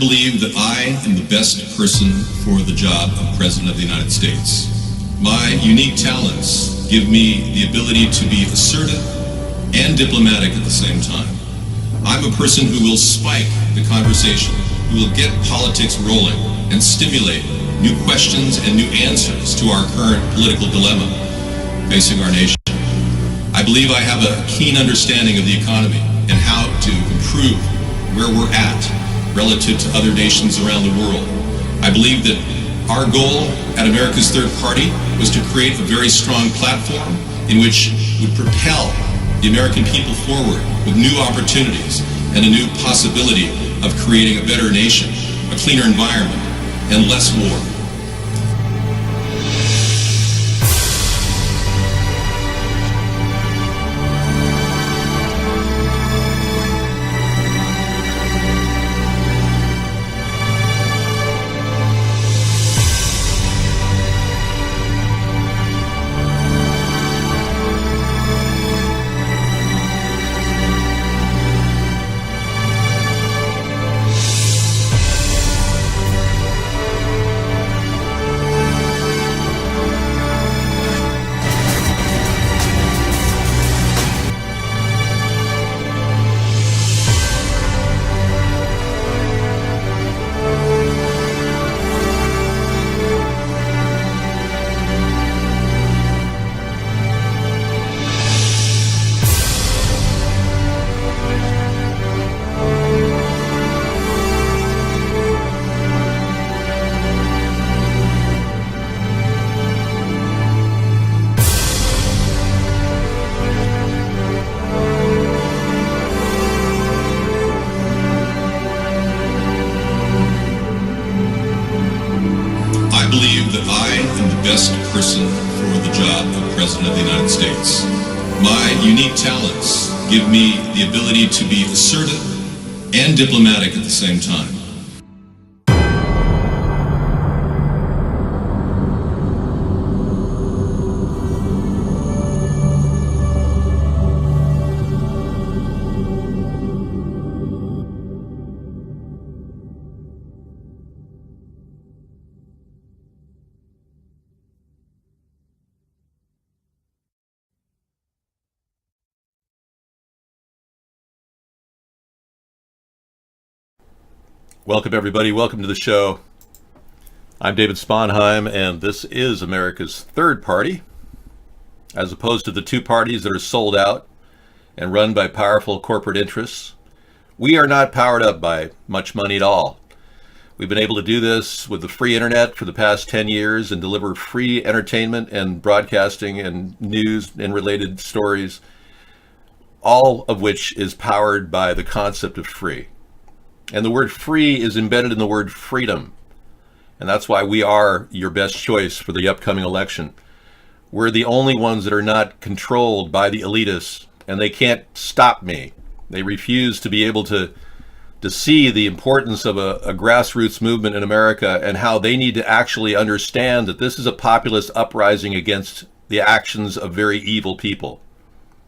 believe that I am the best person for the job of President of the United States. My unique talents give me the ability to be assertive and diplomatic at the same time. I'm a person who will spike the conversation, who will get politics rolling and stimulate new questions and new answers to our current political dilemma facing our nation. I believe I have a keen understanding of the economy and how to improve where we're at relative to other nations around the world. I believe that our goal at America's Third Party was to create a very strong platform in which would propel the American people forward with new opportunities and a new possibility of creating a better nation, a cleaner environment, and less war. Person for the job of President of the United States. My unique talents give me the ability to be assertive and diplomatic at the same time. Welcome, everybody. Welcome to the show. I'm David Sponheim, and this is America's Third Party, as opposed to the two parties that are sold out and run by powerful corporate interests. We are not powered up by much money at all. We've been able to do this with the free internet for the past 10 years and deliver free entertainment and broadcasting and news and related stories, all of which is powered by the concept of free. And the word free is embedded in the word freedom. And that's why we are your best choice for the upcoming election. We're the only ones that are not controlled by the elitists, and they can't stop me. They refuse to be able to see the importance of a grassroots movement in America and how they need to actually understand that this is a populist uprising against the actions of very evil people.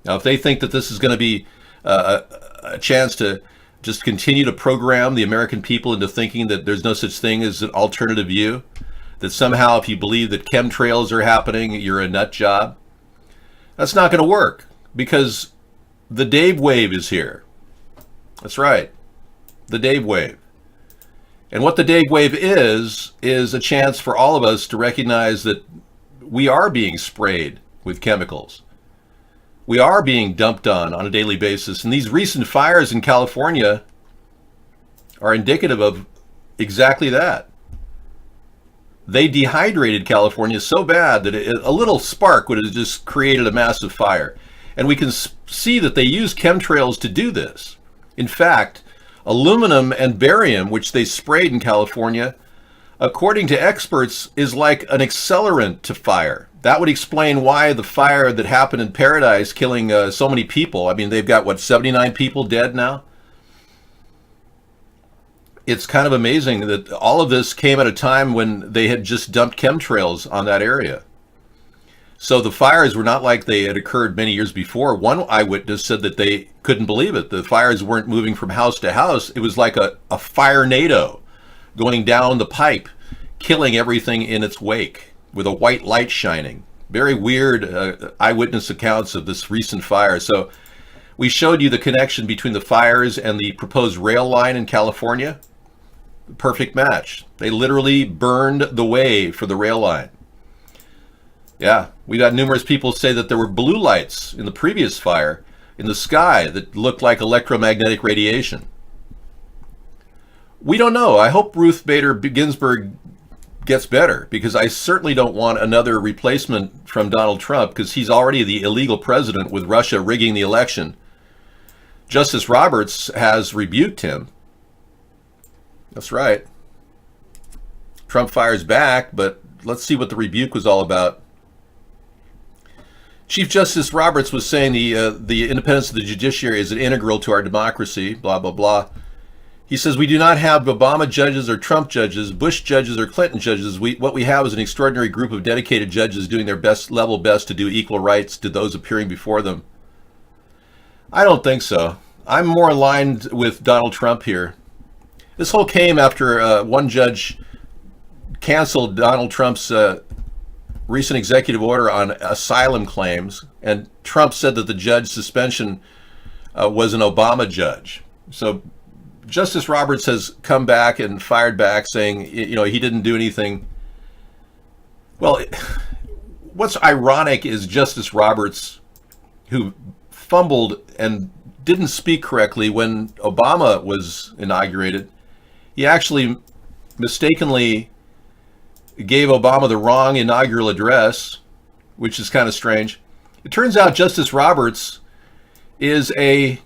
Now, if they think that this is going to be a chance to just continue to program the American people into thinking that there's no such thing as an alternative view, that somehow if you believe that chemtrails are happening, you're a nut job, that's not going to work, because the Dave wave is here. That's right, the Dave wave. And what the Dave wave is a chance for all of us to recognize that we are being sprayed with chemicals. We are being dumped on a daily basis. And these recent fires in California are indicative of exactly that. They dehydrated California so bad that a little spark would have just created a massive fire. And we can see that they use chemtrails to do this. In fact, aluminum and barium, which they sprayed in California, according to experts, is like an accelerant to fire. That would explain why the fire that happened in Paradise, killing so many people. I mean, they've got, 79 people dead now? It's kind of amazing that all of this came at a time when they had just dumped chemtrails on that area. So the fires were not like they had occurred many years before. One eyewitness said that they couldn't believe it. The fires weren't moving from house to house. It was like a fire-nado. going down the pipe, killing everything in its wake with a white light shining. Very weird eyewitness accounts of this recent fire. So we showed you the connection between the fires and the proposed rail line in California. Perfect match. They literally burned the way for the rail line. Yeah, we've had numerous people say that there were blue lights in the previous fire in the sky that looked like electromagnetic radiation. We don't know. I hope Ruth Bader Ginsburg gets better, because I certainly don't want another replacement from Donald Trump, because he's already the illegal president with Russia rigging the election. Justice Roberts has rebuked him. That's right. Trump fires back, but let's see what the rebuke was all about. Chief Justice Roberts was saying the independence of the judiciary is integral to our democracy, blah, blah, blah. He says, we do not have Obama judges or Trump judges, Bush judges or Clinton judges. What we have is an extraordinary group of dedicated judges doing their level best to do equal rights to those appearing before them. I don't think so. I'm more aligned with Donald Trump here. This whole came after one judge canceled Donald Trump's recent executive order on asylum claims, and Trump said that the judge suspension was an Obama judge. So Justice Roberts has come back and fired back, saying, you know, he didn't do anything. Well, what's ironic is Justice Roberts, who fumbled and didn't speak correctly when Obama was inaugurated, he actually mistakenly gave Obama the wrong inaugural address, which is kind of strange. It turns out Justice Roberts is a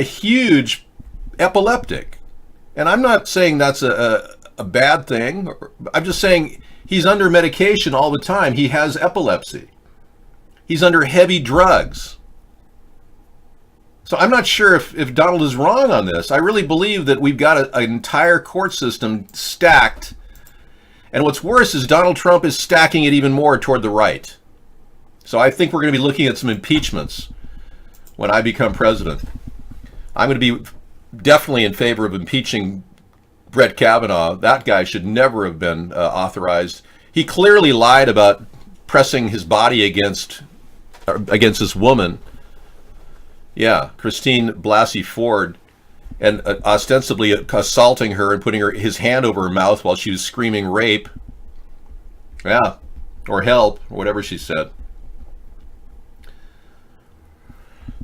huge epileptic. And I'm not saying that's a bad thing. I'm just saying he's under medication all the time. He has epilepsy. He's under heavy drugs. So I'm not sure if Donald is wrong on this. I really believe that we've got an entire court system stacked. And what's worse is Donald Trump is stacking it even more toward the right. So I think we're going to be looking at some impeachments when I become president. I'm going to be definitely in favor of impeaching Brett Kavanaugh. That guy should never have been authorized. He clearly lied about pressing his body against this woman. Yeah, Christine Blasey Ford, and ostensibly assaulting her and putting his hand over her mouth while she was screaming rape. Yeah, or help, or whatever she said.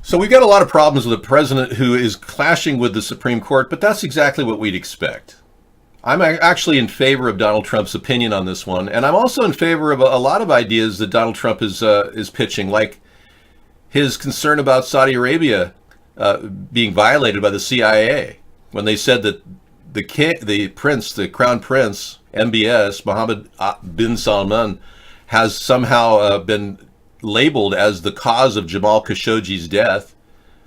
So we've got a lot of problems with a president who is clashing with the Supreme Court, but that's exactly what we'd expect. I'm actually in favor of Donald Trump's opinion on this one, and I'm also in favor of a lot of ideas that Donald Trump is pitching, like his concern about Saudi Arabia being violated by the CIA, when they said that the crown prince, MBS, Mohammed bin Salman, has somehow been labeled as the cause of Jamal Khashoggi's death.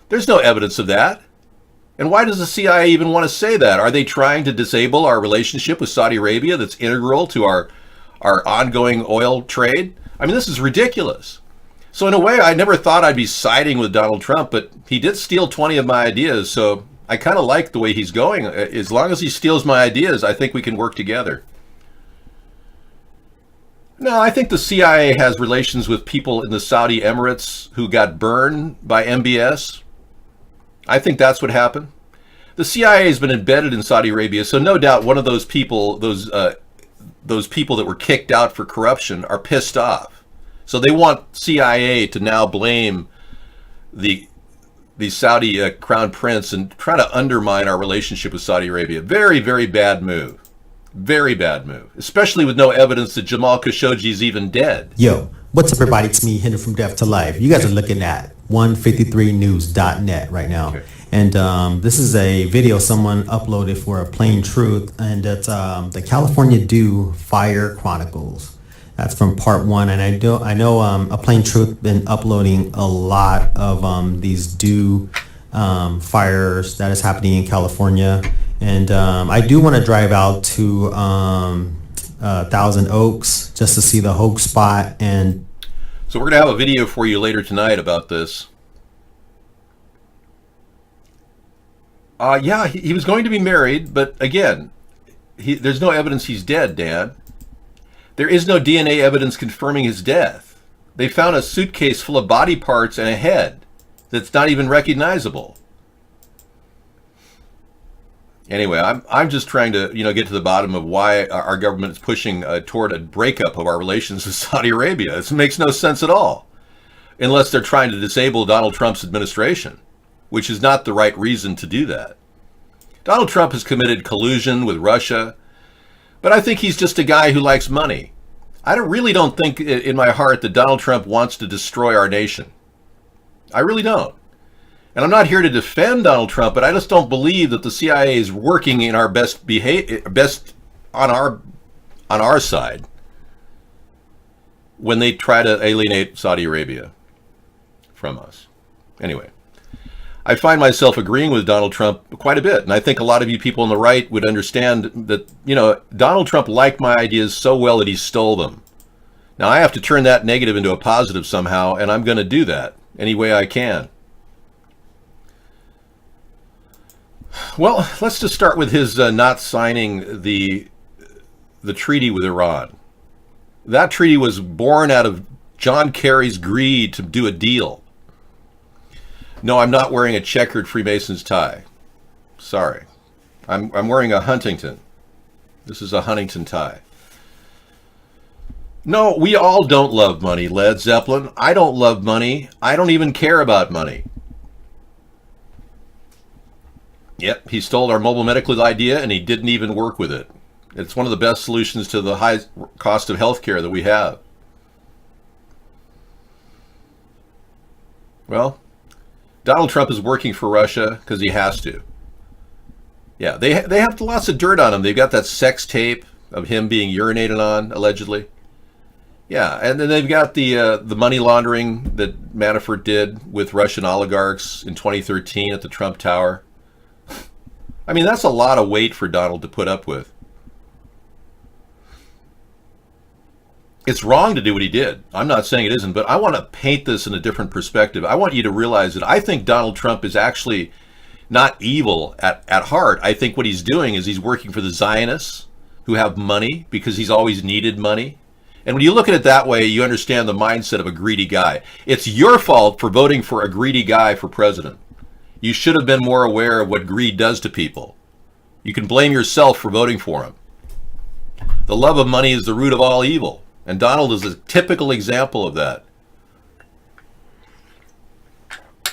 There's no evidence of that. And why does the CIA even want to say that? Are they trying to disable our relationship with Saudi Arabia that's integral to our ongoing oil trade? I mean, this is ridiculous. So in a way, I never thought I'd be siding with Donald Trump, but he did steal 20 of my ideas, so I kind of like the way he's going. As long as he steals my ideas, I think we can work together. No, I think the CIA has relations with people in the Saudi Emirates who got burned by MBS. I think that's what happened. The CIA has been embedded in Saudi Arabia, so no doubt one of those people, those people that were kicked out for corruption, are pissed off. So they want CIA to now blame the Saudi crown prince and try to undermine our relationship with Saudi Arabia. Very, very bad move. Very bad move, especially with no evidence that Jamal Khashoggi is even dead. Yo, what's up, everybody? It's me, Henry from Death to Life. You guys are looking at 153news.net right now. Okay. And this is a video someone uploaded for A Plain Truth, and it's the California Dew Fire Chronicles. That's from part 1, and I know A Plain Truth been uploading a lot of these dew fires that is happening in California. And I do want to drive out to Thousand Oaks just to see the hoax spot. And so we're going to have a video for you later tonight about this. Yeah, he was going to be married, but again, there's no evidence he's dead, Dan. There is no DNA evidence confirming his death. They found a suitcase full of body parts and a head that's not even recognizable. Anyway, I'm just trying to get to the bottom of why our government is pushing toward a breakup of our relations with Saudi Arabia. This makes no sense at all, unless they're trying to disable Donald Trump's administration, which is not the right reason to do that. Donald Trump has committed collusion with Russia, but I think he's just a guy who likes money. I really don't think in my heart that Donald Trump wants to destroy our nation. I really don't. And I'm not here to defend Donald Trump, but I just don't believe that the CIA is working in our best on our side when they try to alienate Saudi Arabia from us. Anyway, I find myself agreeing with Donald Trump quite a bit, and I think a lot of you people on the right would understand that, Donald Trump liked my ideas so well that he stole them. Now I have to turn that negative into a positive somehow, and I'm going to do that any way I can. Well, let's just start with his not signing the treaty with Iran. That treaty was born out of John Kerry's greed to do a deal. No, I'm not wearing a checkered Freemason's tie. Sorry. I'm wearing a Huntington. This is a Huntington tie. No, we all don't love money, Led Zeppelin. I don't love money. I don't even care about money. Yep, he stole our mobile medical idea and he didn't even work with it. It's one of the best solutions to the high cost of healthcare that we have. Well, Donald Trump is working for Russia because he has to. Yeah, they have lots of dirt on him. They've got that sex tape of him being urinated on, allegedly. Yeah, and then they've got the money laundering that Manafort did with Russian oligarchs in 2013 at the Trump Tower. I mean, that's a lot of weight for Donald to put up with. It's wrong to do what he did. I'm not saying it isn't, but I want to paint this in a different perspective. I want you to realize that I think Donald Trump is actually not evil at heart. I think what he's doing is he's working for the Zionists who have money because he's always needed money. And when you look at it that way, you understand the mindset of a greedy guy. It's your fault for voting for a greedy guy for president. You should have been more aware of what greed does to people. You can blame yourself for voting for him. The love of money is the root of all evil. And Donald is a typical example of that.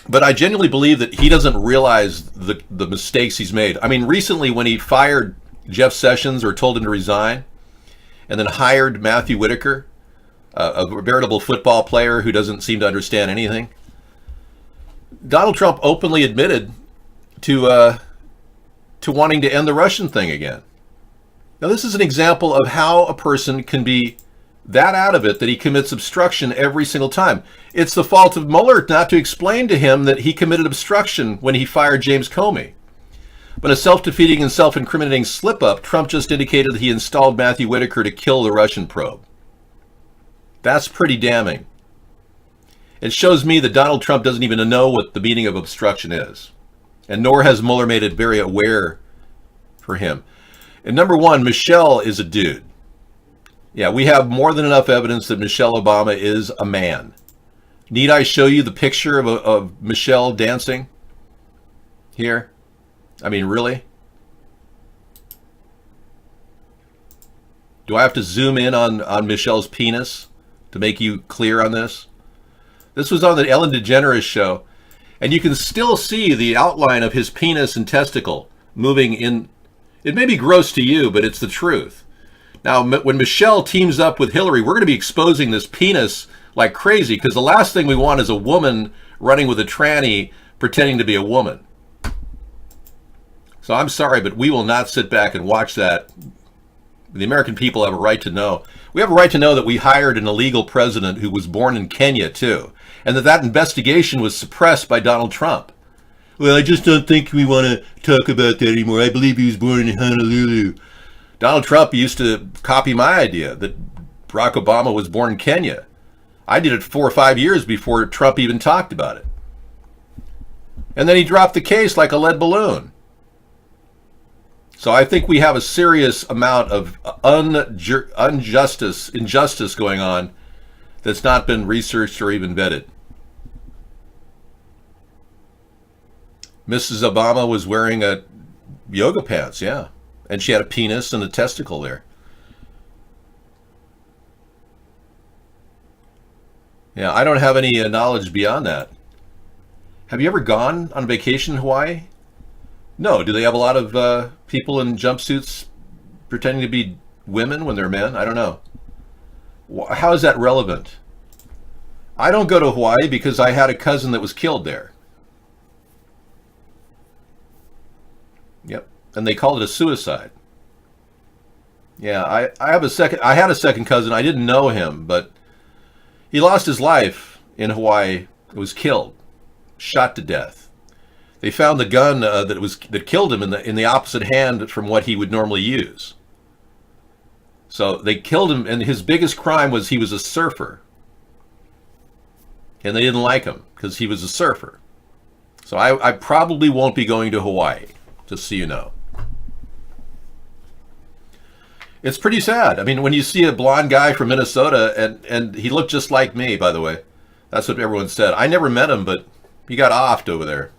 But I genuinely believe that he doesn't realize the mistakes he's made. I mean, recently when he fired Jeff Sessions or told him to resign, and then hired Matthew Whitaker, a veritable football player who doesn't seem to understand anything, Donald Trump openly admitted to wanting to end the Russian thing again. Now, this is an example of how a person can be that out of it that he commits obstruction every single time. It's the fault of Mueller not to explain to him that he committed obstruction when he fired James Comey. But a self-defeating and self-incriminating slip-up, Trump just indicated that he installed Matthew Whitaker to kill the Russian probe. That's pretty damning. It shows me that Donald Trump doesn't even know what the meaning of obstruction is. And nor has Mueller made it very aware for him. And number one, Michelle is a dude. Yeah, we have more than enough evidence that Michelle Obama is a man. Need I show you the picture of Michelle dancing here? I mean, really? Do I have to zoom in on Michelle's penis to make you clear on this? This was on the Ellen DeGeneres show, and you can still see the outline of his penis and testicle moving in. It may be gross to you, but it's the truth. Now, when Michelle teams up with Hillary, we're going to be exposing this penis like crazy, because the last thing we want is a woman running with a tranny pretending to be a woman. So I'm sorry, but we will not sit back and watch that. The American people have a right to know. We have a right to know that we hired an illegal president who was born in Kenya, too, and that investigation was suppressed by Donald Trump. Well, I just don't think we want to talk about that anymore. I believe he was born in Honolulu. Donald Trump used to copy my idea that Barack Obama was born in Kenya. I did it 4 or 5 years before Trump even talked about it. And then he dropped the case like a lead balloon. So I think we have a serious amount of injustice going on that's not been researched or even vetted. Mrs. Obama was wearing a yoga pants, yeah. And she had a penis and a testicle there. Yeah, I don't have any knowledge beyond that. Have you ever gone on vacation in Hawaii? No. Do they have a lot of people in jumpsuits pretending to be women when they're men? I don't know. How is that relevant? I don't go to Hawaii because I had a cousin that was killed there. Yep. And they called it a suicide. Yeah, I had a second cousin. I didn't know him, but he lost his life in Hawaii. He was killed, shot to death. They found the gun that killed him in the opposite hand from what he would normally use. So they killed him, and his biggest crime was he was a surfer. And they didn't like him because he was a surfer. So I probably won't be going to Hawaii, just so you know. It's pretty sad. I mean, when you see a blonde guy from Minnesota, and he looked just like me, by the way. That's what everyone said. I never met him, but he got offed over there.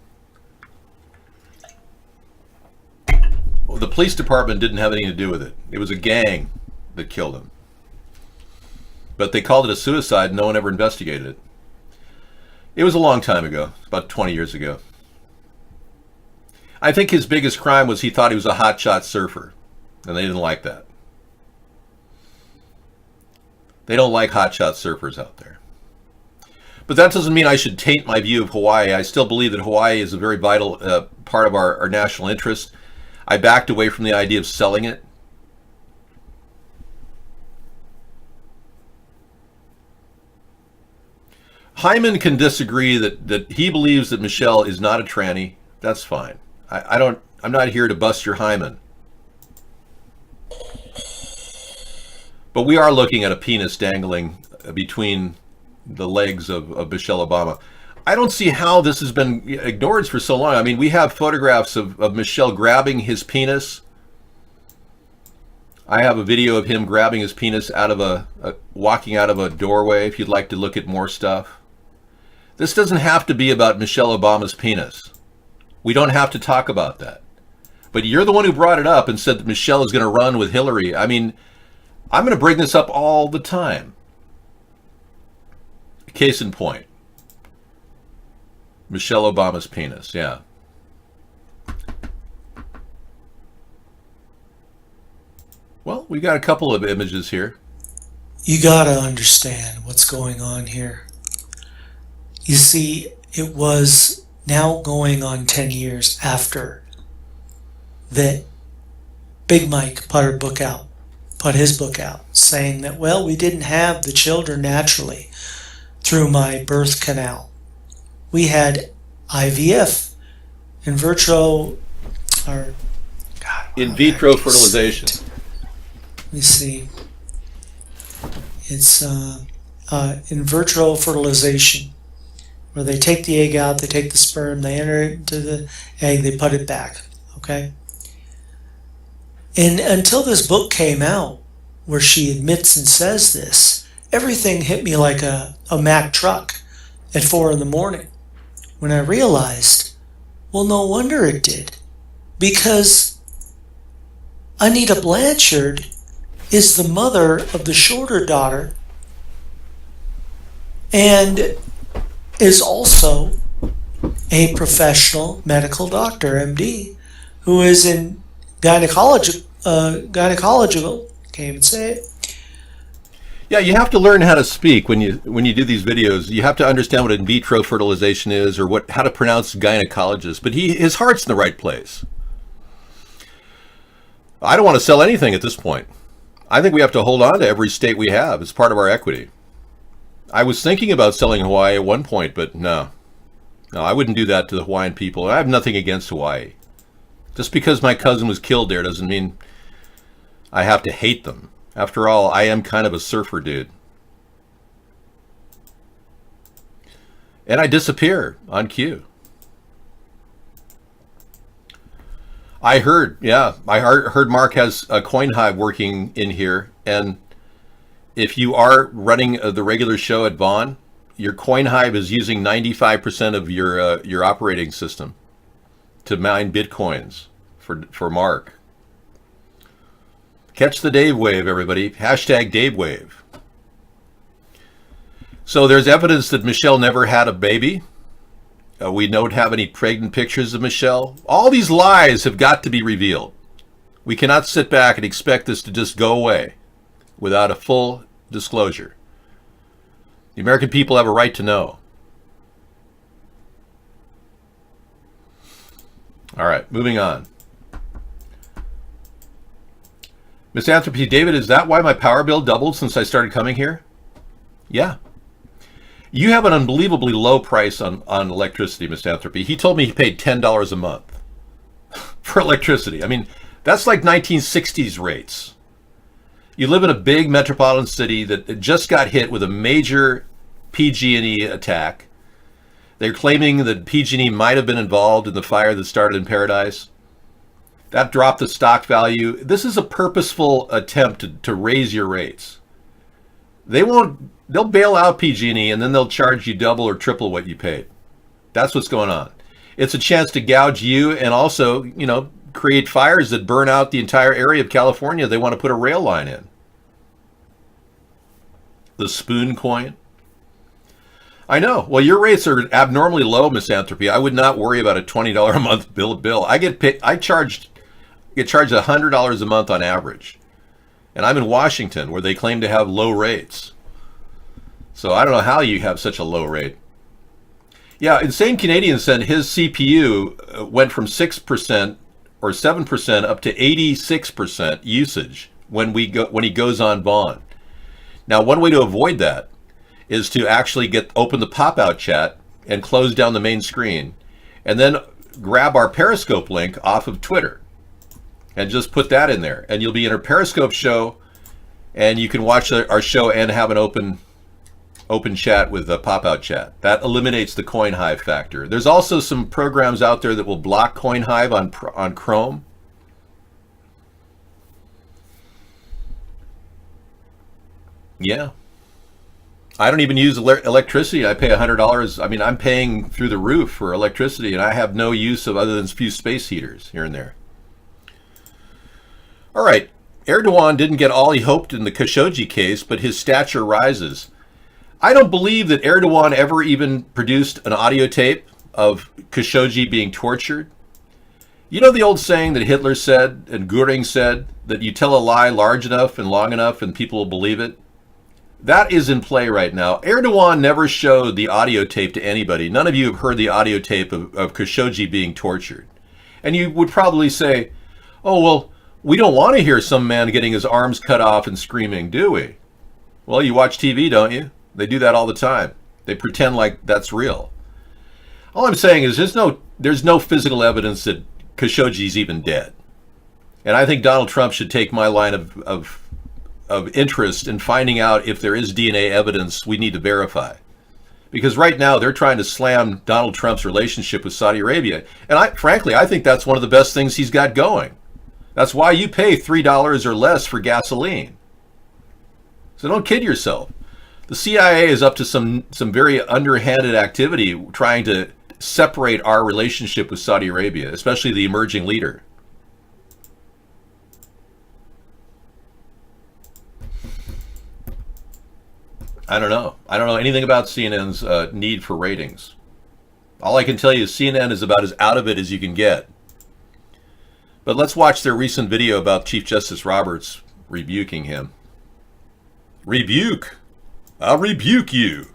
Well, the police department didn't have anything to do with it. It was a gang that killed him. But they called it a suicide, and no one ever investigated it. It was a long time ago, about 20 years ago. I think his biggest crime was he thought he was a hotshot surfer, and they didn't like that. They don't like hotshot surfers out there. But that doesn't mean I should taint my view of Hawaii. I still believe that Hawaii is a very vital part of our national interest. I backed away from the idea of selling it. Hyman can disagree that he believes that Michelle is not a tranny. That's fine. I'm not here to bust your hymen. But we are looking at a penis dangling between the legs of Michelle Obama. I don't see how this has been ignored for so long. I mean, we have photographs of Michelle grabbing his penis. I have a video of him grabbing his penis out of walking out of a doorway, if you'd like to look at more stuff. This doesn't have to be about Michelle Obama's penis. We don't have to talk about that. But you're the one who brought it up and said that Michelle is going to run with Hillary. I mean, I'm going to bring this up all the time. Case in point. Michelle Obama's penis, yeah. Well, we got a couple of images here. You gotta understand what's going on here. You see, it was now going on 10 years after that Big Mike put his book out, saying that, well, we didn't have the children naturally through my birth canal. We had IVF, in vitro fertilization. Let me see. It's in vitro fertilization, where they take the egg out, they take the sperm, they enter it into the egg, they put it back. Okay? And until this book came out, where she admits and says this, everything hit me like a Mack truck at 4 a.m. when I realized, well, no wonder it did. Because Anita Blanchard is the mother of the Shorter daughter and is also a professional medical doctor, MD, who is in gynecological, can't even say it. Yeah, you have to learn how to speak when you do these videos. You have to understand what in vitro fertilization is, or how to pronounce gynecologist. But his heart's in the right place. I don't want to sell anything at this point. I think we have to hold on to every state we have. It's part of our equity. I was thinking about selling Hawaii at one point, but no, I wouldn't do that to the Hawaiian people. I have nothing against Hawaii. Just because my cousin was killed there doesn't mean I have to hate them. After all, I am kind of a surfer dude. And I disappear on cue. I heard Mark has a CoinHive working in here, and if you are running the regular show at Vaughn, your CoinHive is using 95% of your operating system to mine Bitcoins for Mark. Catch the Dave wave, everybody. Hashtag Dave wave. So there's evidence that Michelle never had a baby. We don't have any pregnant pictures of Michelle. All these lies have got to be revealed. We cannot sit back and expect this to just go away without a full disclosure. The American people have a right to know. All right, moving on. Misanthropy David, is that why my power bill doubled since I started coming here? Yeah. You have an unbelievably low price on electricity, Misanthropy. He told me he paid $10 a month for electricity. I mean, that's like 1960s rates. You live in a big metropolitan city that just got hit with a major PG&E attack. They're claiming that PG&E might have been involved in the fire that started in Paradise. That dropped the stock value. This is a purposeful attempt to raise your rates. They'll bail out PG&E and then they'll charge you double or triple what you paid. That's what's going on. It's a chance to gouge you and also, create fires that burn out the entire area of California. They want to put a rail line in. The spoon coin. I know. Well, your rates are abnormally low, Misanthropy. I would not worry about a $20 a month bill. I get charged $100 a month on average. And I'm in Washington, where they claim to have low rates. So I don't know how you have such a low rate. Yeah, Insane Canadian said his CPU went from 6% or 7% up to 86% usage when he goes on Vaughn. Now, one way to avoid that is to actually open the pop-out chat and close down the main screen, and then grab our Periscope link off of Twitter and just put that in there, and you'll be in our Periscope show, and you can watch our show and have an open chat with a pop-out chat. That eliminates the CoinHive factor. There's also some programs out there that will block CoinHive on Chrome. Yeah. I don't even use electricity. I pay $100. I mean, I'm paying through the roof for electricity, and I have no use of other than a few space heaters here and there. All right. Erdogan didn't get all he hoped in the Khashoggi case, but his stature rises. I don't believe that Erdogan ever even produced an audio tape of Khashoggi being tortured. You know the old saying that Hitler said and Goering said, that you tell a lie large enough and long enough and people will believe it? That is in play right now. Erdogan never showed the audio tape to anybody. None of you have heard the audio tape of Khashoggi being tortured. And you would probably say, oh, well, we don't want to hear some man getting his arms cut off and screaming, do we? Well, you watch TV, don't you? They do that all the time. They pretend like that's real. All I'm saying is there's no physical evidence that Khashoggi's even dead. And I think Donald Trump should take my line of interest in finding out if there is DNA evidence we need to verify. Because right now they're trying to slam Donald Trump's relationship with Saudi Arabia. And frankly, I think that's one of the best things he's got going. That's why you pay $3 or less for gasoline. So don't kid yourself. The CIA is up to some very underhanded activity trying to separate our relationship with Saudi Arabia, especially the emerging leader. I don't know. I don't know anything about CNN's need for ratings. All I can tell you is CNN is about as out of it as you can get. But let's watch their recent video about Chief Justice Roberts rebuking him. Rebuke! I'll rebuke you.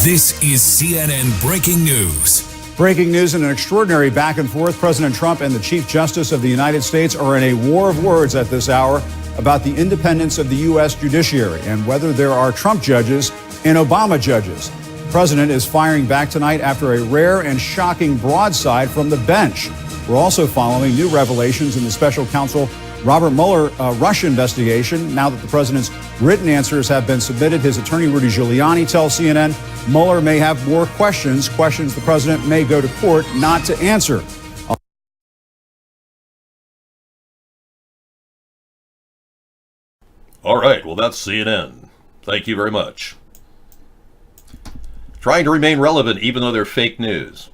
This is CNN Breaking News. Breaking news in an extraordinary back and forth. President Trump and the Chief Justice of the United States are in a war of words at this hour about the independence of the U.S. judiciary and whether there are Trump judges and Obama judges. The president is firing back tonight after a rare and shocking broadside from the bench. We're also following new revelations in the special counsel Robert Mueller Russia investigation. Now that the president's written answers have been submitted, his attorney Rudy Giuliani tells CNN Mueller may have more questions the president may go to court not to answer. All right, well, that's CNN. Thank you very much. Trying to remain relevant even though they're fake news.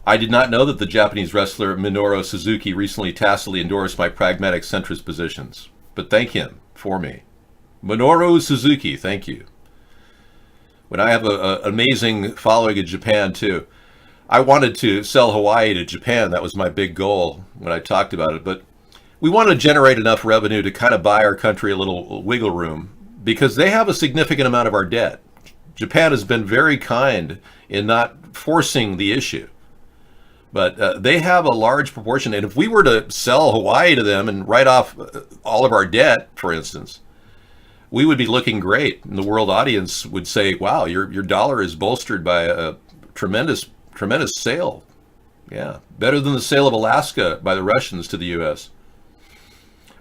I did not know that the Japanese wrestler Minoru Suzuki recently tacitly endorsed my pragmatic centrist positions, but thank him for me. Minoru Suzuki, thank you. When I have an amazing following in Japan too. I wanted to sell Hawaii to Japan. That was my big goal when I talked about it, but we wanted to generate enough revenue to kind of buy our country a little wiggle room because they have a significant amount of our debt. Japan has been very kind in not forcing the issue. But they have a large proportion. And if we were to sell Hawaii to them and write off all of our debt, for instance, we would be looking great. And the world audience would say, wow, your dollar is bolstered by a tremendous sale. Yeah, better than the sale of Alaska by the Russians to the U.S.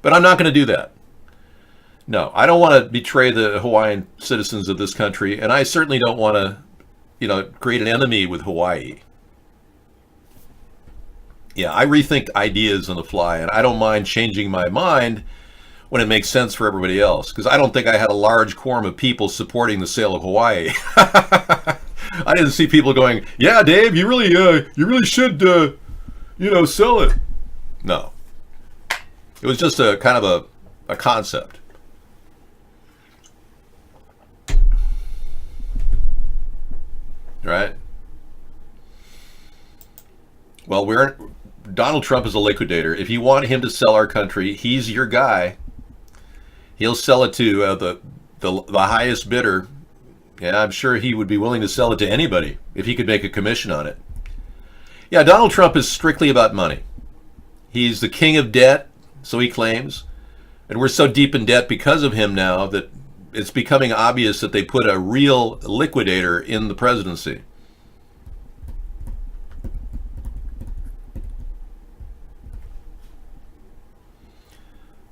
But I'm not going to do that. No, I don't want to betray the Hawaiian citizens of this country. And I certainly don't want to, create an enemy with Hawaii. Yeah, I rethink ideas on the fly, and I don't mind changing my mind when it makes sense for everybody else, because I don't think I had a large quorum of people supporting the sale of Hawaii. I didn't see people going, "Yeah, Dave, you really should, sell it." No, it was just a kind of a concept. Right? Well, Donald Trump is a liquidator. If you want him to sell our country, he's your guy. He'll sell it to the highest bidder. Yeah, I'm sure he would be willing to sell it to anybody if he could make a commission on it. Yeah, Donald Trump is strictly about money. He's the king of debt, so he claims. And we're so deep in debt because of him now that it's becoming obvious that they put a real liquidator in the presidency.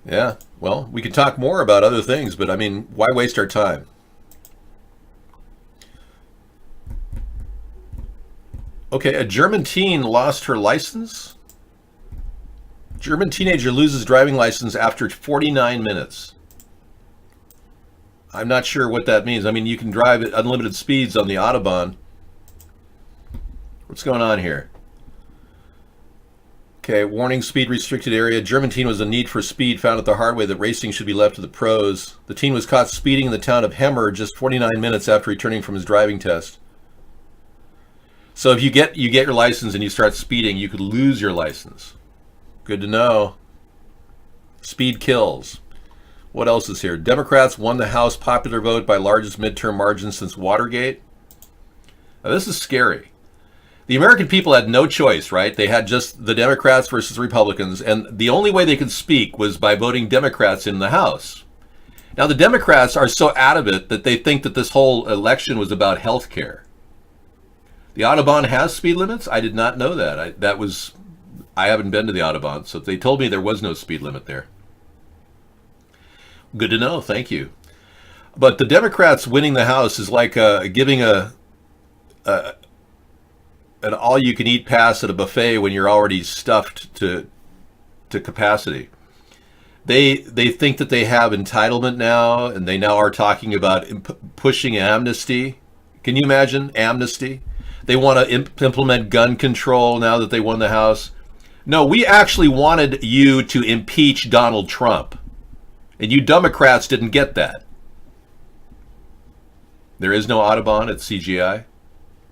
Yeah, well, we could talk more about other things, but I mean, why waste our time? Okay, a German teen lost her license. German teenager loses driving license after 49 minutes. I'm not sure what that means. I mean, you can drive at unlimited speeds on the Autobahn. What's going on here? Okay, warning, speed restricted area. German teen was a need for speed, found at the hard way that racing should be left to the pros. The teen was caught speeding in the town of Hemmer just 49 minutes after returning from his driving test. So if you get your license and you start speeding, you could lose your license. Good to know. Speed kills. What else is here? Democrats won the House popular vote by largest midterm margin since Watergate. Now, this is scary. The American people had no choice, right? They had just the Democrats versus Republicans, and the only way they could speak was by voting Democrats in the House. Now, the Democrats are so adamant that they think that this whole election was about health care. The Autobahn has speed limits? I did not know that. I haven't been to the Autobahn, so they told me there was no speed limit there. Good to know, thank you. But the Democrats winning the House is like giving an all-you-can-eat pass at a buffet when you're already stuffed to capacity. They think that they have entitlement now, and they now are talking about pushing amnesty. Can you imagine amnesty? They want to implement gun control now that they won the House. No, we actually wanted you to impeach Donald Trump, and you Democrats didn't get that. There is no Autobahn at CGI?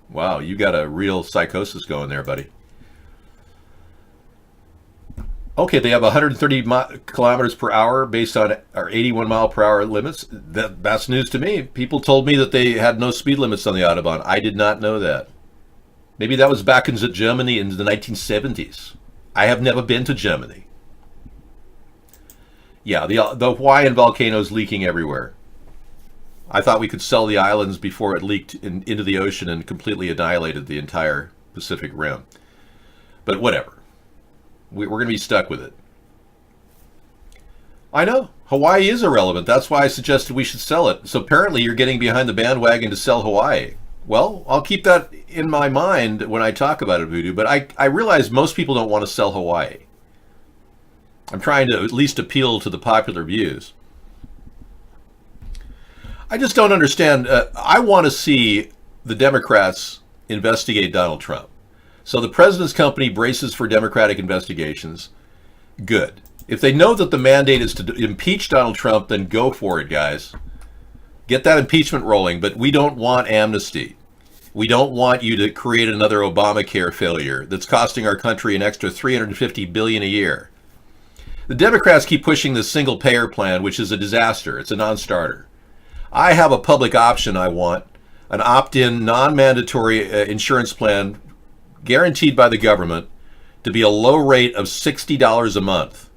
Wow, you got a real psychosis going there, buddy. Okay, they have 130 kilometers per hour based on our 81 mile per hour limits. That's news to me. People told me that they had no speed limits on the Autobahn. I did not know that. Maybe that was back in Germany in the 1970s. I have never been to Germany. Yeah, the Hawaiian volcano is leaking everywhere. I thought we could sell the islands before it leaked into the ocean and completely annihilated the entire Pacific Rim. But whatever. We're going to be stuck with it. I know. Hawaii is irrelevant. That's why I suggested we should sell it. So apparently you're getting behind the bandwagon to sell Hawaii. Well, I'll keep that in my mind when I talk about it, Voodoo, but I realize most people don't want to sell Hawaii. I'm trying to at least appeal to the popular views. I just don't understand. I want to see the Democrats investigate Donald Trump. So the president's company braces for Democratic investigations. Good. If they know that the mandate is to impeach Donald Trump, then go for it, guys. Get that impeachment rolling, but we don't want amnesty. We don't want you to create another Obamacare failure that's costing our country an extra $350 billion a year. The Democrats keep pushing this single payer plan, which is a disaster. It's a non-starter. I have a public option I want, an opt-in, non-mandatory insurance plan guaranteed by the government to be a low rate of $60 a month,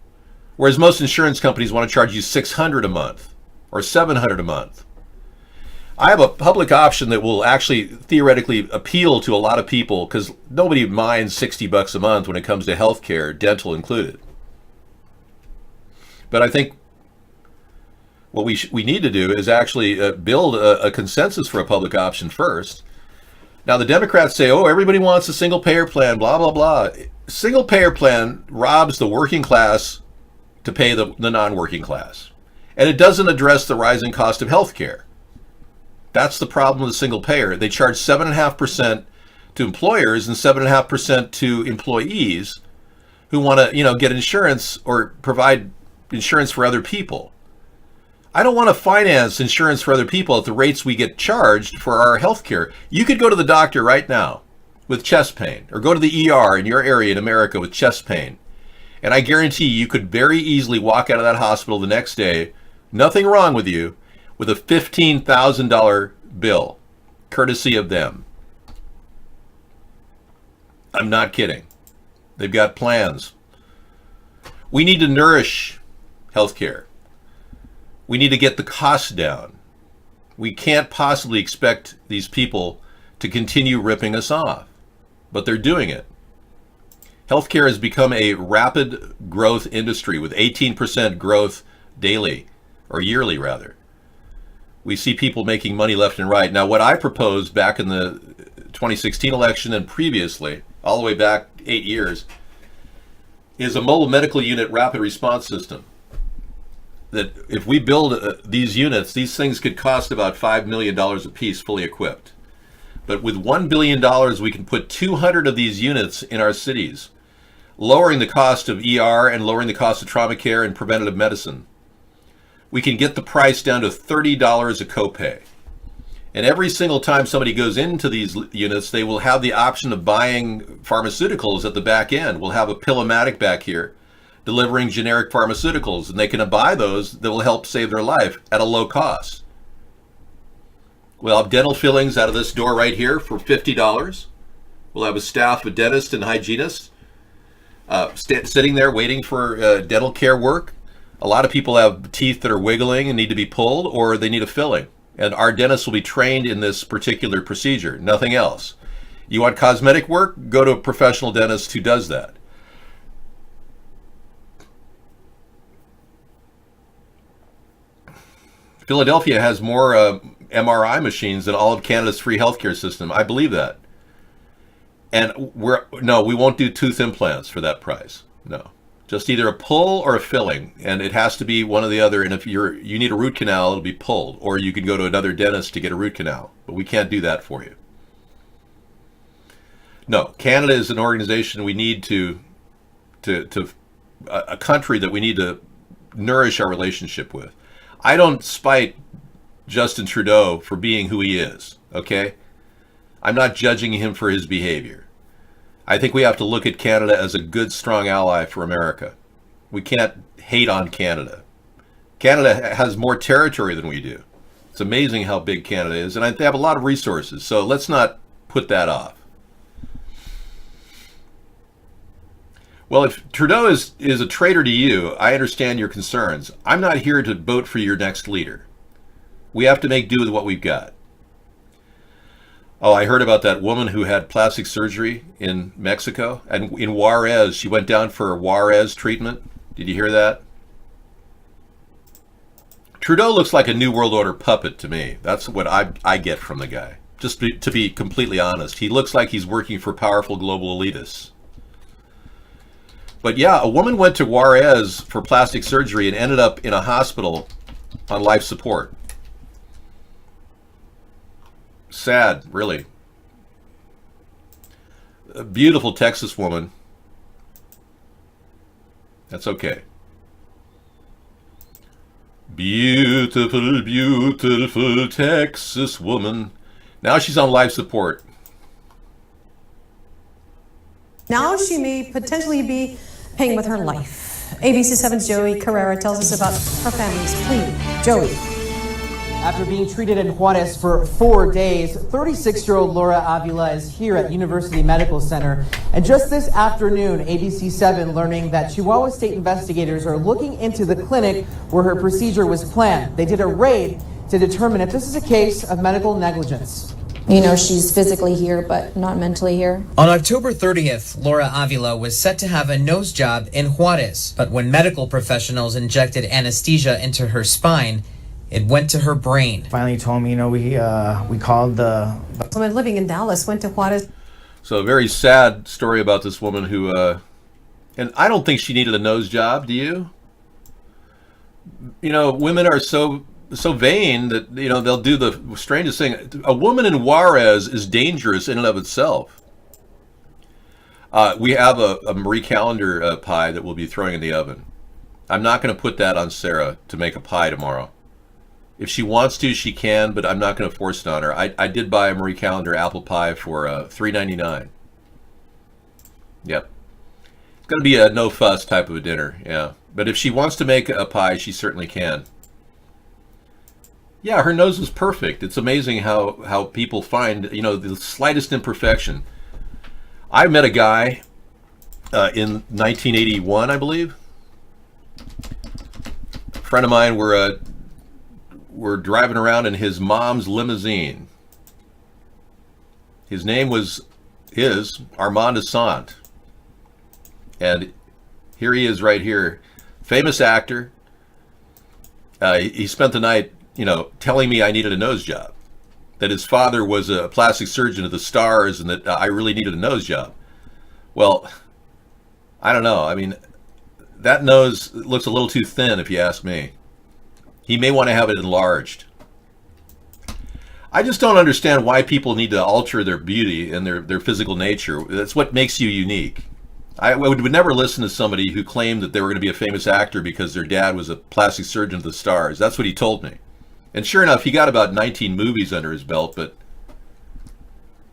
whereas most insurance companies want to charge you $600 a month or $700 a month. I have a public option that will actually theoretically appeal to a lot of people because nobody minds $60 a month when it comes to health care, dental included. But I think what we need to do is actually build a consensus for a public option first. Now the Democrats say, oh, everybody wants a single payer plan, blah, blah, blah. Single payer plan robs the working class to pay the non-working class. And it doesn't address the rising cost of health care. That's the problem with the single payer. They charge 7.5% to employers and 7.5% to employees who want to, get insurance or provide insurance for other people. I don't want to finance insurance for other people at the rates we get charged for our health care. You could go to the doctor right now with chest pain, or go to the ER in your area in America with chest pain. And I guarantee you could very easily walk out of that hospital the next day, nothing wrong with you, with a $15,000 bill, courtesy of them. I'm not kidding. They've got plans. We need to nourish healthcare. We need to get the costs down. We can't possibly expect these people to continue ripping us off, but they're doing it. Healthcare has become a rapid growth industry with 18% growth daily, or yearly rather. We see people making money left and right. Now, what I proposed back in the 2016 election and previously, all the way back 8 years, is a mobile medical unit rapid response system. That if we build these units, these things could cost about $5 million a piece fully equipped. But with $1 billion, we can put 200 of these units in our cities, lowering the cost of ER and lowering the cost of trauma care and preventative medicine. We can get the price down to $30 a copay. And every single time somebody goes into these units, they will have the option of buying pharmaceuticals at the back end. We'll have a Pillomatic back here delivering generic pharmaceuticals, and they can buy those that will help save their life at a low cost. We'll have dental fillings out of this door right here for $50. We'll have a staff of dentists and hygienists sitting there waiting for dental care work. A lot of people have teeth that are wiggling and need to be pulled, or they need a filling. And our dentists will be trained in this particular procedure, nothing else. You want cosmetic work? Go to a professional dentist who does that. Philadelphia has more MRI machines than all of Canada's free healthcare system. I believe that. And we won't do tooth implants for that price. No. Just either a pull or a filling, and it has to be one or the other. And if you need a root canal, it'll be pulled, or you can go to another dentist to get a root canal. But we can't do that for you. No, Canada is an organization we need to a country that we need to nourish our relationship with. I don't spite Justin Trudeau for being who he is, okay? I'm not judging him for his behavior. I think we have to look at Canada as a good, strong ally for America. We can't hate on Canada. Canada has more territory than we do. It's amazing how big Canada is, and they have a lot of resources, so let's not put that off. Well, if Trudeau is a traitor to you, I understand your concerns. I'm not here to vote for your next leader. We have to make do with what we've got. Oh, I heard about that woman who had plastic surgery in Mexico. And in Juarez, she went down for a Juarez treatment. Did you hear that? Trudeau looks like a New World Order puppet to me. That's what I get from the guy. Just to be completely honest. He looks like he's working for powerful global elitists. But yeah, a woman went to Juarez for plastic surgery and ended up in a hospital on life support. Sad, really. A beautiful Texas woman. That's okay. Beautiful, beautiful Texas woman. Now she's on life support. Now she may potentially be paying with her life. ABC 7's Joey Carrera tells us about her family's plea. Joey. After being treated in Juarez for 4 days, 36-year-old Laura Avila is here at University Medical Center. And just this afternoon, ABC 7 learning that Chihuahua State investigators are looking into the clinic where her procedure was planned. They did a raid to determine if this is a case of medical negligence. You know, she's physically here, but not mentally here. On October 30th, Laura Avila was set to have a nose job in Juarez. But when medical professionals injected anesthesia into her spine, it went to her brain. Finally told me, we called the... Someone living in Dallas went to Juarez. So a very sad story about this woman who, and I don't think she needed a nose job, do you? You know, women are so vain that, you know, they'll do the strangest thing. A woman in Juarez is dangerous in and of itself. We have a Marie Callender pie that we'll be throwing in the oven. I'm not going to put that on Sarah to make a pie tomorrow. If she wants to, she can, but I'm not going to force it on her. I did buy a Marie Callender apple pie for $3.99. Yep. It's going to be a no-fuss type of a dinner, yeah. But if she wants to make a pie, she certainly can. Yeah, her nose was perfect. It's amazing how people find, you know, the slightest imperfection. I met a guy in 1981, I believe. A friend of mine were driving around in his mom's limousine. His name was Armand Assant. And here he is right here. Famous actor. He spent the night, you know, telling me I needed a nose job. That his father was a plastic surgeon at the Stars and that I really needed a nose job. Well, I don't know. I mean, that nose looks a little too thin if you ask me. He may want to have it enlarged. I just don't understand why people need to alter their beauty and their physical nature. That's what makes you unique. I would never listen to somebody who claimed that they were going to be a famous actor because their dad was a plastic surgeon at the Stars. That's what he told me. And sure enough, he got about 19 movies under his belt, but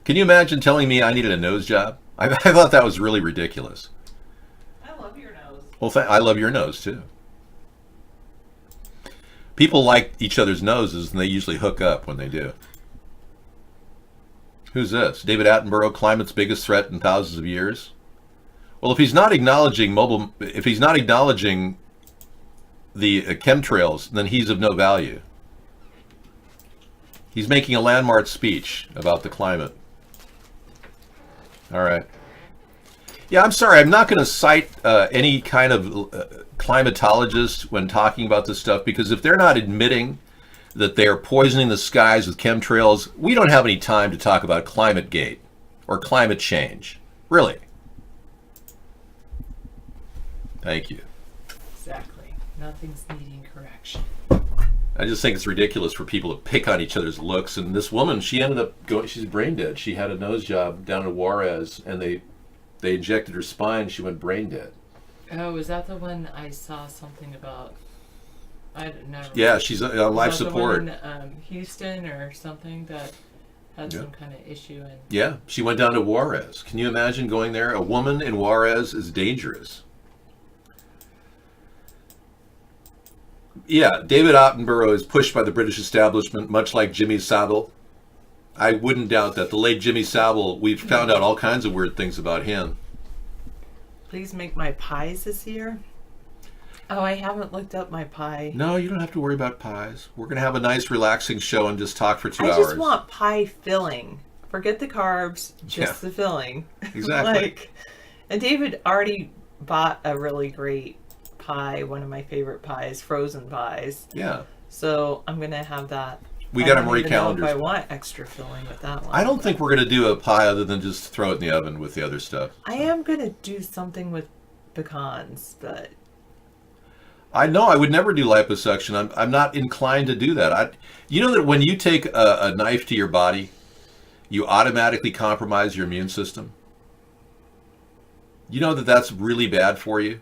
can you imagine telling me I needed a nose job? I thought that was really ridiculous. I love your nose. Well, I love your nose, too. People like each other's noses, and they usually hook up when they do. Who's this? David Attenborough, climate's biggest threat in thousands of years? Well, if he's not acknowledging the chemtrails, then he's of no value. He's making a landmark speech about the climate. All right. Yeah, I'm sorry. I'm not going to cite any kind of climatologist when talking about this stuff, because if they're not admitting that they are poisoning the skies with chemtrails, we don't have any time to talk about ClimateGate or climate change. Really. Thank you. Exactly. Nothing's needing correction. I just think it's ridiculous for people to pick on each other's looks. And this woman, she ended up going, she's brain dead. She had a nose job down in Juarez, and they injected her spine. She went brain dead. Oh, is that the one I saw something about? I don't know. Yeah, she's on life support. The one in, Houston or something that had some kind of issue. Yeah, she went down to Juarez. Can you imagine going there? A woman in Juarez is dangerous. Yeah, David Attenborough is pushed by the British establishment, much like Jimmy Savile. I wouldn't doubt that. The late Jimmy Savile, we've found out all kinds of weird things about him. Please make my pies this year. Oh, I haven't looked up my pie. No, you don't have to worry about pies. We're going to have a nice, relaxing show and just talk for 2 hours. I just want pie filling forget the carbs, just the filling. Exactly. And David already bought a really great pie, one of my favorite pies, frozen pies. Yeah. So I'm going to have that. We got a Marie Callender's. Callender's. If I want extra filling with that one. I don't think we're going to do a pie other than just throw it in the oven with the other stuff. I am going to do something with pecans, but... I know I would never do liposuction. I'm not inclined to do that. You know that when you take a knife to your body, you automatically compromise your immune system? You know that that's really bad for you?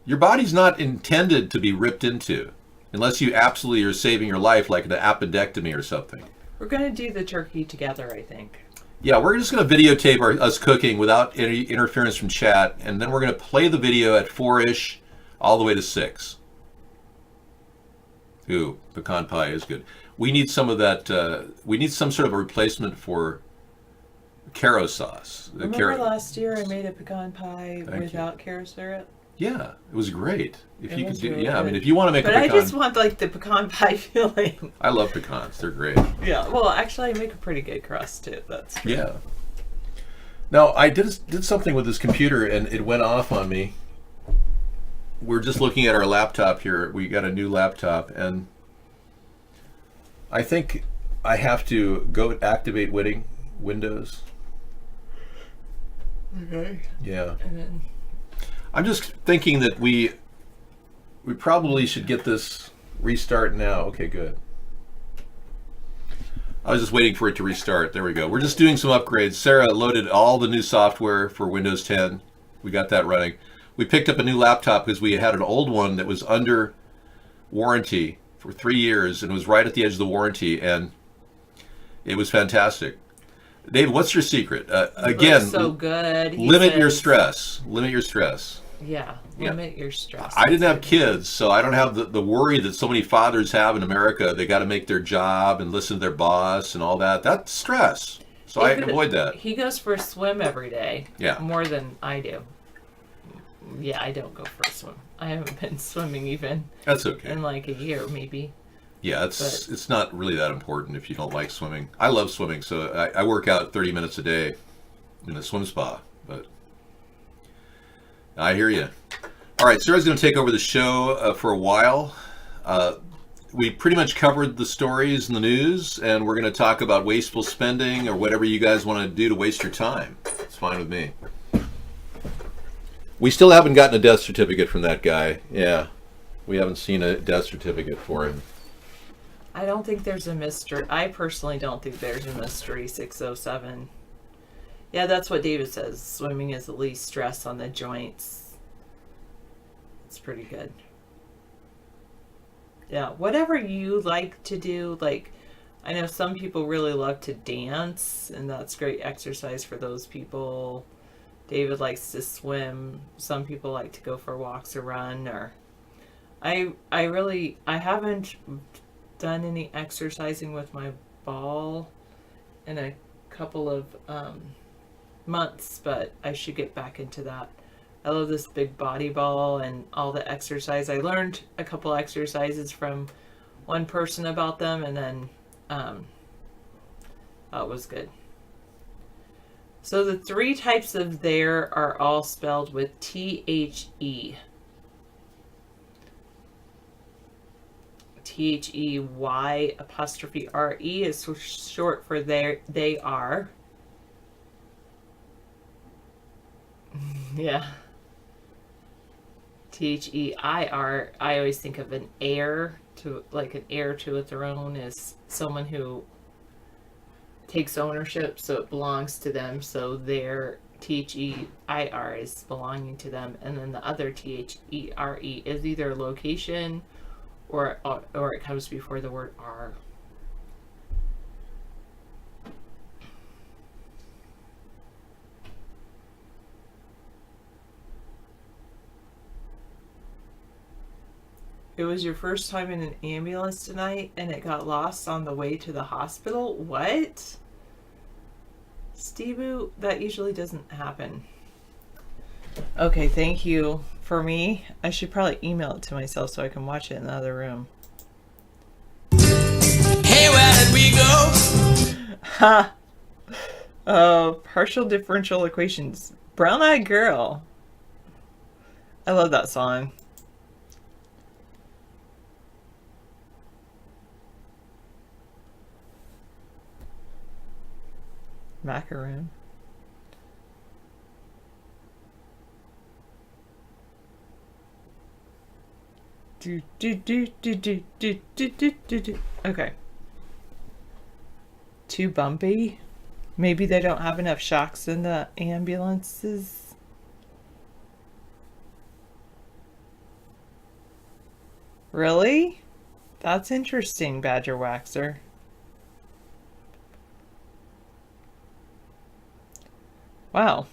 Your body's not intended to be ripped into unless you absolutely are saving your life, like an appendectomy or something. We're going to do the turkey together, I think. Yeah, we're just going to videotape us cooking without any interference from chat, and then we're going to play the video at 4-ish all the way to 6. Ooh, pecan pie is good. We need some of that. We need some sort of a replacement for Caro sauce. Remember last year I made a pecan pie without Caro syrup? Yeah, it was great. If you could do, really yeah, good. I mean, if you want to make but a pecan. I just want like the pecan pie filling. I love pecans; they're great. Yeah, well, actually, I make a pretty good crust too. That's true. Yeah. Now I did something with this computer and it went off on me. We're just looking at our laptop here. We got a new laptop, and I think I have to go activate Windows. Okay. Yeah. And then I'm just thinking that we probably should get this restart now. Okay, good. I was just waiting for it to restart. There we go. We're just doing some upgrades. Sarah loaded all the new software for Windows 10. We got that running. We picked up a new laptop because we had an old one that was under warranty for 3 years and was right at the edge of the warranty, and it was fantastic. David, what's your secret? Again, so good. Limit your stress. Limit your stress. Yeah, limit your stress. I didn't have kids, so I don't have the worry that so many fathers have in America. They got to make their job and listen to their boss and all that. That's stress. So I avoid that. He goes for a swim every day. Yeah. More than I do. Yeah, I don't go for a swim. I haven't been swimming even. That's okay. In like a year, maybe. Yeah, it's not really that important if you don't like swimming. I love swimming, so I work out 30 minutes a day in a swim spa. But I hear you. All right, Sarah's going to take over the show for a while. We pretty much covered the stories in the news, and we're going to talk about wasteful spending or whatever you guys want to do to waste your time. It's fine with me. We still haven't gotten a death certificate from that guy. Yeah, we haven't seen a death certificate for him. I don't think there's a mystery. I personally don't think there's a mystery 607. Yeah, that's what David says. Swimming is the least stress on the joints. It's pretty good. Yeah, whatever you like to do, like, I know some people really love to dance, and that's great exercise for those people. David likes to swim. Some people like to go for walks or run, or I haven't done any exercising with my ball in a couple of months, but I should get back into that. I love this big body ball and all the exercise. I learned a couple exercises from one person about them, and then it was good. So the 3 types of there are all spelled with T-H-E. T-H-E-Y''R-E is short for they are. Yeah. T-H-E-I-R, I always think of an heir to, like an heir to a throne is someone who takes ownership, so it belongs to them, so their T-H-E-I-R is belonging to them, and then the other T-H-E-R-E is either location or it comes before the word R. It was your first time in an ambulance tonight and it got lost on the way to the hospital? What? Steve-oo, that usually doesn't happen. Okay, thank you. For me, I should probably email it to myself so I can watch it in the other room. Hey, where did we go? Ha! Oh, partial differential equations. Brown Eyed Girl. I love that song. Macaroon. Okay. Too bumpy? Maybe they don't have enough shocks in the ambulances? Really? That's interesting, Badger Waxer. Wow.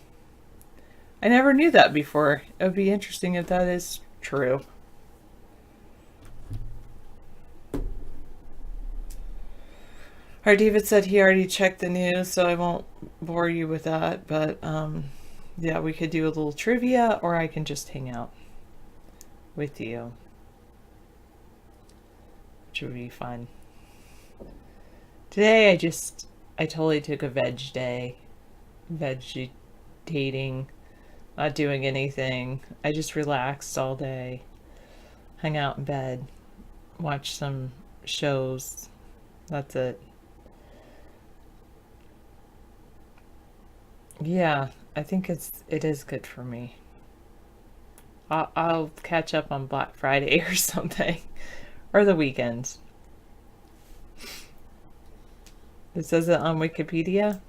I never knew that before. It would be interesting if that is true. Our David said he already checked the news, so I won't bore you with that. But yeah, we could do a little trivia, or I can just hang out with you, which would be fun. Today, I totally took a veg day. Vegetating, not doing anything. I just relaxed all day, hung out in bed, watched some shows. That's it. Yeah, I think it is good for me. I'll catch up on Black Friday or something, or the weekends. It says it on Wikipedia.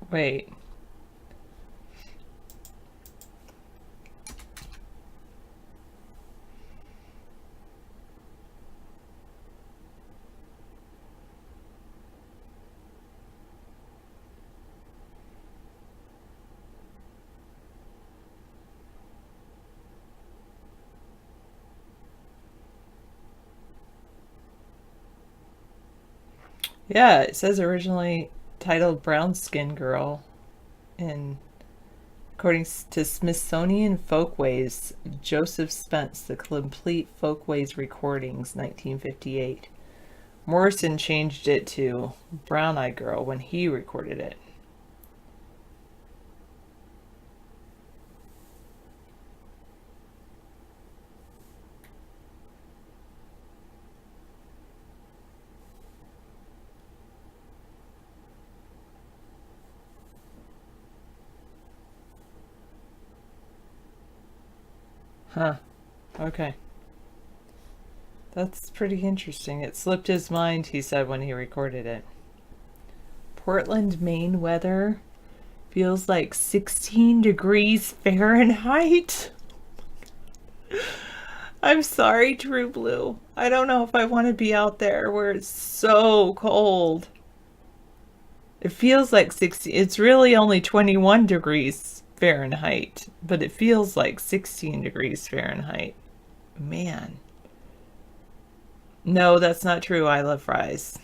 Wait. Yeah, it says originally titled Brown Skin Girl, and according to Smithsonian Folkways, Joseph Spence, The Complete Folkways Recordings, 1958. Morrison changed it to Brown Eyed Girl when he recorded it. Huh. Okay. That's pretty interesting. It slipped his mind, he said, when he recorded it. Portland, Maine weather feels like 16 degrees Fahrenheit. I'm sorry, True Blue. I don't know if I want to be out there where it's so cold. It feels like 60. It's really only 21 degrees Fahrenheit, but it feels like 16 degrees Fahrenheit. Man. No, that's not true. I love fries.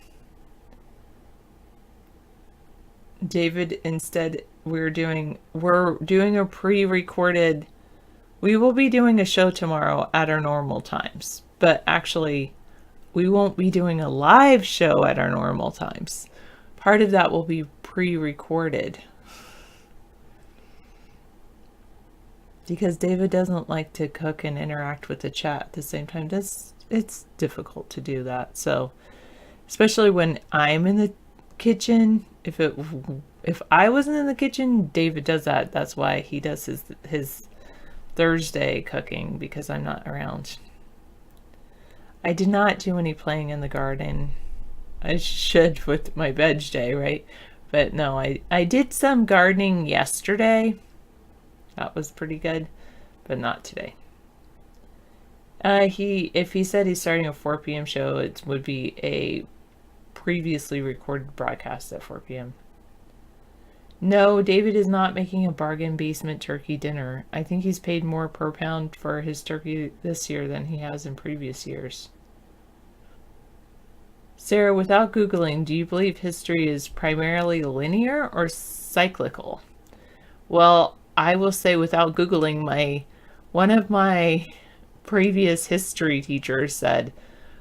David, instead, we're doing a pre-recorded. We will be doing a show tomorrow at our normal times, but actually we won't be doing a live show at our normal times. Part of that will be pre-recorded. Because David doesn't like to cook and interact with the chat at the same time. It's difficult to do that. So, especially when I'm in the kitchen, if I wasn't in the kitchen, David does that. That's why he does his Thursday cooking, because I'm not around. I did not do any playing in the garden. I should with my veg day, right? But no, I did some gardening yesterday. That was pretty good, but not today. If he said he's starting a 4 p.m. show, it would be a previously recorded broadcast at 4 p.m. No, David is not making a bargain basement turkey dinner. I think he's paid more per pound for his turkey this year than he has in previous years. Sarah, without Googling, do you believe history is primarily linear or cyclical? Well, I will say, without Googling, one of my previous history teacher said,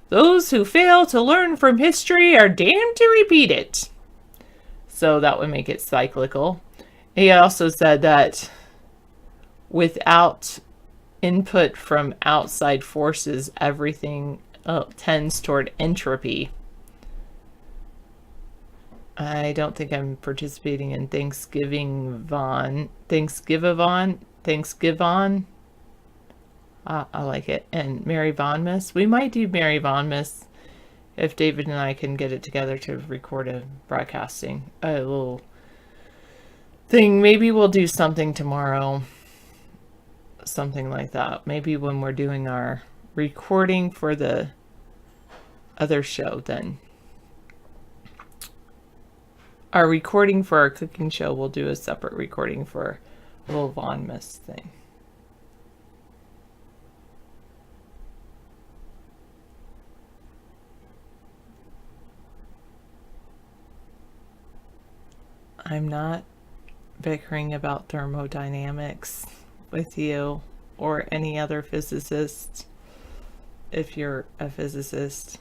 "Those who fail to learn from history are damned to repeat it." So that would make it cyclical. He also said that without input from outside forces, everything tends toward entropy. I don't think I'm participating in Thanksgiving. I like it. And Mary Von Miss. We might do Mary Von Miss if David and I can get it together to record a broadcasting. A little thing. Maybe we'll do something tomorrow. Something like that. Maybe when we're doing our recording for the other show, then. Our recording for our cooking show, we'll do a separate recording for a little Von Miss thing. I'm not bickering about thermodynamics with you or any other physicist, if you're a physicist.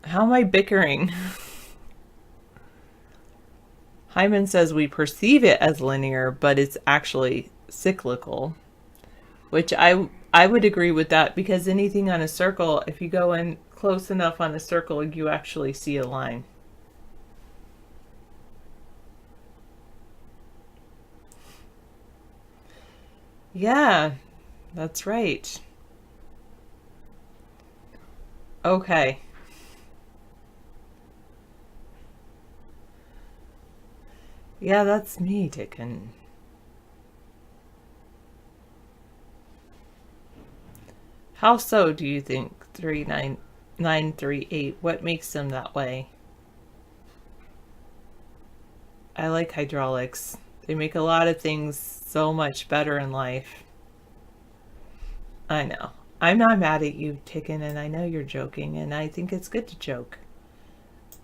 How am I bickering? Hyman says we perceive it as linear, but it's actually cyclical, which I would agree with that, because anything on a circle, if you go in close enough on a circle, you actually see a line. Yeah, that's right. Okay. Yeah, that's me, Dickon. How so, do you think? 39938. What makes them that way? I like hydraulics. They make a lot of things so much better in life. I know. I'm not mad at you, Ticken, and I know you're joking, and I think it's good to joke.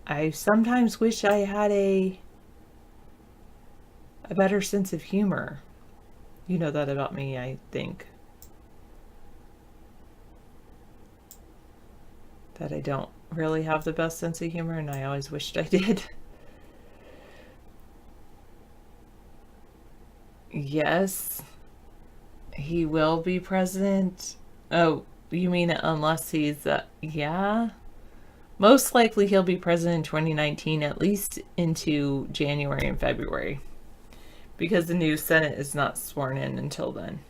I sometimes wish I had a better sense of humor. You know that about me, I think. That I don't really have the best sense of humor, and I always wished I did. Yes, he will be president. Oh, you mean unless he's, yeah? Most likely he'll be president in 2019, at least into January and February, because the new Senate is not sworn in until then.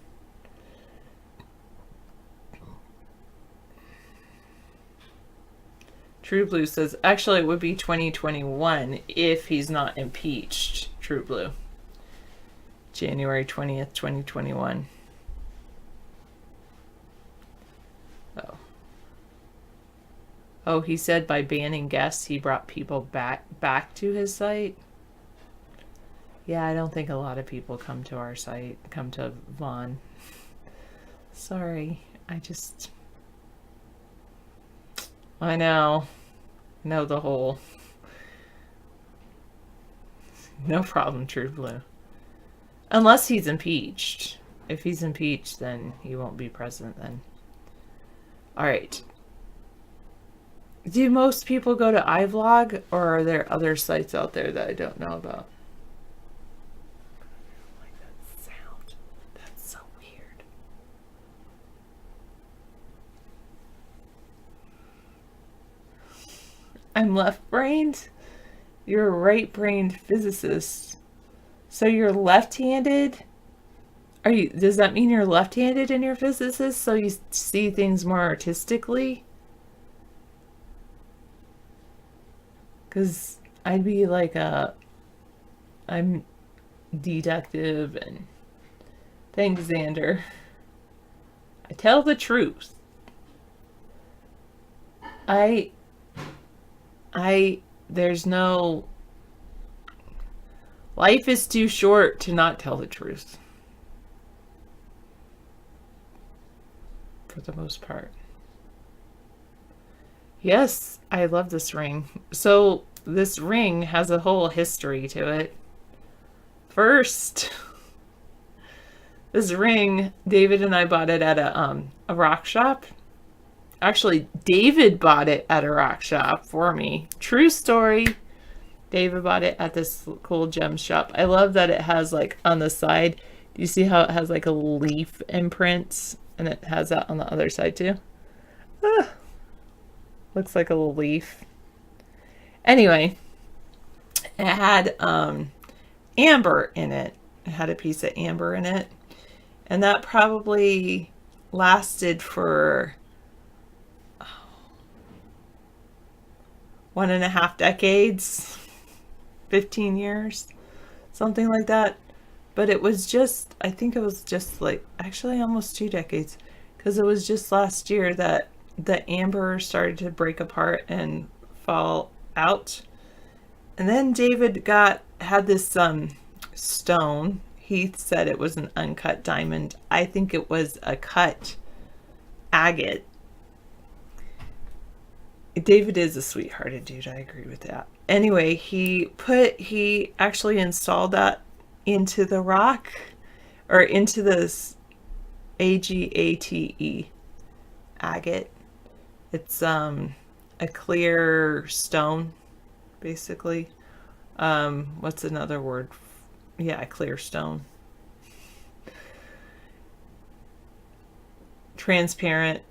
True Blue says, actually it would be 2021 if he's not impeached. True Blue. January 20th, 2021. Oh, he said by banning guests, he brought people back to his site. Yeah, I don't think a lot of people come to our site, come to Vaughn. Sorry, I know the whole. No problem, True Blue. Unless he's impeached. If he's impeached, then he won't be president then. All right. Do most people go to iVlog, or are there other sites out there that I don't know about? I like that sound. That's so weird. I'm left-brained? You're a right-brained physicist. So you're left-handed? Does that mean you're left-handed and you're a physicist, so you see things more artistically? Because I'd be like I'm deductive and thanks, Xander. I tell the truth. There's no, life is too short to not tell the truth. For the most part. Yes, I love this ring. So this ring has a whole history to it. First, This ring, David and I bought it at a rock shop. Actually, David bought it at a rock shop for me. True story. David bought it at this cool gem shop. I love that it has like on the side. Do you see how it has like a leaf imprint? And it has that on the other side too. Looks like a little leaf. Anyway, it had amber in it. It had a piece of amber in it. And that probably lasted for 1.5 decades, 15 years, something like that. But it was just, I think it was just like, actually almost 2 decades, because it was just last year that the amber started to break apart and fall out. And then David had this stone. He said it was an uncut diamond. I think it was a cut agate. David is a sweethearted dude. I agree with that. Anyway, he actually installed that into the rock, or into this agate, agate. It's a clear stone, basically. What's another word? Yeah, clear stone. Transparent.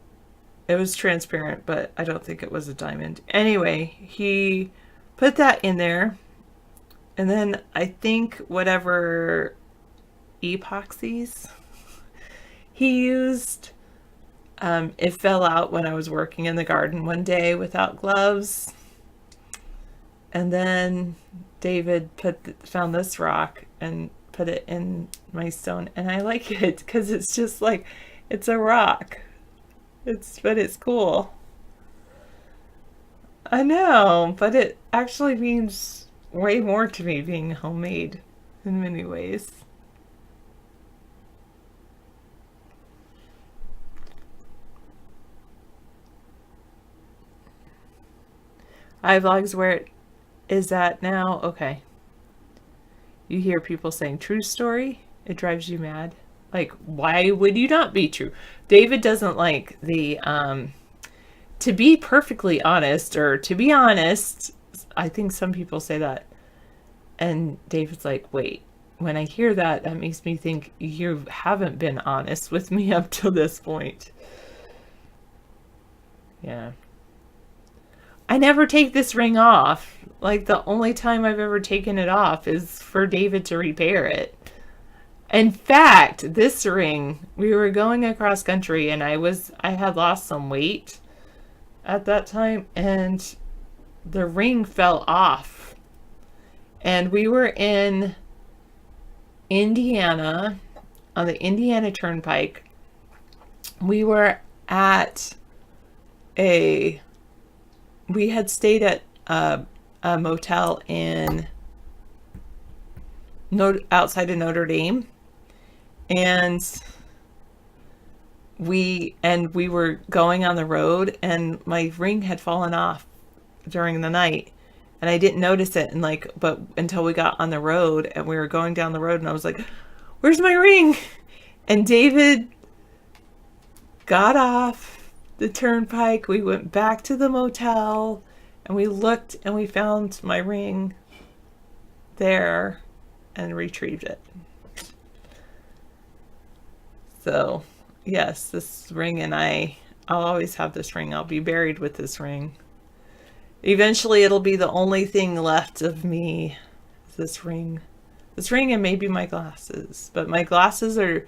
It was transparent, but I don't think it was a diamond. Anyway, he put that in there. And then I think whatever epoxies he used, it fell out when I was working in the garden one day without gloves. And then David found this rock and put it in my stone. And I like it because it's just like, it's a rock. But it's cool. I know, but it actually means way more to me being homemade in many ways. iVlogs, where it is at now. Okay. You hear people saying true story. It drives you mad. Like, why would you not be true? David doesn't like the, to be perfectly honest, or to be honest. I think some people say that. And David's like, wait, when I hear that, that makes me think you haven't been honest with me up till this point. Yeah. I never take this ring off. Like, the only time I've ever taken it off is for David to repair it. In fact, this ring, we were going across country and I had lost some weight at that time, and the ring fell off. And we were in Indiana, on the Indiana Turnpike. We were at we had stayed at a motel in outside of Notre Dame. And we were going on the road, and my ring had fallen off during the night, and I didn't notice it, and but until we got on the road and we were going down the road, and I was like, where's my ring? And David got off the turnpike. We went back to the motel and we looked and we found my ring there and retrieved it. So, yes, this ring, and I'll always have this ring. I'll be buried with this ring. Eventually, it'll be the only thing left of me, this ring. This ring and maybe my glasses. But my glasses are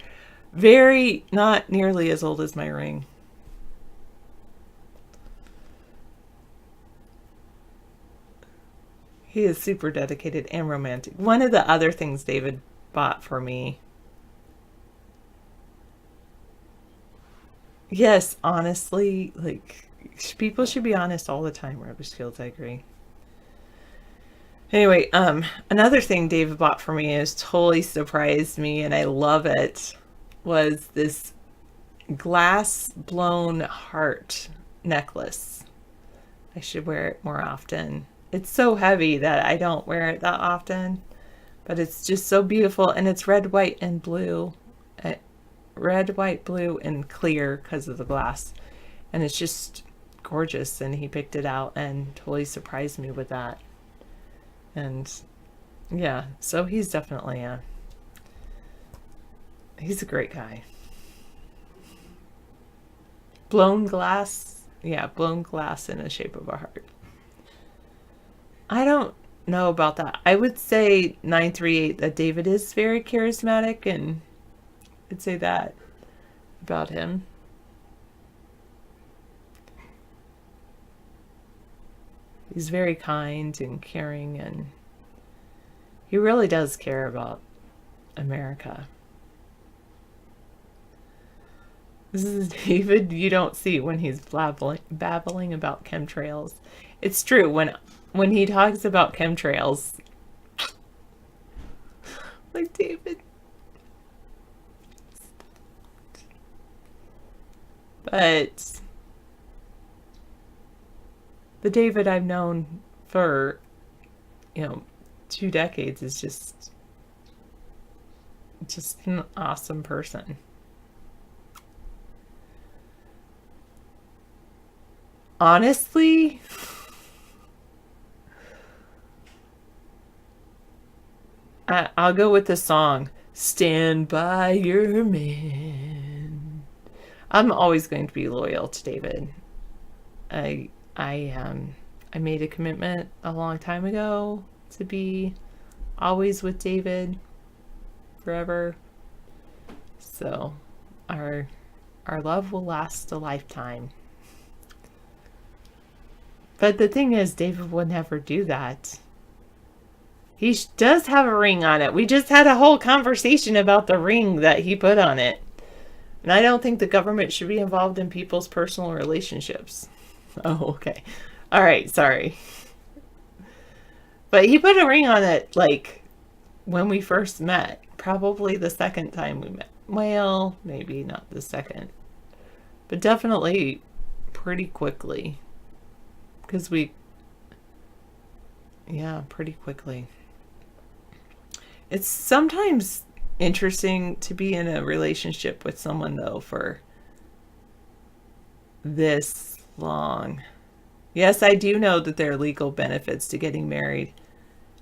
not nearly as old as my ring. He is super dedicated and romantic. One of the other things David bought for me. Yes, honestly, people should be honest all the time, Rubbish Skills, I agree. Anyway, another thing David bought for me is totally surprised me, and I love it, was this glass blown heart necklace. I should wear it more often. It's so heavy that I don't wear it that often, but it's just so beautiful, and it's red, white, and blue. red, white, blue, and clear because of the glass. And it's just gorgeous. And he picked it out and totally surprised me with that. And yeah, so he's definitely he's a great guy. Blown glass. Yeah, blown glass in the shape of a heart. I don't know about that. I would say 938 that David is very charismatic, and I'd say that about him. He's very kind and caring, and he really does care about America. This is David you don't see when he's babbling about chemtrails. It's true, when he talks about chemtrails, like David. But the David I've known for, 2 decades is just an awesome person. Honestly, I'll go with the song, Stand By Your Man. I'm always going to be loyal to David. I made a commitment a long time ago to be always with David forever. So our love will last a lifetime. But the thing is, David would never do that. He does have a ring on it. We just had a whole conversation about the ring that he put on it. And I don't think the government should be involved in people's personal relationships. Oh, okay. All right, sorry. But he put a ring on it, like, when we first met. Probably the second time we met. Well, maybe not the second. But definitely pretty quickly. Because pretty quickly. It's sometimes interesting to be in a relationship with someone, though, for this long. Yes, I do know that there are legal benefits to getting married.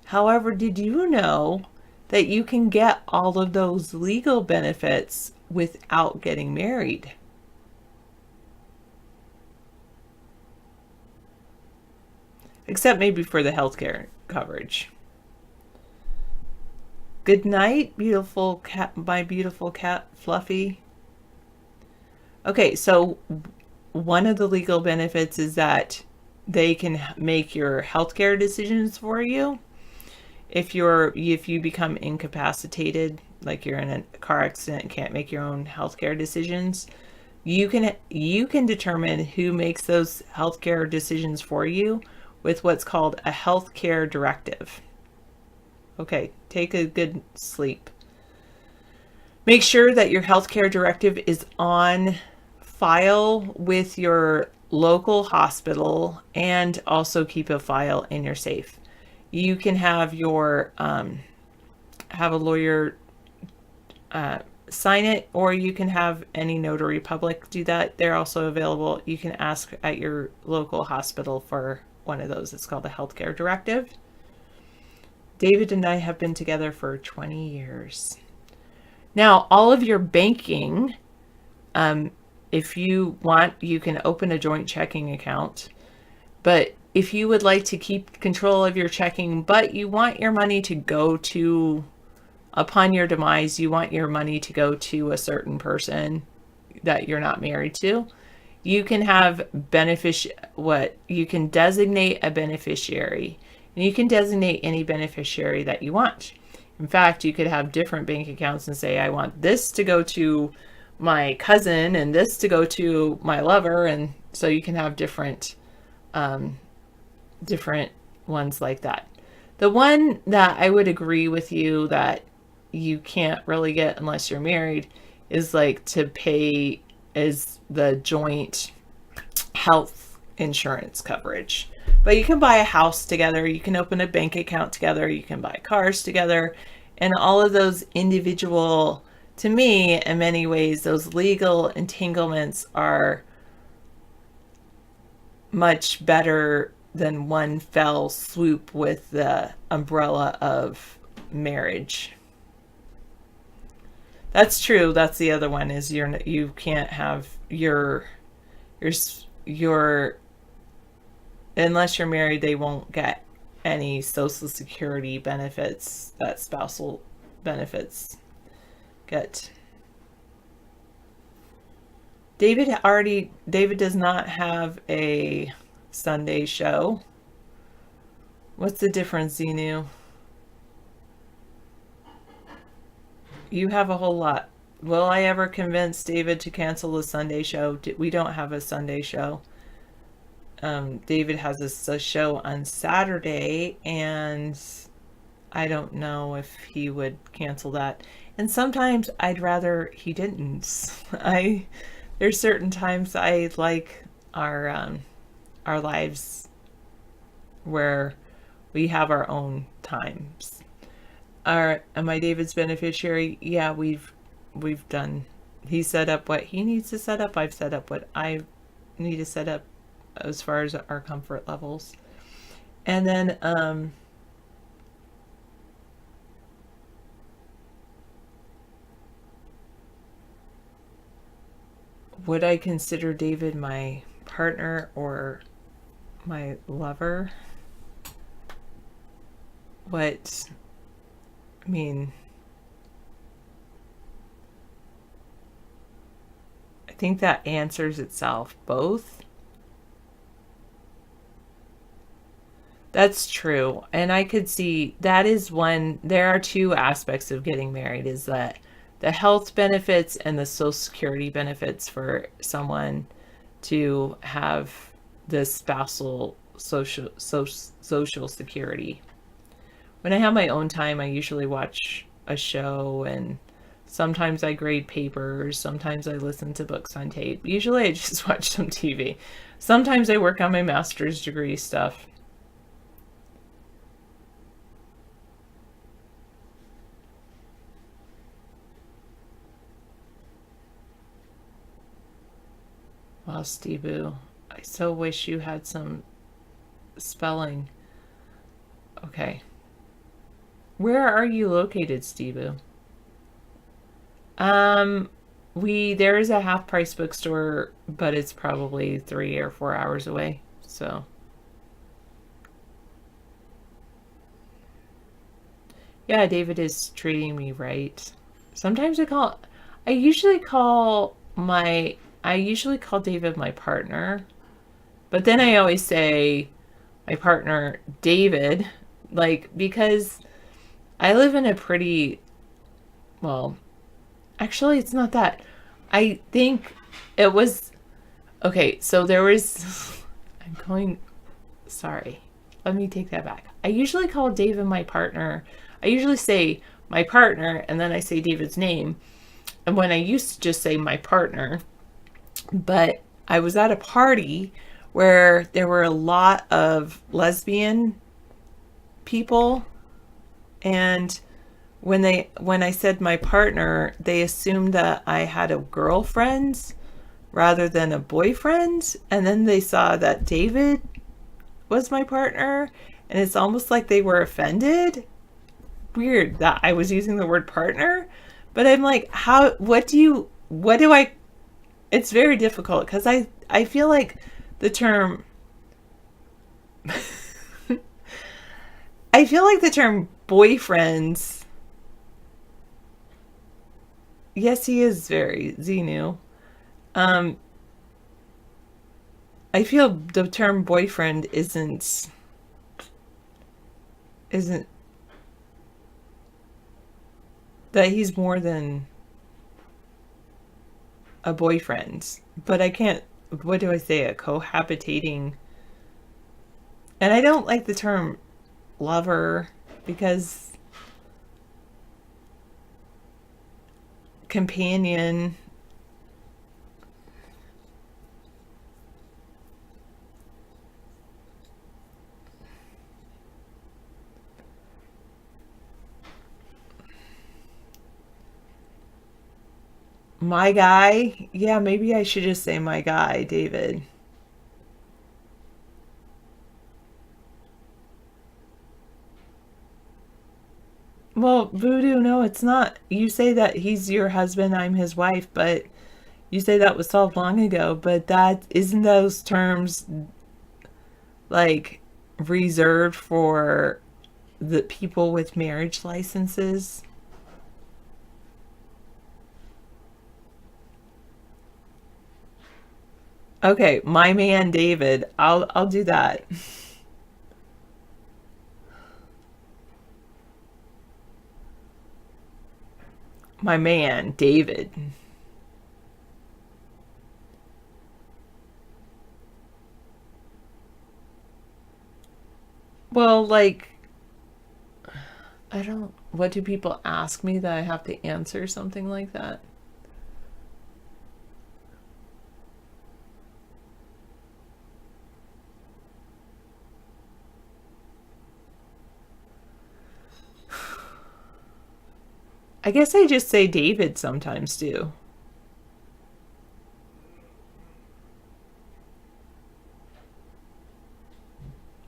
However, did you know that you can get all of those legal benefits without getting married? Except maybe for the healthcare coverage. Good night, beautiful cat, my beautiful cat, Fluffy. Okay, so one of the legal benefits is that they can make your healthcare decisions for you. If you become incapacitated, like you're in a car accident and can't make your own healthcare decisions, you can determine who makes those healthcare decisions for you with what's called a healthcare directive. Okay, take a good sleep. Make sure that your healthcare directive is on file with your local hospital, and also keep a file in your safe. You can have your have a lawyer sign it, or you can have any notary public do that. They're also available. You can ask at your local hospital for one of those. It's called a healthcare directive. David and I have been together for 20 years. Now, all of your banking, if you want, you can open a joint checking account. But if you would like to keep control of your checking, but you want your money to go to, upon your demise, you want your money to go to a certain person that you're not married to, you can have you can designate a beneficiary, and you can designate any beneficiary that you want. In fact, you could have different bank accounts and say, I want this to go to my cousin and this to go to my lover. And so you can have different ones like that. The one that I would agree with you that you can't really get unless you're married is like to pay is the joint health insurance coverage. But you can buy a house together, you can open a bank account together, you can buy cars together, and all of those individual to me, in many ways, those legal entanglements are much better than one fell swoop with the umbrella of marriage. That's true. That's the other one, is you can't have your unless you're married, they won't get any Social Security benefits that spousal benefits get. David does not have a Sunday show. What's the difference, Xenu? You have a whole lot. Will I ever convince David to cancel the Sunday show? We don't have a Sunday show. David has a show on Saturday, and I don't know if he would cancel that. And sometimes I'd rather he didn't. There's certain times I like our lives where we have our own times. Am I David's beneficiary? Yeah, we've done. He set up what he needs to set up. I've set up what I need to set up as far as our comfort levels. And then would I consider David my partner or my lover? I think that answers itself. Both. That's true. And I could see that is one. There are two aspects of getting married, is that the health benefits and the Social Security benefits for someone to have the spousal social security. When I have my own time, I usually watch a show, and sometimes I grade papers. Sometimes I listen to books on tape. Usually I just watch some TV. Sometimes I work on my master's degree stuff. Wow, Steve-Boo, I so wish you had some spelling. Okay. Where are you located, Steve-Boo? There is a half price bookstore, but it's probably 3 or 4 hours away. So yeah, David is treating me right. Sometimes I usually call David my partner, but then I always say my partner David, because I live in a pretty, well, actually it's not that. I think it was, okay, so there was, sorry, let me take that back. I usually call David my partner. I usually say my partner, and then I say David's name. And when I used to just say my partner, but I was at a party where there were a lot of lesbian people, and when I said my partner, they assumed that I had a girlfriend rather than a boyfriend, and then they saw that David was my partner, and it's almost like they were offended. Weird that I was using the word partner, but I'm like, it's very difficult, because I feel like the term boyfriends, yes, he is very Xenu. I feel the term boyfriend isn't that he's more than a boyfriend, but I can't, what do I say, a cohabitating, and I don't like the term lover, because companion, My guy? Yeah, maybe I should just say my guy, David. Well, Voodoo, no, it's not. You say that he's your husband, I'm his wife, but you say that was solved long ago, but that isn't those terms like reserved for the people with marriage licenses? Okay, my man David. I'll do that. My man David. Well, like, I don't, what do people ask me that I have to answer something like that? I guess I just say David sometimes too.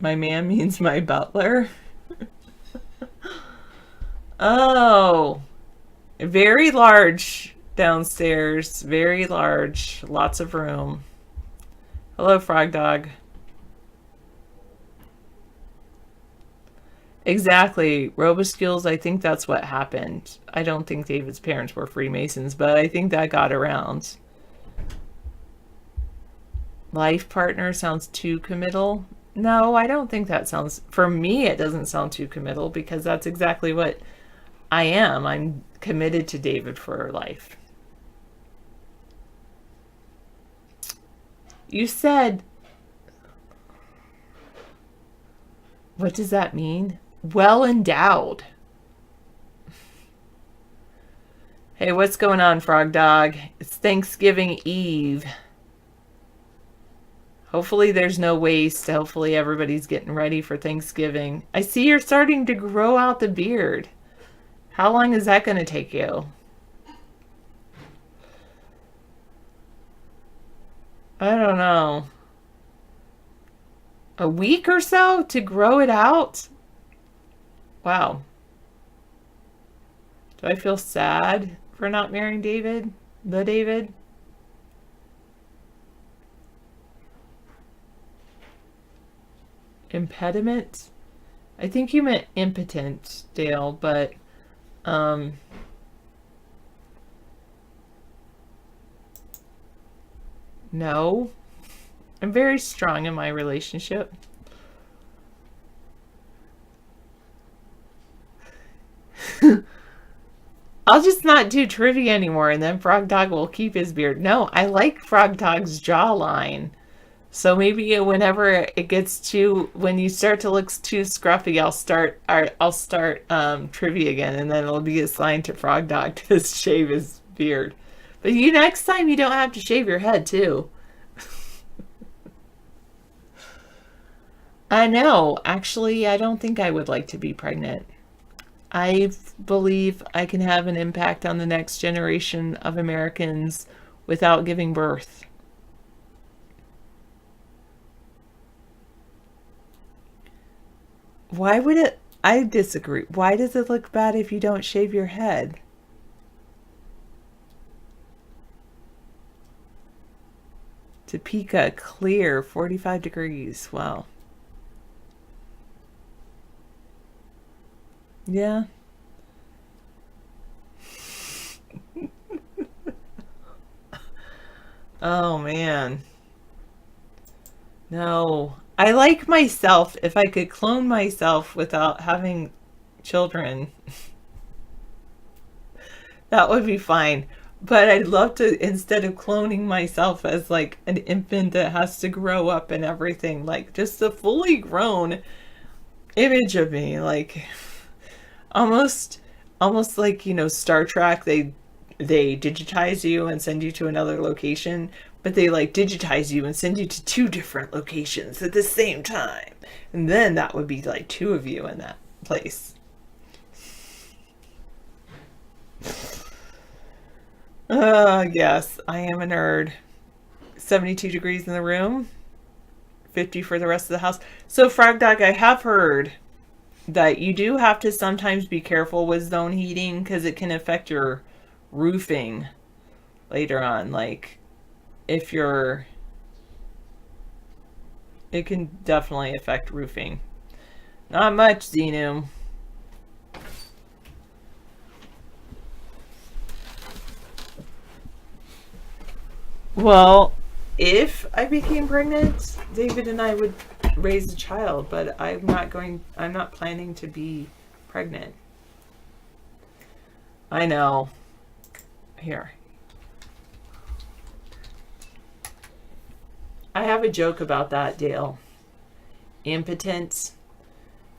My man means my butler. Oh, very large downstairs, very large, lots of room. Hello, Frog Dog. Exactly. Roboskills, I think that's what happened. I don't think David's parents were Freemasons, but I think that got around. Life partner sounds too committal. No, I don't think that sounds, for me, it doesn't sound too committal because that's exactly what I am. I'm committed to David for life. You said, what does that mean? Well endowed. Hey, what's going on, Frog Dog? It's Thanksgiving Eve. Hopefully there's no waste. Hopefully everybody's getting ready for Thanksgiving. I see you're starting to grow out the beard. How long is that going to take you? I don't know. A week or so to grow it out? Wow. Do I feel sad for not marrying David? The David? Impediment? I think you meant impotent, Dale, but no. I'm very strong in my relationship. I'll just not do trivia anymore and then Frog Dog will keep his beard. No, I like Frog Dog's jawline. So maybe whenever it gets too, when you start to look too scruffy, I'll start trivia again, and then it'll be assigned to Frog Dog to shave his beard. But next time you don't have to shave your head too. I know. Actually, I don't think I would like to be pregnant. I believe I can have an impact on the next generation of Americans without giving birth. Why would it? I disagree. Why does it look bad if you don't shave your head? Topeka, clear, 45 degrees. Wow. Yeah. Oh, man. No. I like myself if I could clone myself without having children. That would be fine. But I'd love to, instead of cloning myself as like an infant that has to grow up and everything, like just a fully grown image of me, like almost like, Star Trek, they digitize you and send you to another location, but they like digitize you and send you to 2 different locations at the same time. And then that would be like 2 of you in that place. Yes, I am a nerd. 72 degrees in the room, 50 for the rest of the house. So, Frog Dog, I have heard that you do have to sometimes be careful with zone heating because it can affect your roofing later on. Like, if you're... It can definitely affect roofing. Not much, Xenu. Well, if I became pregnant, David and I would raise a child, but I'm not planning to be pregnant. I know. Here. I have a joke about that, Dale. Impotent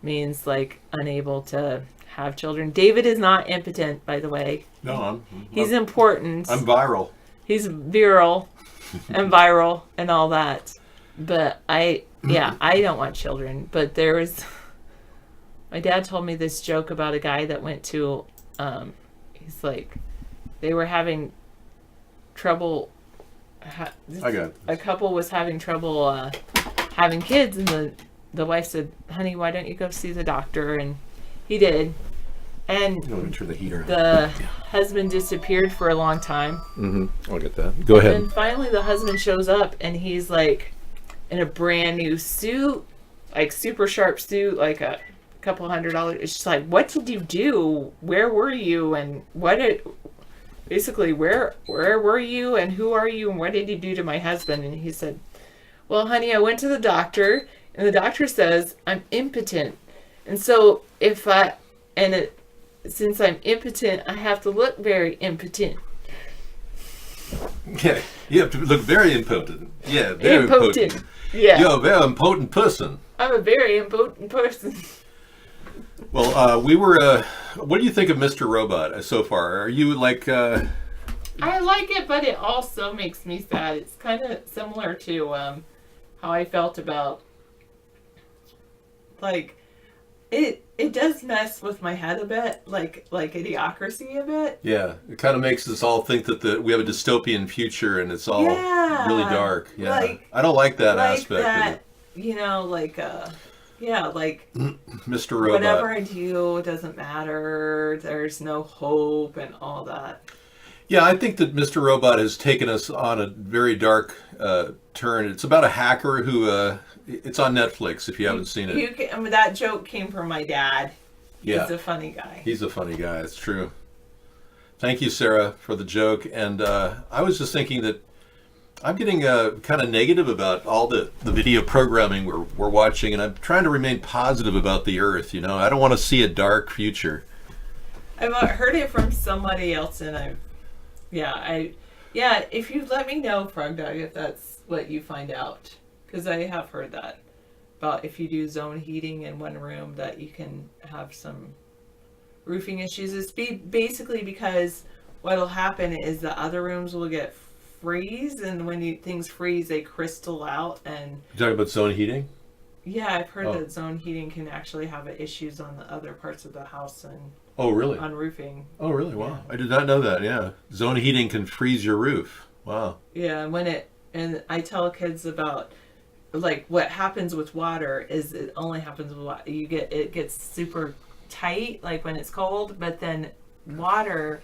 means like unable to have children. David is not impotent, by the way. No, He's important. I'm viral. He's virile and viral and all that. But I don't want children. But my dad told me this joke about a guy that went to, he's like, they were having trouble. A couple was having trouble having kids, and the wife said, "Honey, why don't you go see the doctor?" And he did. And turn the heater on. The husband disappeared for a long time. I'll get that. Go ahead. And finally the husband shows up, and he's like in a brand new suit, like super sharp suit, like a couple $100. It's just like, what did you do? Where were you? And basically, where were you, and who are you, and what did you do to my husband? And he said, well, honey, I went to the doctor, and the doctor says I'm impotent. And so since I'm impotent, I have to look very impotent. Yeah, you have to look very impotent. Yeah, very impotent. Yeah. You're a very impotent person. I'm a very impotent person. Well, what do you think of Mr. Robot so far? Are you like... I like it, but it also makes me sad. It's kind of similar to how I felt about... Like, it does mess with my head a bit, like Idiocracy a bit. Yeah, it kind of makes us all think that we have a dystopian future and it's all really dark. Yeah, like, I don't like that aspect of it. You know, like Mr. Robot. Whatever I do doesn't matter. There's no hope and all that. Yeah, I think that Mr. Robot has taken us on a very dark turn. It's about a hacker who... it's on Netflix if you haven't seen it. That joke came from my dad. Yeah. He's a funny guy. He's a funny guy. It's true. Thank you, Sarah, for the joke. And I was just thinking that I'm getting kind of negative about all the video programming we're watching, and I'm trying to remain positive about the Earth. You know, I don't want to see a dark future. I've heard it from somebody else, and if you let me know, Frog Dog, if that's what you find out. Because I have heard that about if you do zone heating in one room that you can have some roofing issues. It's basically because what'll happen is the other rooms will get freeze, and when things freeze, they crystal out. And you talking about zone heating? Yeah, I've heard that zone heating can actually have issues on the other parts of the house and really on roofing. Oh, really? Wow, yeah. I did not know that. Yeah, zone heating can freeze your roof. Wow. Yeah, and I tell kids about. Like what happens with water is it only happens with water. It gets super tight like when it's cold, but then water,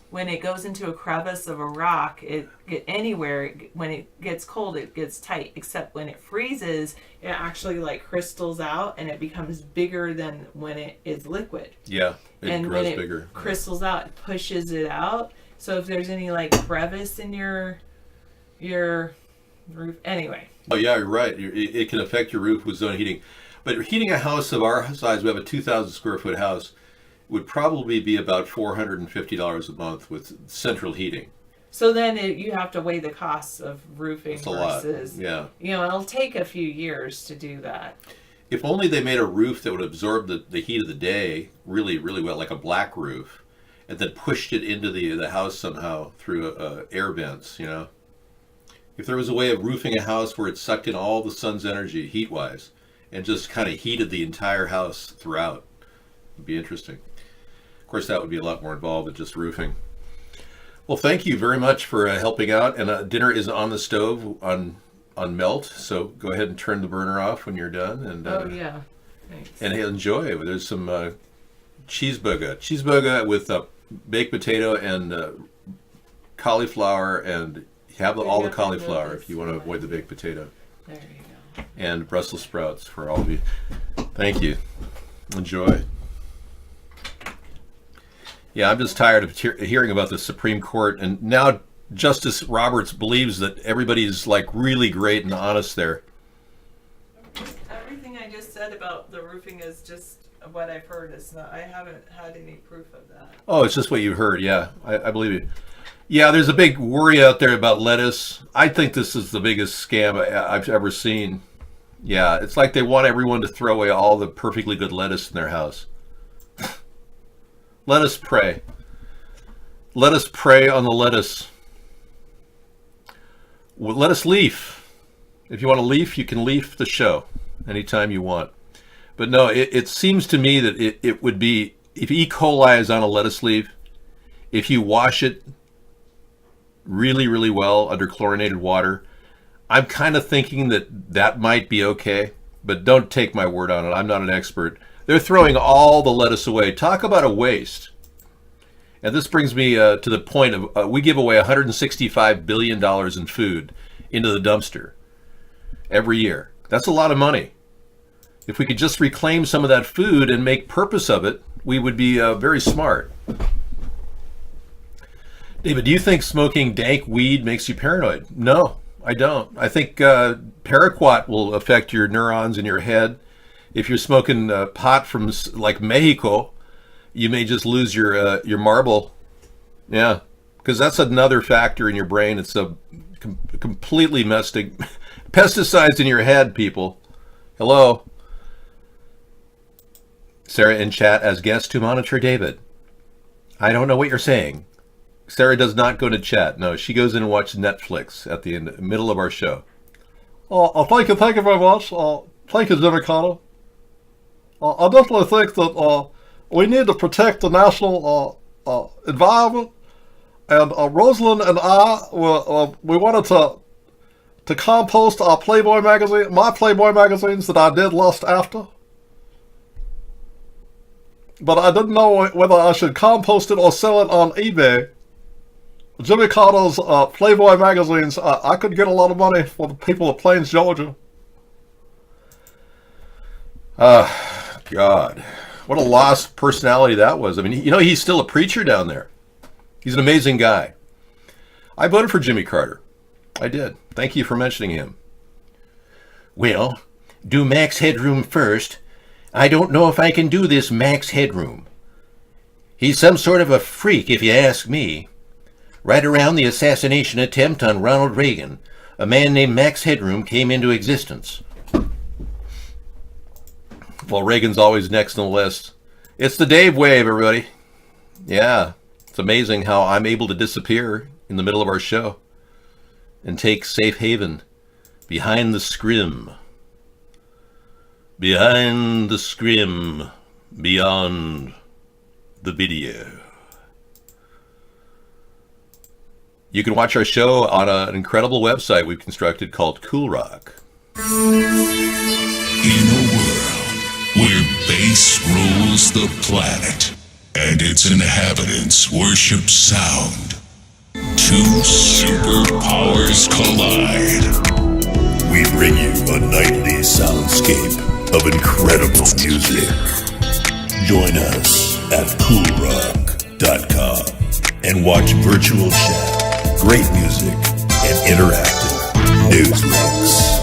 when it goes into a crevice of a rock, when it gets cold, it gets tight. Except when it freezes, it actually like crystals out and it becomes bigger than when it is liquid. Yeah, it grows bigger. When it crystals out, it pushes it out. So if there's any like crevice in your roof, anyway. Oh yeah, you're right. It can affect your roof with zone heating. But heating a house of our size, we have a 2,000 square foot house, would probably be about $450 a month with central heating. So then you have to weigh the costs of roofing versus, yeah. You know, it'll take a few years to do that. If only they made a roof that would absorb the heat of the day really, really well, like a black roof, and then pushed it into the house somehow through air vents, you know. If there was a way of roofing a house where it sucked in all the sun's energy, heat-wise, and just kind of heated the entire house throughout, it would be interesting. Of course, that would be a lot more involved than just roofing. Well, thank you very much for helping out. And dinner is on the stove on melt. So go ahead and turn the burner off when you're done. And Oh yeah, thanks. and enjoy. There's some cheeseburger with baked potato and cauliflower, and have all the cauliflower if you want to avoid the baked potato. There you go. And Brussels sprouts for all of you. Thank you. Enjoy. Yeah, I'm just tired of hearing about the Supreme Court, and now Justice Roberts believes that everybody's like really great and honest there. Everything I just said about the roofing is just what I've heard. It's not. I haven't had any proof of that. Oh, it's just what you heard. Yeah, I believe you. Yeah, there's a big worry out there about lettuce. I think this is the biggest scam I've ever seen. Yeah, it's like they want everyone to throw away all the perfectly good lettuce in their house. Let us pray. Let us pray on the lettuce. Let us leaf. If you want to leaf, you can leaf the show anytime you want. But no, it seems to me that it would be, if E. coli is on a lettuce leaf, if you wash it really, really well under chlorinated water, I'm kind of thinking that might be okay, but don't take my word on it. I'm not an expert. They're throwing all the lettuce away. Talk about a waste. And this brings me to the point of we give away $165 billion in food into the dumpster every year. That's a lot of money. If we could just reclaim some of that food and make purpose of it, we would be very smart. David, do you think smoking dank weed makes you paranoid? No, I don't. I think paraquat will affect your neurons in your head. If you're smoking pot from like Mexico, you may just lose your marble. Yeah, because that's another factor in your brain. It's a completely messed up. Pesticides in your head, people. Hello. Sarah in chat as guest to monitor David. I don't know what you're saying. Sarah does not go to chat. No, she goes in and watches Netflix at the middle of our show. Thank you very much. Thank you, Jimmy Carter. I definitely think that we need to protect the national environment. And Rosalind and I, we wanted to compost our Playboy magazine, my Playboy magazines that I did lust after. But I didn't know whether I should compost it or sell it on eBay. Jimmy Carter's Playboy magazines, I could get a lot of money for the people of Plains, Georgia. God, what a lost personality that was. I mean, you know, he's still a preacher down there. He's an amazing guy. I voted for Jimmy Carter. I did. Thank you for mentioning him. Well, do Max Headroom first. I don't know if I can do this Max Headroom. He's some sort of a freak, if you ask me. Right around the assassination attempt on Ronald Reagan, a man named Max Headroom came into existence. Well, Reagan's always next on the list. It's the Dave wave, everybody. Yeah, it's amazing how I'm able to disappear in the middle of our show and take safe haven behind the scrim. Behind the scrim, beyond the video. You can watch our show on an incredible website we've constructed called Cool Rock. In a world where bass rules the planet and its inhabitants worship sound, two superpowers collide. We bring you a nightly soundscape of incredible music. Join us at coolrock.com and watch virtual chat, great music, and interactive news links.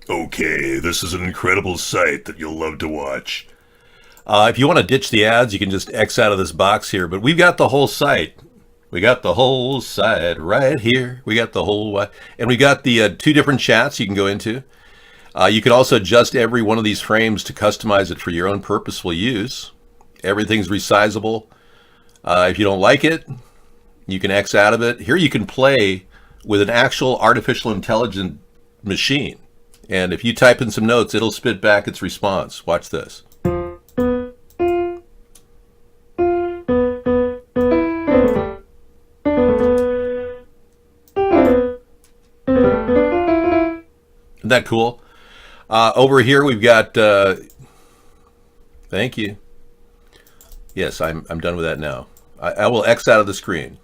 Okay, this is an incredible site that you'll love to watch. If you want to ditch the ads, you can just X out of this box here, but we've got the whole site. We got the whole site right here. We got the whole, and we got the two different chats you can go into. You can also adjust every one of these frames to customize it for your own purposeful use. Everything's resizable. If you don't like it, you can X out of it. Here you can play with an actual artificial intelligent machine. And if you type in some notes, it'll spit back its response. Watch this. Isn't that cool? Over here we've got, thank you. Yes, I'm done with that now. I will X out of the screen.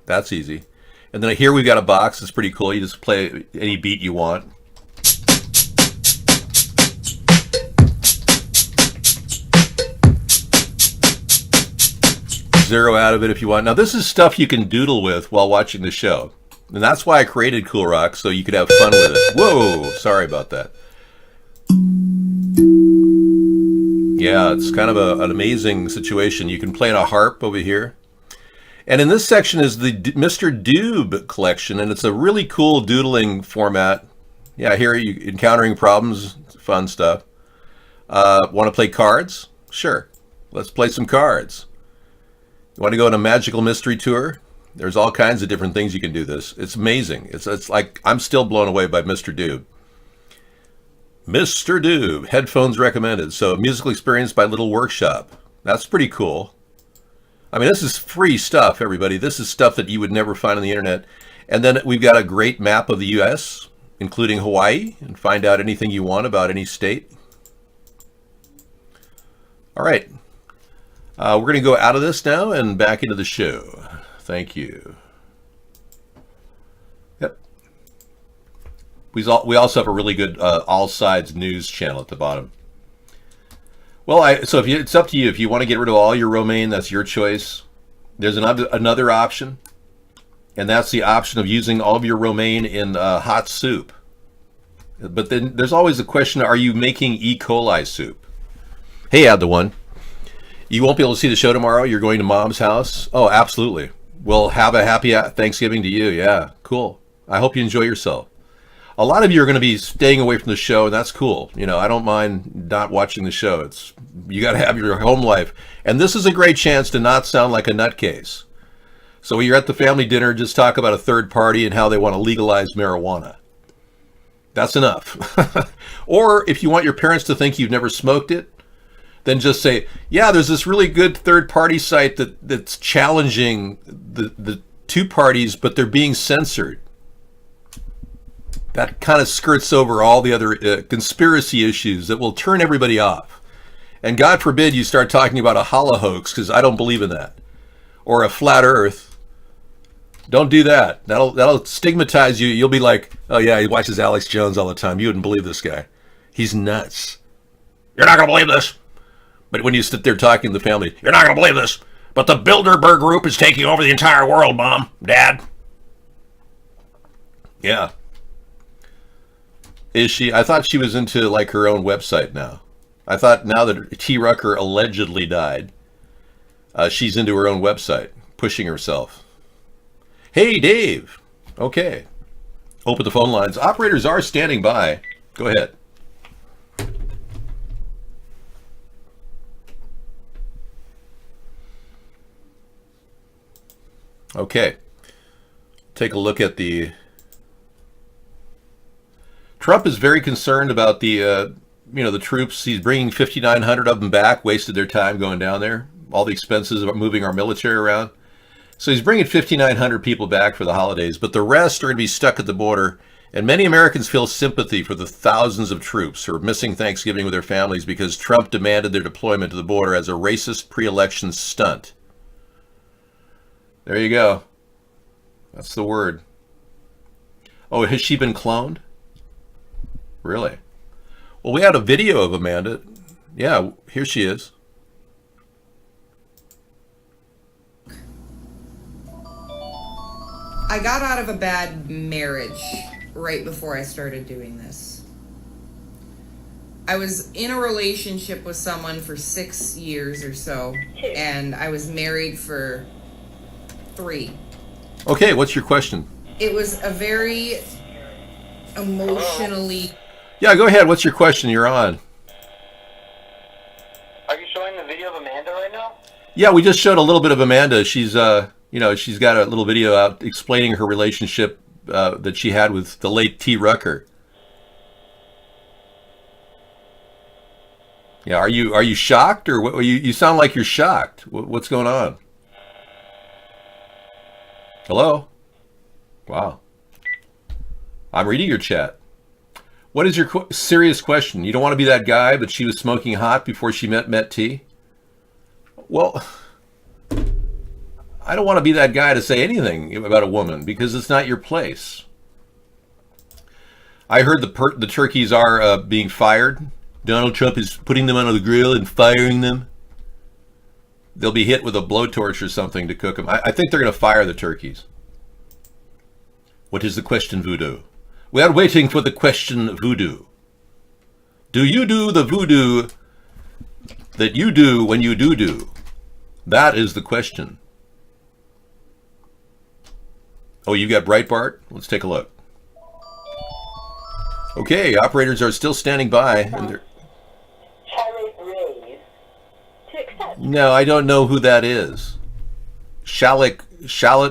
That's easy. And then here we've got a box. It's pretty cool. You just play any beat you want. Zero out of it if you want. Now this is stuff you can doodle with while watching the show. And that's why I created Cool Rock, so you could have fun with it. Whoa, sorry about that. Yeah, it's kind of an amazing situation. You can play on a harp over here. And in this section is the Mr. Doob collection, and it's a really cool doodling format. Yeah, here you encountering problems, fun stuff. Want to play cards? Sure, let's play some cards. You want to go on a magical mystery tour? There's all kinds of different things you can do this. It's amazing. It's like, I'm still blown away by Mr. Doob. Mr. Doob, headphones recommended. So musical experience by Little Workshop. That's pretty cool. I mean, this is free stuff, everybody. This is stuff that you would never find on the internet. And then we've got a great map of the U.S., including Hawaii, and find out anything you want about any state. All right. We're going to go out of this now and back into the show. Thank you. Yep. We also have a really good all sides news channel at the bottom. Well, so it's up to you. If you want to get rid of all your romaine, that's your choice. There's another option, and that's the option of using all of your romaine in hot soup. But then there's always the question, are you making E. coli soup? Hey, add the one. You won't be able to see the show tomorrow. You're going to Mom's house. Oh, absolutely. Well, have a happy Thanksgiving to you. Yeah, cool. I hope you enjoy yourself. A lot of you are going to be staying away from the show, and that's cool. You know, I don't mind not watching the show. You got to have your home life. And this is a great chance to not sound like a nutcase. So when you're at the family dinner, just talk about a third party and how they want to legalize marijuana. That's enough. Or if you want your parents to think you've never smoked it, then just say, yeah, there's this really good third-party site that's challenging the two parties, but they're being censored. That kind of skirts over all the other conspiracy issues that will turn everybody off. And God forbid you start talking about a holohoax, because I don't believe in that. Or a flat earth. Don't do that. That'll stigmatize you. You'll be like, oh yeah, he watches Alex Jones all the time. You wouldn't believe this guy. He's nuts. You're not going to believe this. But when you sit there talking to the family, you're not going to believe this, but the Bilderberg Group is taking over the entire world, Mom, Dad. Yeah. Is she? I thought she was into like her own website now. I thought now that T. Rucker allegedly died, she's into her own website, pushing herself. Hey, Dave. Okay. Open the phone lines. Operators are standing by. Go ahead. Okay, take a look at the... Trump is very concerned about the, the troops. He's bringing 5,900 of them back, wasted their time going down there. All the expenses of moving our military around. So he's bringing 5,900 people back for the holidays, but the rest are going to be stuck at the border. And many Americans feel sympathy for the thousands of troops who are missing Thanksgiving with their families because Trump demanded their deployment to the border as a racist pre-election stunt. There you go. That's the word. Oh, has she been cloned? Really? Well, we had a video of Amanda. Yeah, here she is. I got out of a bad marriage right before I started doing this. I was in a relationship with someone for 6 years or so, and I was married for 3. Okay, what's your question? It was a very emotionally... Yeah, go ahead. What's your question? You're on. Are you showing the video of Amanda right now? Yeah, we just showed a little bit of Amanda. She's, she's got a little video out explaining her relationship that she had with the late T. Rucker. Yeah, are you shocked, or what? You sound like you're shocked. What's going on? Hello? Wow. I'm reading your chat. What is your serious question? You don't want to be that guy, but she was smoking hot before she met T? Well, I don't want to be that guy to say anything about a woman because it's not your place. I heard the turkeys are being fired. Donald Trump is putting them on the grill and firing them. They'll be hit with a blowtorch or something to cook them. I think they're going to fire the turkeys. What is the question, Voodoo? We are waiting for the question, Voodoo. Do you do the voodoo that you do when you do? That is the question. Oh, you got Breitbart? Let's take a look. Okay, operators are still standing by. And they're... No, I don't know who that is. Shallot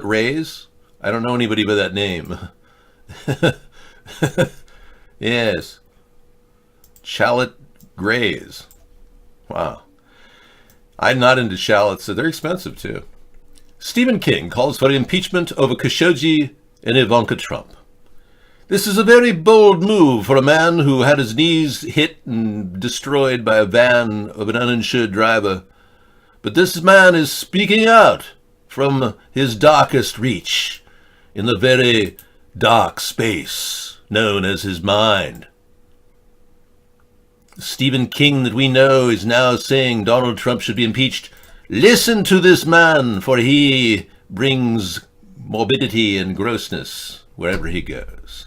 Rays? I don't know anybody by that name. Yes. Shallot Grays. Wow. I'm not into shallots, so they're expensive too. Stephen King calls for impeachment of Khashoggi and Ivanka Trump. This is a very bold move for a man who had his knees hit and destroyed by a van of an uninsured driver. But this man is speaking out from his darkest reach in the very dark space known as his mind. Stephen King that we know is now saying Donald Trump should be impeached. Listen to this man, for he brings morbidity and grossness wherever he goes.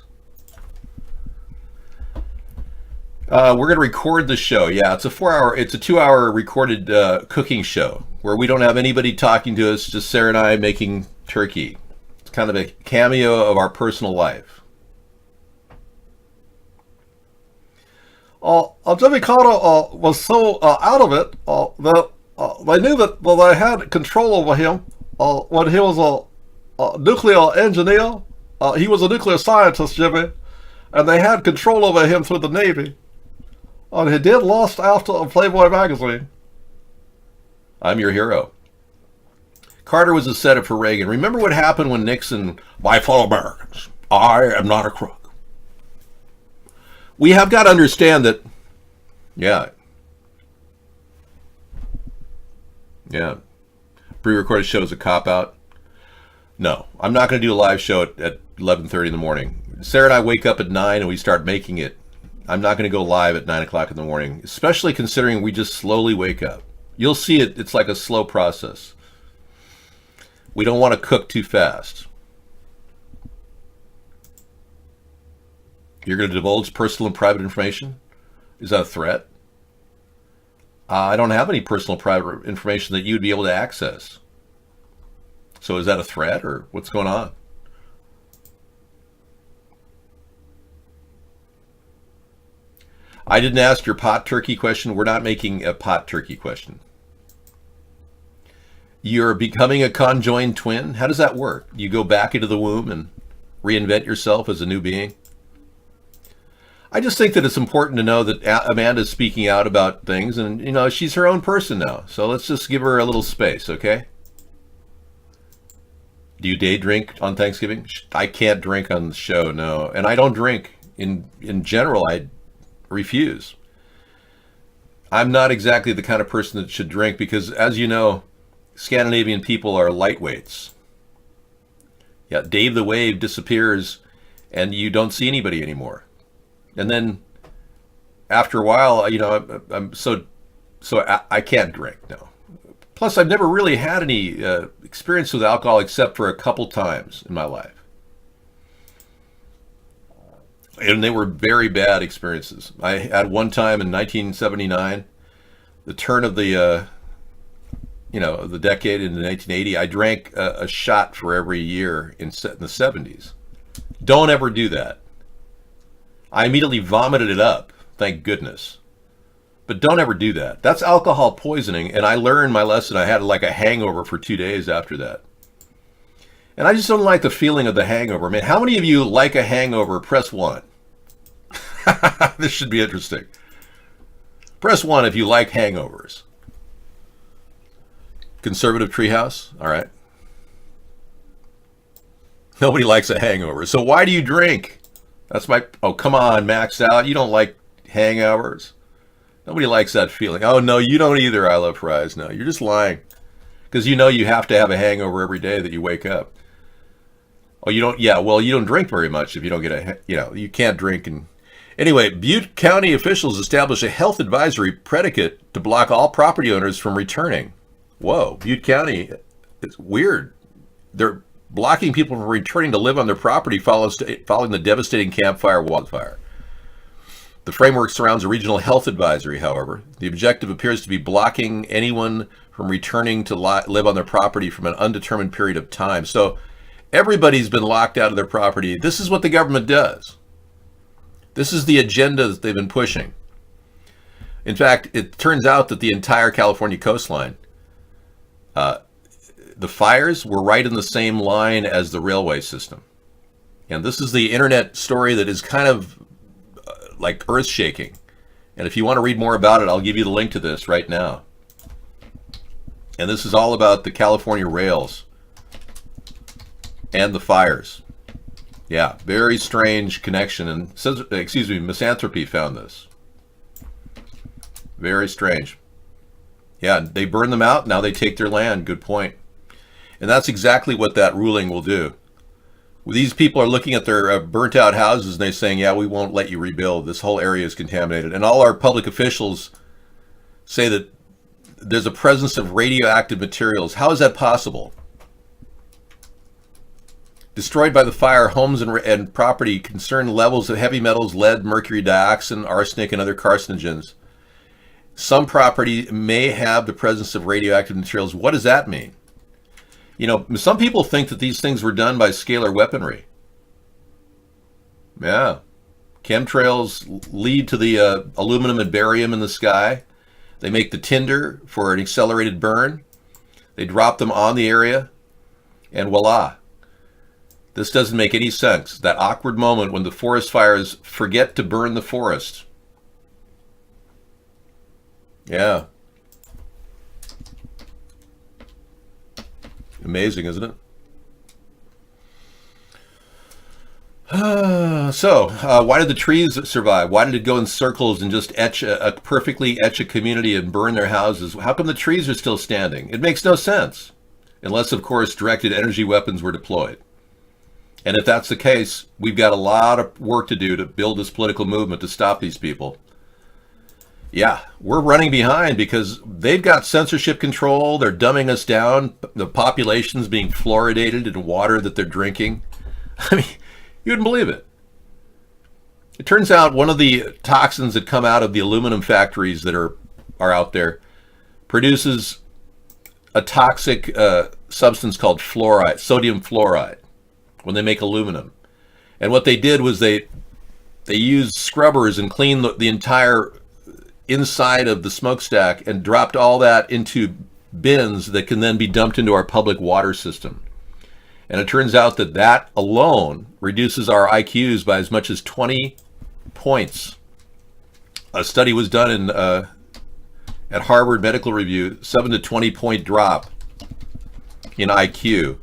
We're going to record the show. Yeah, it's a 2-hour recorded cooking show where we don't have anybody talking to us, just Sarah and I making turkey. It's kind of a cameo of our personal life. Jimmy Carter was so out of it that they knew that they had control over him when he was a nuclear engineer. He was a nuclear scientist, Jimmy, and they had control over him through the Navy. And he did lust after a Playboy magazine. I'm your hero. Carter was a setup for Reagan. Remember what happened when Nixon, my fellow Americans, I am not a crook. We have got to understand that, yeah. Pre-recorded show is a cop-out. No, I'm not going to do a live show at 11:30 in the morning. Sarah and I wake up at 9 and we start making it. I'm not going to go live at 9 o'clock in the morning, especially considering we just slowly wake up. You'll see it. It's like a slow process. We don't want to cook too fast. You're going to divulge personal and private information? Is that a threat? I don't have any personal private information that you'd be able to access. So is that a threat, or what's going on? I didn't ask your pot turkey question. We're not making a pot turkey question. You're becoming a conjoined twin? How does that work? You go back into the womb and reinvent yourself as a new being? I just think that it's important to know that Amanda's speaking out about things, and, you know, she's her own person now. So let's just give her a little space, okay? Do you day drink on Thanksgiving? I can't drink on the show, no. And I don't drink. In general, I refuse. I'm not exactly the kind of person that should drink because, as you know, Scandinavian people are lightweights. Yeah, Dave the Wave disappears and you don't see anybody anymore. And then after a while, you know, I can't drink, no. Plus, I've never really had any experience with alcohol except for a couple times in my life. And they were very bad experiences. I had one time in 1979, the turn of the, the decade into 1980, I drank a shot for every year in the 70s. Don't ever do that. I immediately vomited it up, thank goodness. But don't ever do that. That's alcohol poisoning, and I learned my lesson. I had like a hangover for 2 days after that. And I just don't like the feeling of the hangover. Man, how many of you like a hangover? Press 1. This should be interesting. Press 1 if you like hangovers. Conservative Treehouse? All right. Nobody likes a hangover. So why do you drink? That's my... Oh, come on, max out. You don't like hangovers? Nobody likes that feeling. Oh, no, you don't either, I Love Fries. No, you're just lying. Because you know you have to have a hangover every day that you wake up. Oh, you don't? Yeah, well, you don't drink very much if you don't get a... You know, you can't drink. And anyway, Butte County officials established a health advisory predicate to block all property owners from returning. Whoa, Butte County, it's weird. They're blocking people from returning to live on their property following the devastating Camp Fire wildfire. The framework surrounds a regional health advisory, however. The objective appears to be blocking anyone from returning to live on their property from an undetermined period of time. So everybody's been locked out of their property. This is what the government does. This is the agenda that they've been pushing. In fact, it turns out that the entire California coastline, the fires were right in the same line as the railway system. And this is the internet story that is kind of like earth-shaking. And if you want to read more about it, I'll give you the link to this right now. And this is all about the California rails and the fires. Yeah, very strange connection. And says, excuse me, Misanthropy found this. Very strange. Yeah, they burn them out. Now they take their land. Good point. And that's exactly what that ruling will do. These people are looking at their burnt out houses and they're saying, yeah, we won't let you rebuild. This whole area is contaminated. And all our public officials say that there's a presence of radioactive materials. How is that possible? Destroyed by the fire, homes and property concern levels of heavy metals, lead, mercury, dioxin, arsenic, and other carcinogens. Some property may have the presence of radioactive materials. What does that mean? You know, some people think that these things were done by scalar weaponry. Yeah. Chemtrails lead to the aluminum and barium in the sky. They make the tinder for an accelerated burn. They drop them on the area, and voila. This doesn't make any sense. That awkward moment when the forest fires forget to burn the forest. Yeah. Amazing, isn't it? Why did the trees survive? Why did it go in circles and just perfectly etch a community and burn their houses? How come the trees are still standing? It makes no sense. Unless, of course, directed energy weapons were deployed. And if that's the case, we've got a lot of work to do to build this political movement to stop these people. Yeah, we're running behind because they've got censorship control. They're dumbing us down. The population's being fluoridated in water that they're drinking. I mean, you wouldn't believe it. It turns out one of the toxins that come out of the aluminum factories that are out there produces a toxic substance called fluoride, sodium fluoride, when they make aluminum. And what they did was they used scrubbers and cleaned the entire inside of the smokestack and dropped all that into bins that can then be dumped into our public water system. And it turns out that that alone reduces our IQs by as much as 20 points. A study was done at Harvard Medical Review, 7 to 20 point drop in IQ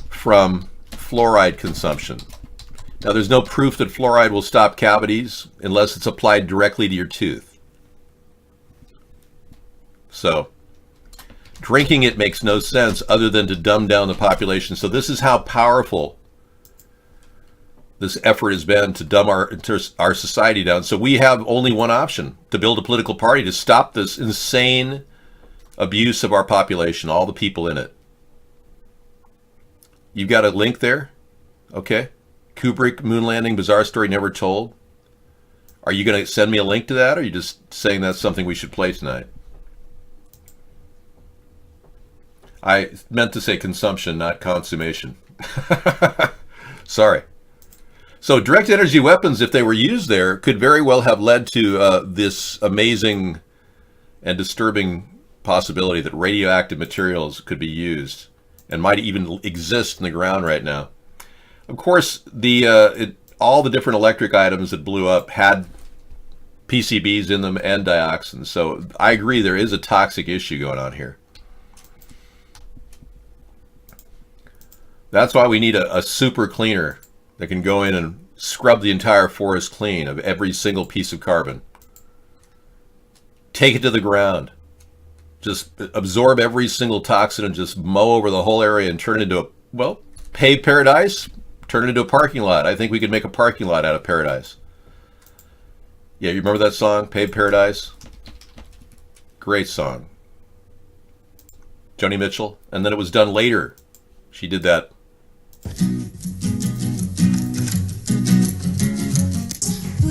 from fluoride consumption. Now, there's no proof that fluoride will stop cavities unless it's applied directly to your tooth. So, drinking it makes no sense other than to dumb down the population. So this is how powerful this effort has been to dumb our society down. So we have only one option: to build a political party to stop this insane abuse of our population, all the people in it. You've got a link there? Okay. Kubrick, moon landing, bizarre story never told. Are you going to send me a link to that, or are you just saying that's something we should play tonight? I meant to say consumption, not consummation. Sorry. So direct energy weapons, if they were used there, could very well have led to this amazing and disturbing possibility that radioactive materials could be used and might even exist in the ground right now. Of course, all the different electric items that blew up had PCBs in them and dioxins. So I agree there is a toxic issue going on here. That's why we need a super cleaner that can go in and scrub the entire forest clean of every single piece of carbon. Take it to the ground. Just absorb every single toxin and just mow over the whole area and turn it into a, well, pave paradise, turn it into a parking lot. I think we could make a parking lot out of paradise. Yeah, you remember that song, Pave Paradise? Great song. Joni Mitchell. And then it was done later. She did that. Put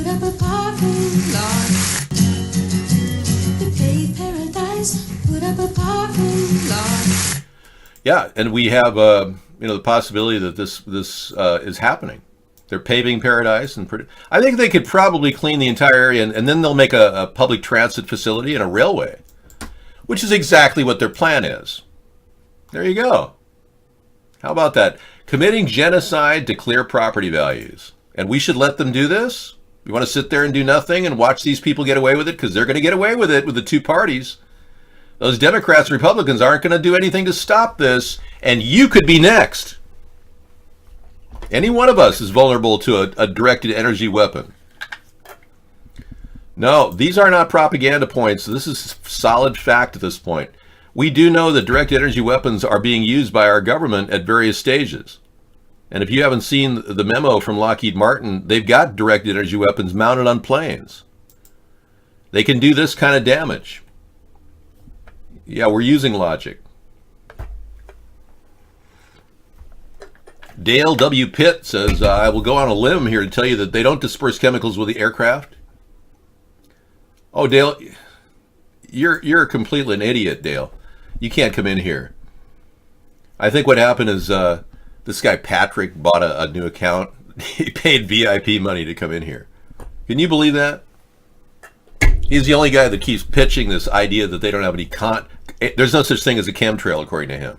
up a parking lot. The paved paradise. Put up a parking lot. Yeah, and we have the possibility that this is happening. They're paving paradise, and I think they could probably clean the entire area, and then they'll make a public transit facility and a railway, which is exactly what their plan is. There you go. How about that? Committing genocide to clear property values. And we should let them do this? You want to sit there and do nothing and watch these people get away with it? Because they're going to get away with it with the two parties. Those Democrats and Republicans aren't going to do anything to stop this, and you could be next. Any one of us is vulnerable to a directed energy weapon. No, these are not propaganda points. This is solid fact at this point. We do know that directed energy weapons are being used by our government at various stages. And if you haven't seen the memo from Lockheed Martin, they've got directed energy weapons mounted on planes. They can do this kind of damage. Yeah, we're using logic. Dale W. Pitt says, I will go on a limb here to tell you that they don't disperse chemicals with the aircraft. Oh, Dale, you're completely an idiot, Dale. You can't come in here. I think what happened is this guy Patrick bought a new account. He paid VIP money to come in here. Can you believe that? He's the only guy that keeps pitching this idea that they don't have any there's no such thing as a chemtrail, according to him.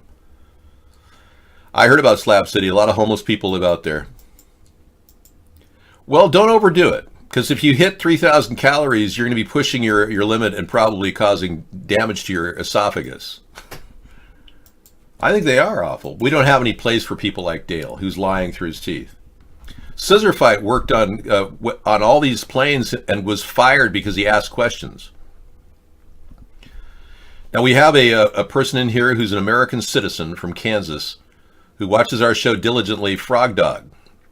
I heard about Slab City. A lot of homeless people live out there. Well, don't overdo it. Because if you hit 3,000 calories, you're going to be pushing your limit and probably causing damage to your esophagus. I think they are awful. We don't have any place for people like Dale, who's lying through his teeth. Scissor Fight worked on all these planes and was fired because he asked questions. Now we have a person in here who's an American citizen from Kansas who watches our show diligently, Frog Dog.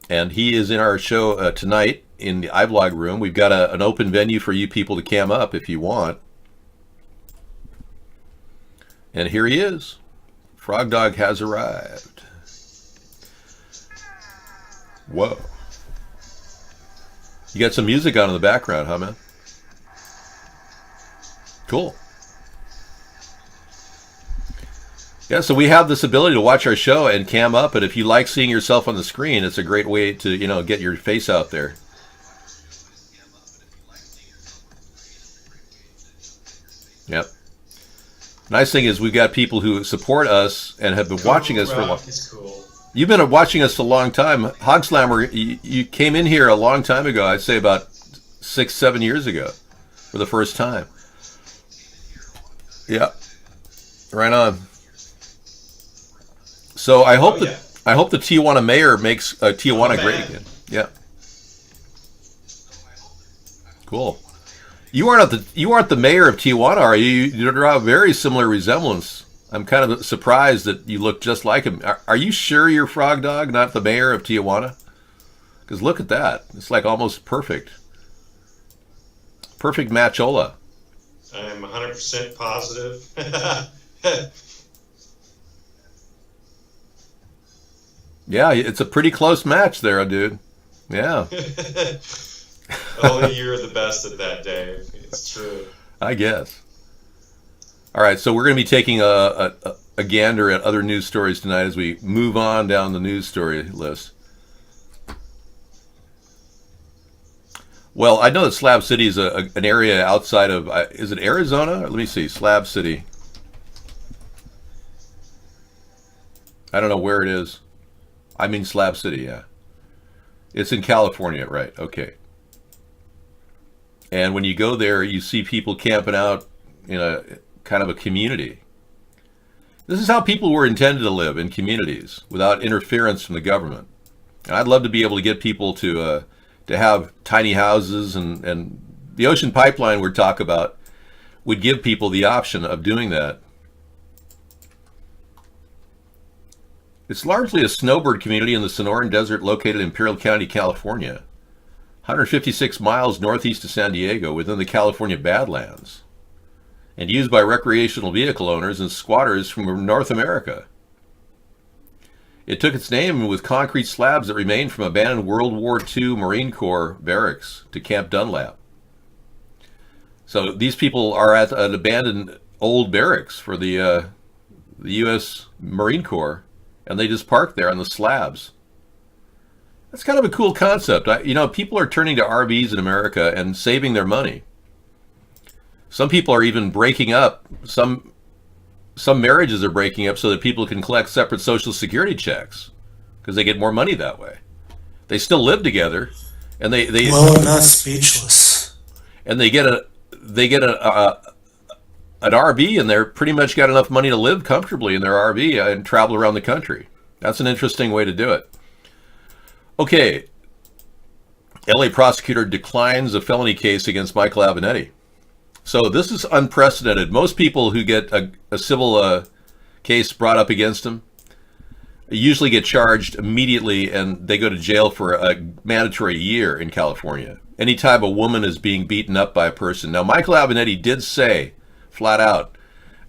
And he is in our show tonight in the iVlog room. We've got an open venue for you people to cam up if you want. And here he is. Frog Dog has arrived. Whoa. You got some music on in the background, huh, man? Cool. Yeah, so we have this ability to watch our show and cam up, and if you like seeing yourself on the screen, it's a great way to, get your face out there. Yep. Nice thing is we've got people who support us and have been watching us for a long time. Cool. You've been watching us a long time. Hog Slammer, you came in here a long time ago, I'd say about 6-7 years ago for the first time. Yeah. Right on. So I hope I hope the Tijuana mayor makes Tijuana great again. Yeah. Cool. You aren't the mayor of Tijuana, are you? You draw a very similar resemblance. I'm kind of surprised that you look just like him. Are you sure you're Frog Dog, not the mayor of Tijuana? Because look at that. It's like almost perfect. Perfect matchola. I'm 100% positive. Yeah, it's a pretty close match there, dude. Yeah. Only you're the best at that, Dave. It's true. I guess. All right, so we're going to be taking a gander at other news stories tonight as we move on down the news story list. Well, I know that Slab City is an area outside of, is it Arizona? Let me see, Slab City. I don't know where it is. I mean Slab City, yeah. It's in California, right? Okay. And when you go there, you see people camping out in a kind of a community. This is how people were intended to live, in communities without interference from the government. And I'd love to be able to get people to have tiny houses, and the Ocean Pipeline we're talking about would give people the option of doing that. It's largely a snowbird community in the Sonoran Desert located in Imperial County, California, 156 miles northeast of San Diego within the California Badlands, and used by recreational vehicle owners and squatters from North America. It took its name with concrete slabs that remained from abandoned World War II Marine Corps barracks to Camp Dunlap. So these people are at an abandoned old barracks for the U.S. Marine Corps, and they just park there on the slabs. That's kind of a cool concept. People are turning to RVs in America and saving their money. Some people are even breaking up. Some marriages are breaking up so that people can collect separate Social Security checks because they get more money that way. They still live together, and they well, I'm not speechless. And they get an RV, and they're pretty much got enough money to live comfortably in their RV and travel around the country. That's an interesting way to do it. Okay, LA prosecutor declines a felony case against Michael Avenatti. So this is unprecedented. Most people who get a civil case brought up against them usually get charged immediately, and they go to jail for a mandatory year in California. Anytime a woman is being beaten up by a person. Now, Michael Avenatti did say flat out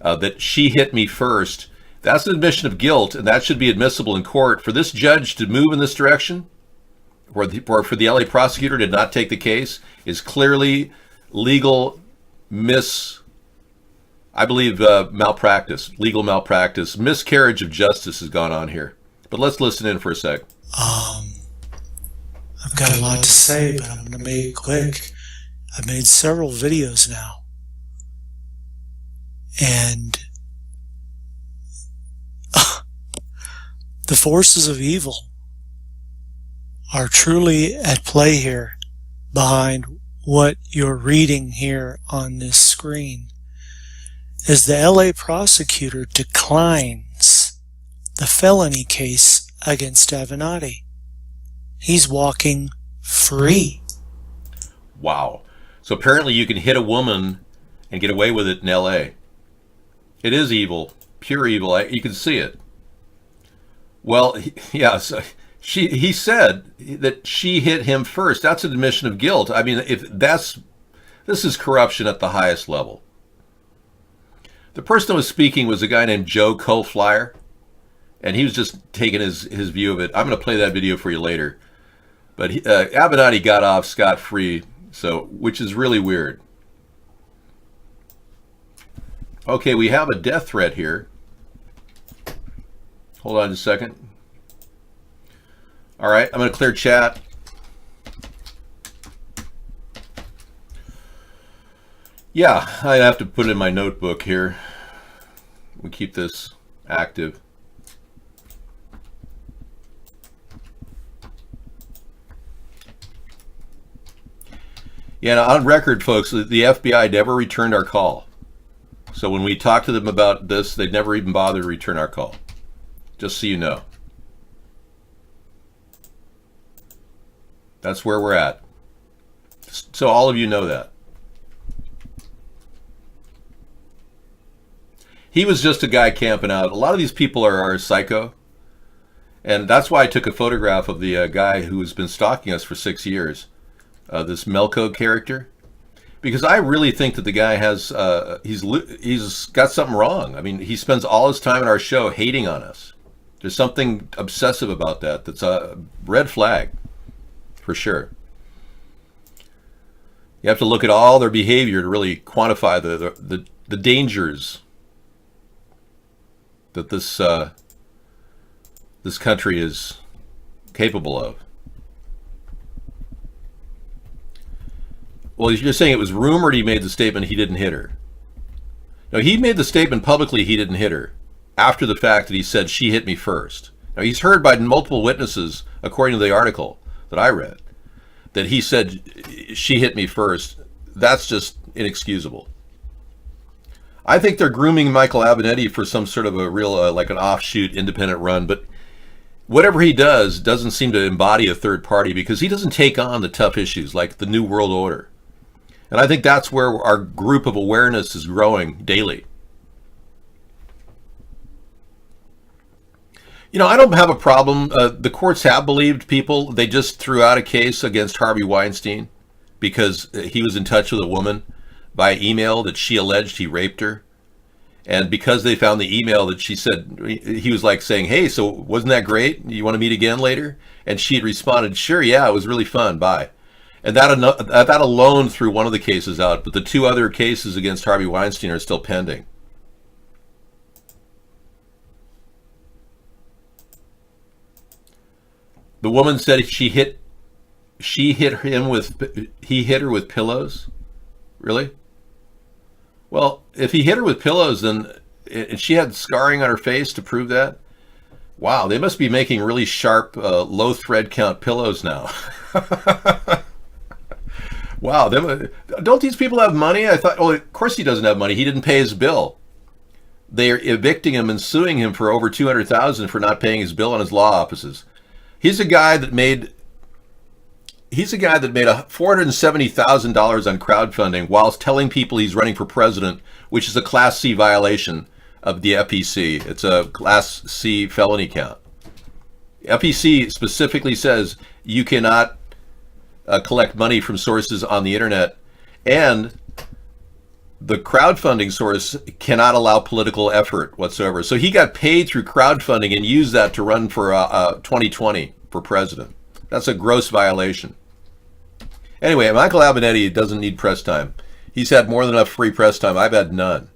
that she hit me first. That's an admission of guilt, and that should be admissible in court. For this judge to move in this direction, or for the LA prosecutor to not take the case, is clearly legal malpractice, legal malpractice, miscarriage of justice has gone on here. But let's listen in for a sec. I've got a lot to say, but I'm going to make it quick. I've made several videos now. And the forces of evil are truly at play here behind what you're reading here on this screen. As the LA prosecutor declines the felony case against Avenatti. He's walking free. Wow. So apparently you can hit a woman and get away with it in LA. It is evil, pure evil. You can see it. Well, so he said that she hit him first. That's an admission of guilt. I mean, this is corruption at the highest level. The person that was speaking was a guy named Joe Colflyer, and he was just taking his view of it. I'm going to play that video for you later. But Avenatti got off scot-free, which is really weird. Okay, we have a death threat here. Hold on just a second. All right, I'm going to clear chat. Yeah, I have to put it in my notebook here. We keep this active. Yeah, now on record, folks, the FBI never returned our call. So when we talked to them about this, they never even bothered to return our call. Just so you know. That's where we're at. So all of you know that. He was just a guy camping out. A lot of these people are psycho. And that's why I took a photograph of the guy who has been stalking us for 6 years. This Melko character. Because I really think that the guy has, he's got something wrong. I mean, he spends all his time in our show hating on us. There's something obsessive about that. That's a red flag, for sure. You have to look at all their behavior to really quantify the dangers that this country is capable of. Well, you're saying it was rumored he made the statement he didn't hit her. No, he made the statement publicly he didn't hit her after the fact that he said she hit me first. Now, he's heard by multiple witnesses, according to the article that I read, that he said she hit me first. that's just inexcusable. I think they're grooming Michael Avenatti for some sort of a real, like an offshoot independent run, but whatever he does doesn't seem to embody a third party because he doesn't take on the tough issues like the New World Order. And I think that's where our group of awareness is growing daily. You know, I don't have a problem. The courts have believed people. They just threw out a case against Harvey Weinstein because he was in touch with a woman by email that she alleged he raped her. And because they found the email that she said, he was like saying, hey, so wasn't that great? You want to meet again later? And she had responded, sure, yeah, it was really fun, bye. And that alone threw one of the cases out, but the two other cases against Harvey Weinstein are still pending. The woman said he hit her with pillows. Really? Well, if he hit her with pillows, then and she had scarring on her face to prove that. Wow, they must be making really sharp, low thread count pillows now. Wow, don't these people have money? I thought, well, of course he doesn't have money. He didn't pay his bill. They are evicting him and suing him for over $200,000 for not paying his bill on his law offices. He's a guy that made $470,000 on crowdfunding whilst telling people he's running for president, which is a Class C violation of the FEC. It's a Class C felony count. FEC specifically says you cannot collect money from sources on the internet, and the crowdfunding source cannot allow political effort whatsoever. So he got paid through crowdfunding and used that to run for 2020 for president. That's a gross violation. Anyway, Michael Avenatti doesn't need press time. He's had more than enough free press time. I've had none.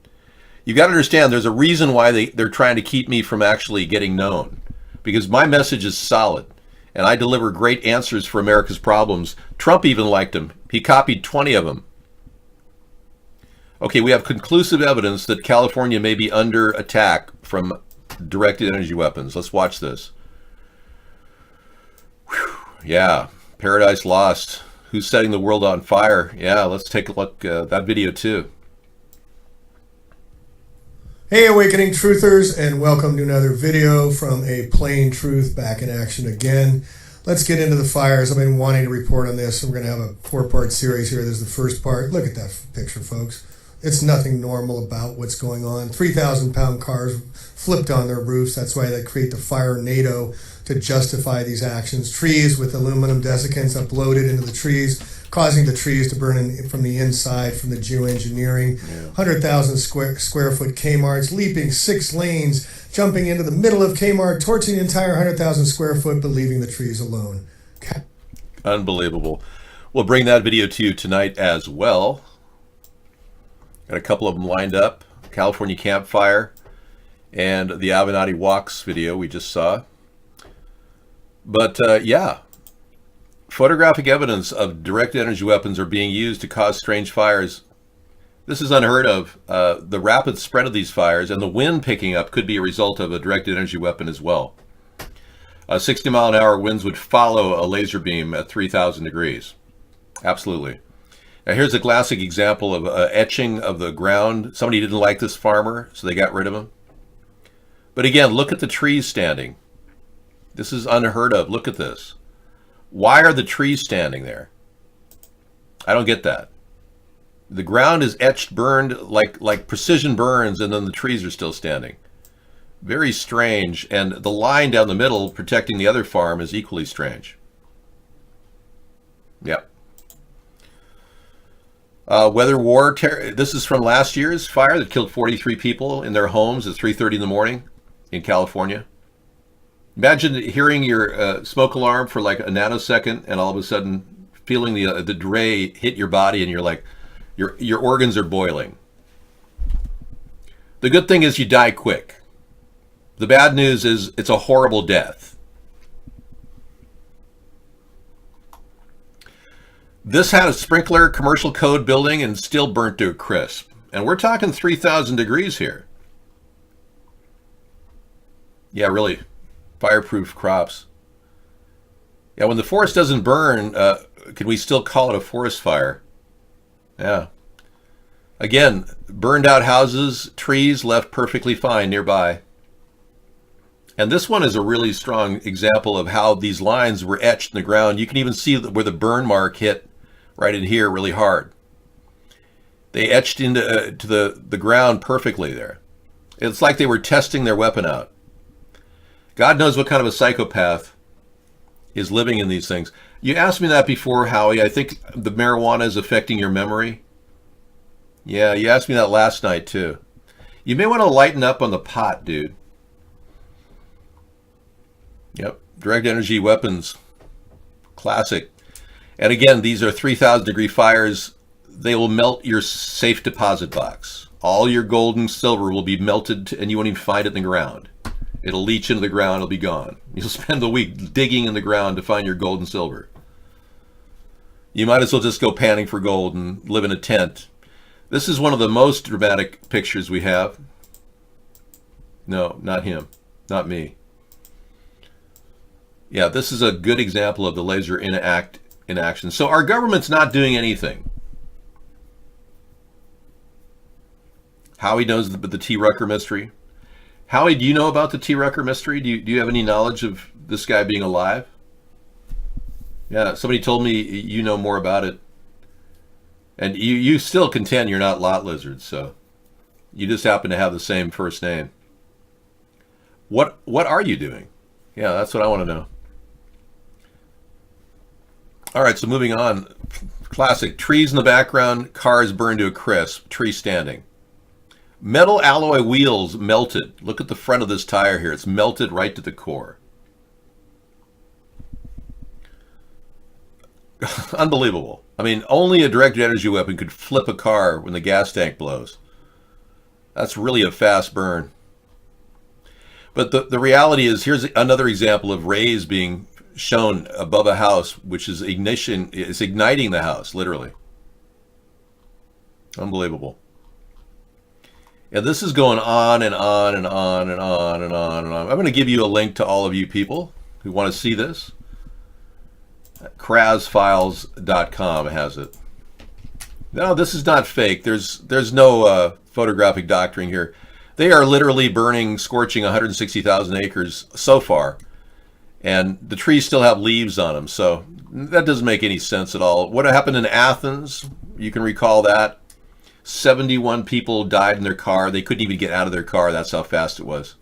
You've got to understand there's a reason why they're trying to keep me from actually getting known, because my message is solid and I deliver great answers for America's problems. Trump even liked him. He copied 20 of them. Okay, we have conclusive evidence that California may be under attack from directed energy weapons. Let's watch this. Whew. Yeah, Paradise Lost. Who's setting the world on fire? Yeah, let's take a look at that video too. Hey Awakening Truthers, and welcome to another video from A Plain Truth, back in action again. Let's get into the fires. I've been wanting to report on this. We're going to have a 4-part series here. This is the first part. Look at that picture, folks. It's nothing normal about what's going on. 3,000-pound cars flipped on their roofs. That's why they create the fire NATO to justify these actions. Trees with aluminum desiccants uploaded into the trees, causing the trees to burn from the inside from the geoengineering. 100,000 square foot Kmart's, leaping 6 lanes, jumping into the middle of Kmart, torching the entire 100,000 square foot, but leaving the trees alone. Unbelievable. We'll bring that video to you tonight as well. Got a couple of them lined up. California Campfire and the Avenatti Walks video we just saw. But yeah, photographic evidence of direct energy weapons are being used to cause strange fires. This is unheard of. The rapid spread of these fires and the wind picking up could be a result of a directed energy weapon as well. 60-mile-an-hour winds would follow a laser beam at 3,000 degrees. Absolutely. Now here's a classic example of etching of the ground. Somebody didn't like this farmer, so they got rid of him. But again, look at the trees standing. This is unheard of. Look at this. Why are the trees standing there? I don't get that. The ground is etched, burned like precision burns, and then the trees are still standing. Very strange. And the line down the middle protecting the other farm is equally strange. Yep. Weather war. This is from last year's fire that killed 43 people in their homes at 3:30 in the morning in California. Imagine hearing your smoke alarm for like a nanosecond and all of a sudden feeling the dray hit your body and you're like, your organs are boiling. The good thing is you die quick. The bad news is it's a horrible death. This had a sprinkler commercial code building and still burnt to a crisp. And we're talking 3,000 degrees here. Yeah, really. Fireproof crops. Yeah, when the forest doesn't burn, can we still call it a forest fire? Yeah. Again, burned out houses, trees left perfectly fine nearby. And this one is a really strong example of how these lines were etched in the ground. You can even see where the burn mark hit right in here really hard. They etched into to the ground perfectly there. It's like they were testing their weapon out. God knows what kind of a psychopath is living in these things. You asked me that before, Howie. I think the marijuana is affecting your memory. Yeah, you asked me that last night too. You may want to lighten up on the pot, dude. Yep, direct energy weapons, classic. And again, these are 3,000 degree fires. They will melt your safe deposit box. All your gold and silver will be melted and you won't even find it in the ground. It'll leach into the ground, it'll be gone. You'll spend the week digging in the ground to find your gold and silver. You might as well just go panning for gold and live in a tent. This is one of the most dramatic pictures we have. No, not him, not me. Yeah, this is a good example of the laser in action. So our government's not doing anything. Howie knows the T. Rucker mystery. Howie, do you know about the T. Rucker mystery? Do you have any knowledge of this guy being alive? Yeah, somebody told me you know more about it. And you still contend you're not lot lizards, so you just happen to have the same first name. What are you doing? Yeah, that's what I want to know. All right, so moving on. Classic. Trees in the background, cars burned to a crisp, tree standing. Metal alloy wheels melted. Look at the front of this tire here. It's melted right to the core. Unbelievable. I mean, only a directed energy weapon could flip a car when the gas tank blows. That's really a fast burn. But the reality is, here's another example of rays being shown above a house, which is ignition. It's igniting the house, literally. Unbelievable. And this is going on and on and on and on and on and on. I'm going to give you a link to all of you people who want to see this. Krazfiles.com has it. No, this is not fake. There's no photographic doctoring here. They are literally burning, scorching 160,000 acres so far. And the trees still have leaves on them. So that doesn't make any sense at all. What happened in Athens, you can recall that. 71 people died in their car. They couldn't even get out of their car. That's how fast it was.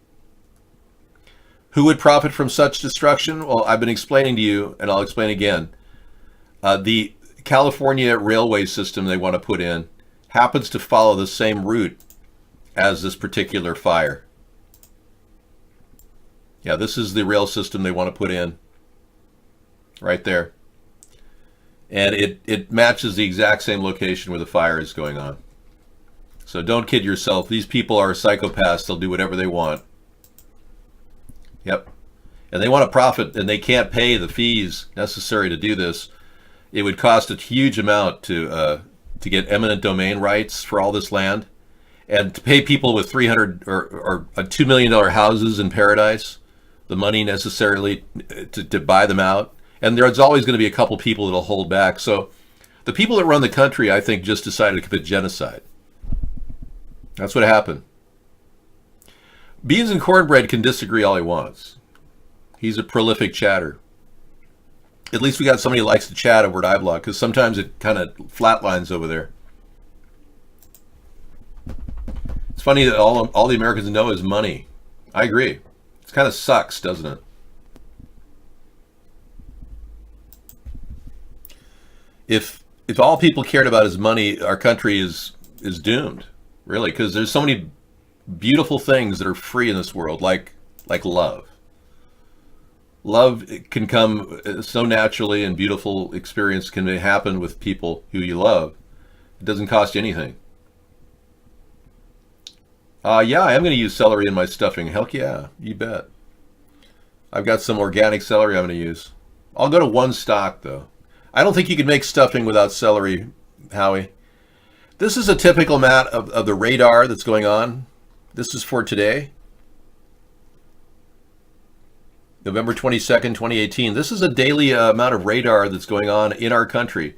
Who would profit from such destruction? Well, I've been explaining to you, and I'll explain again. The California railway system they want to put in happens to follow the same route as this particular fire. Yeah, this is the rail system they want to put in. Right there. And it matches the exact same location where the fire is going on. So don't kid yourself. These people are psychopaths. They'll do whatever they want. Yep. And they want to profit, and they can't pay the fees necessary to do this. It would cost a huge amount to get eminent domain rights for all this land, and to pay people with $300 or $2 million houses in paradise the money necessarily to buy them out. And there's always going to be a couple people that'll hold back. So the people that run the country, I think, just decided to commit genocide. That's what happened. Beans and Cornbread can disagree all he wants. He's a prolific chatter. At least we got somebody who likes to chat over at iBlog, because sometimes it kind of flatlines over there. It's funny that all the Americans know is money. I agree. It kind of sucks, doesn't it? If all people cared about is money, our country is doomed, really, because there's so many beautiful things that are free in this world, like love. Love can come so naturally, and beautiful experience can happen with people who you love. It doesn't cost you anything. Yeah, I am going to use celery in my stuffing. Heck yeah, you bet. I've got some organic celery I'm going to use. I'll go to one stock, though. I don't think you can make stuffing without celery, Howie. This is a typical map of the radar that's going on. This is for today. November 22nd, 2018. This is a daily amount of radar that's going on in our country.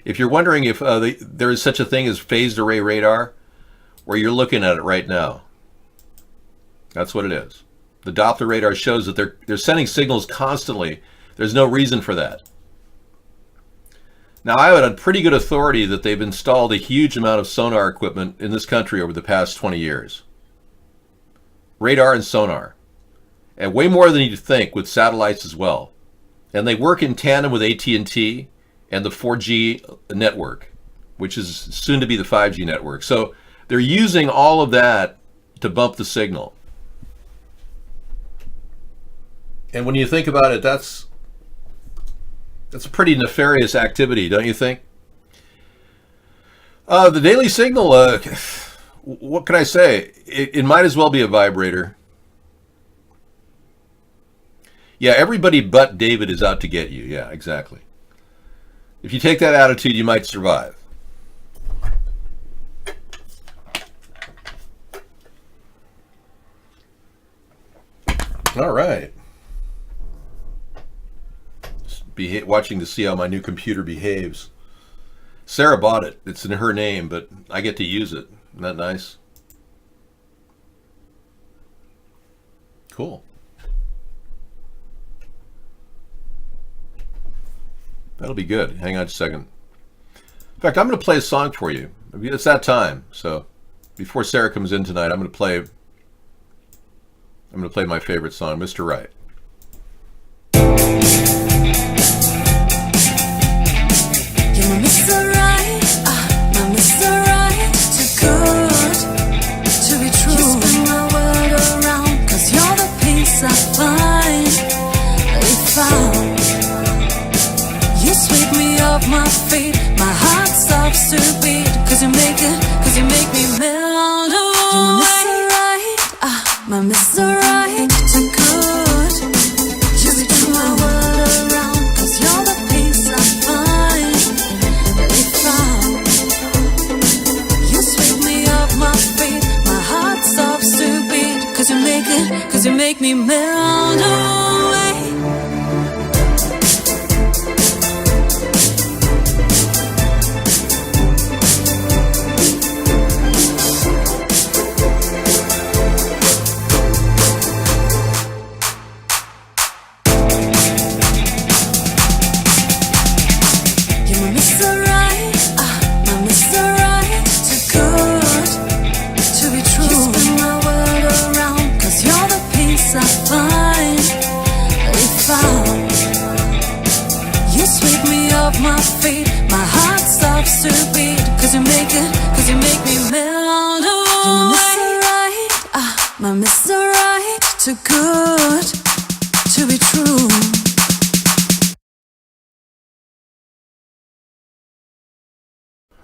If you're wondering if there is such a thing as phased array radar, where you're looking at it right now, that's what it is. The Doppler radar shows that they're sending signals constantly. There's no reason for that. Now, I have it on pretty good authority that they've installed a huge amount of sonar equipment in this country over the past 20 years. Radar and sonar. And way more than you'd think with satellites as well. And they work in tandem with AT&T and the 4G network, which is soon to be the 5G network. So they're using all of that to bump the signal. And when you think about it, that's a pretty nefarious activity, don't you think? The Daily Signal, what can I say? It might as well be a vibrator. Yeah, everybody but David is out to get you. Yeah, exactly. If you take that attitude, you might survive. All right. Watching to see how my new computer behaves. Sarah bought it. It's in her name, but I get to use it. Isn't that nice? Cool. That'll be good. Hang on a second. In fact, I'm going to play a song for you. It's that time. So before Sarah comes in tonight, I'm going to play my favorite song, Mr. Right. Mr. Right, my Mr. Right, too good to be true. You spin my world around, 'cause you're the peace I finally found. You sweep me off my feet, my heart stops to beat, 'cause you make me melt away. My Mr. Right, too good. You spin my world around, 'cause you're the peace I find. You sweep me off my feet, my heart stops to beat, 'cause you make me melt away. My feet, my heart stops to beat, 'cause you make me melt away. My Mr. Right, too good to be true.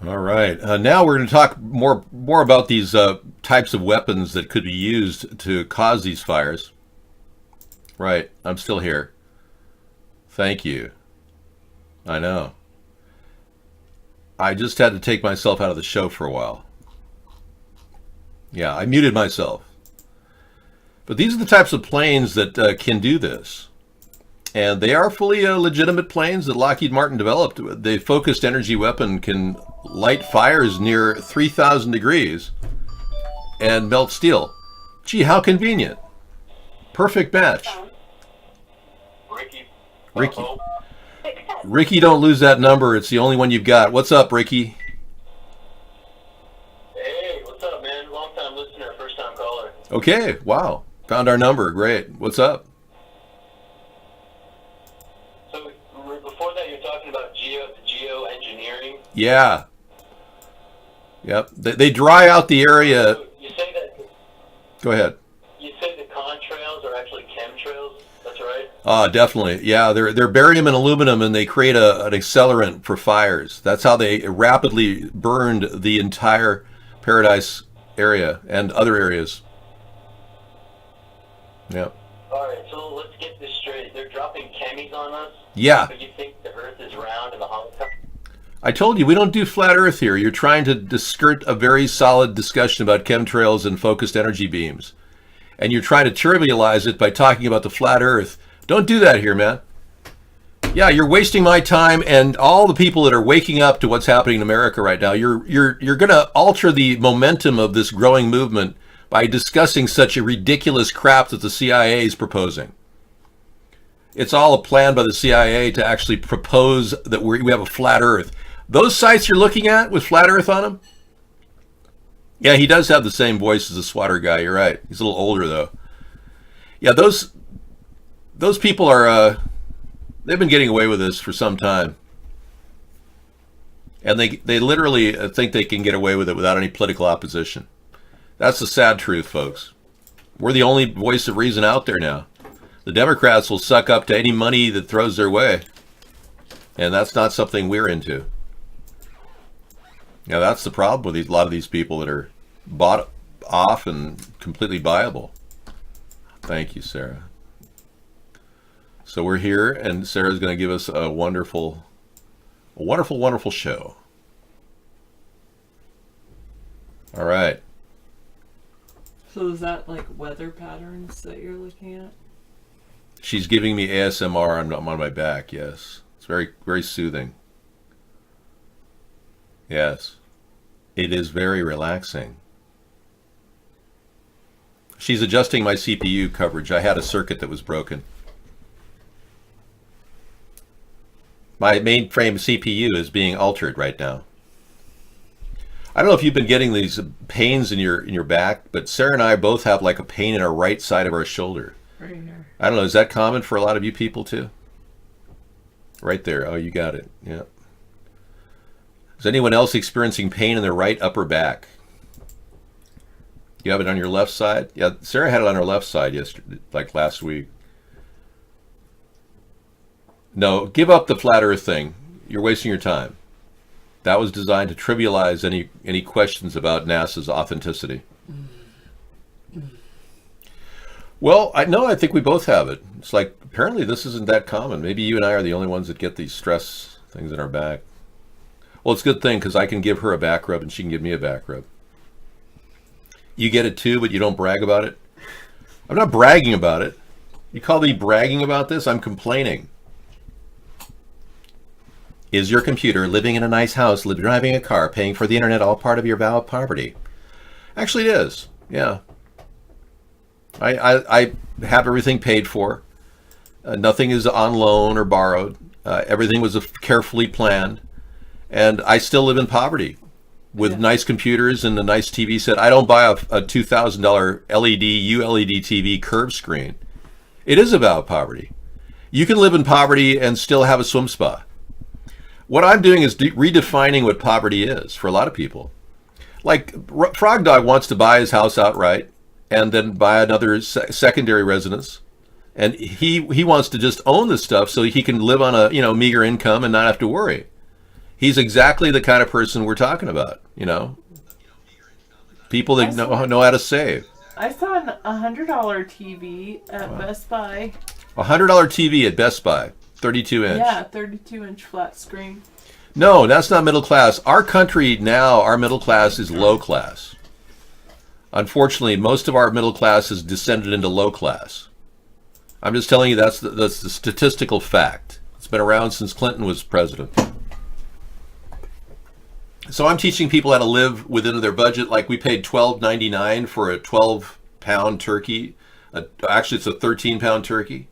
All right. Now we're going to talk more about these types of weapons that could be used to cause these fires. Right. I'm still here. Thank you. I know. I just had to take myself out of the show for a while. Yeah, I muted myself. But these are the types of planes that can do this. And they are fully legitimate planes that Lockheed Martin developed. The focused energy weapon can light fires near 3,000 degrees and melt steel. Gee, how convenient. Perfect match. Ricky, don't lose that number. It's the only one you've got. What's up, Ricky? Hey, what's up, man? Long time listener, first time caller. Okay, wow. Found our number. Great. What's up? So, before that, you're talking about geoengineering? Yeah. Yep. They dry out the area. So you say that... Go ahead. You say the contrails are actually chemtrails? That's right? Definitely. Yeah, they're barium and aluminum, and they create an accelerant for fires. That's how they rapidly burned the entire Paradise area and other areas. Yeah. All right, so let's get this straight. They're dropping chemis on us? Yeah. But you think the Earth is round and the hollow? I told you, we don't do flat Earth here. You're trying to skirt a very solid discussion about chemtrails and focused energy beams. And you're trying to trivialize it by talking about the flat Earth. Don't do that here, man. Yeah, you're wasting my time and all the people that are waking up to what's happening in America right now. You're going to alter the momentum of this growing movement by discussing such a ridiculous crap that the CIA is proposing. It's all a plan by the CIA to actually propose that we have a flat Earth. Those sites you're looking at with flat Earth on them? Yeah, he does have the same voice as the swatter guy. You're right. He's a little older though. Yeah, those people are they've been getting away with this for some time. And they literally think they can get away with it without any political opposition. That's the sad truth, folks. We're the only voice of reason out there now. The Democrats will suck up to any money that throws their way. And that's not something we're into. Yeah, that's the problem with a lot of these people that are bought off and completely viable. Thank you, Sarah. So we're here, and Sarah's going to give us a wonderful, wonderful show. All right. So is that like weather patterns that you're looking at? She's giving me ASMR. I'm on my back. Yes, it's very, very soothing. Yes, it is very relaxing. She's adjusting my CPU coverage. I had a circuit that was broken. My mainframe CPU is being altered right now. I don't know if you've been getting these pains in your back, but Sarah and I both have like a pain in our right side of our shoulder. Right here. I don't know, is that common for a lot of you people too? Right there. Oh, you got it. Yeah. Is anyone else experiencing pain in their right upper back? You have it on your left side? Yeah, Sarah had it on her left side yesterday, like last week. No, give up the flat earth thing. You're wasting your time. That was designed to trivialize any questions about NASA's authenticity. Well, I think we both have it. It's like, apparently this isn't that common. Maybe you and I are the only ones that get these stress things in our back. Well, it's a good thing because I can give her a back rub and she can give me a back rub. You get it too, but you don't brag about it? I'm not bragging about it. You call me bragging about this? I'm complaining. Is your computer, living in a nice house, driving a car, paying for the internet, all part of your vow of poverty? Actually, it is. Yeah. I have everything paid for. Nothing is on loan or borrowed. Everything was carefully planned. And I still live in poverty with nice computers and a nice TV set. I don't buy a $2,000 LED, ULED TV curved screen. It is about poverty. You can live in poverty and still have a swim spa. What I'm doing is redefining what poverty is for a lot of people. Like Frog Dog wants to buy his house outright and then buy another secondary residence. And he wants to just own the stuff so he can live on a meager income and not have to worry. He's exactly the kind of person we're talking about, people that know how to save. I saw a $100 TV at Best Buy. A $100 TV at Best Buy, 32 inch. Yeah, 32-inch flat screen. No, that's not middle class. Our country now, our middle class is low class. Unfortunately, most of our middle class has descended into low class. I'm just telling you that's the statistical fact. It's been around since Clinton was president. So I'm teaching people how to live within their budget. Like we paid $12.99 for a 12-pound turkey. Actually, it's a 13-pound turkey.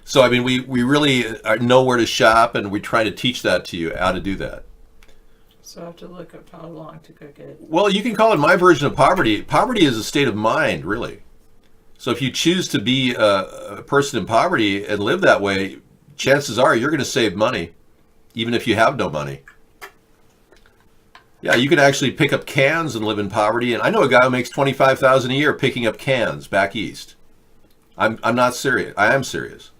So, I mean, we really know where to shop, and we try to teach that to you, how to do that. So I have to look up how long to cook it. Well, you can call it my version of poverty. Poverty is a state of mind, really. So if you choose to be a person in poverty and live that way, chances are you're going to save money, even if you have no money. Yeah, you can actually pick up cans and live in poverty. And I know a guy who makes $25,000 a year picking up cans back east. I'm not serious. I am serious.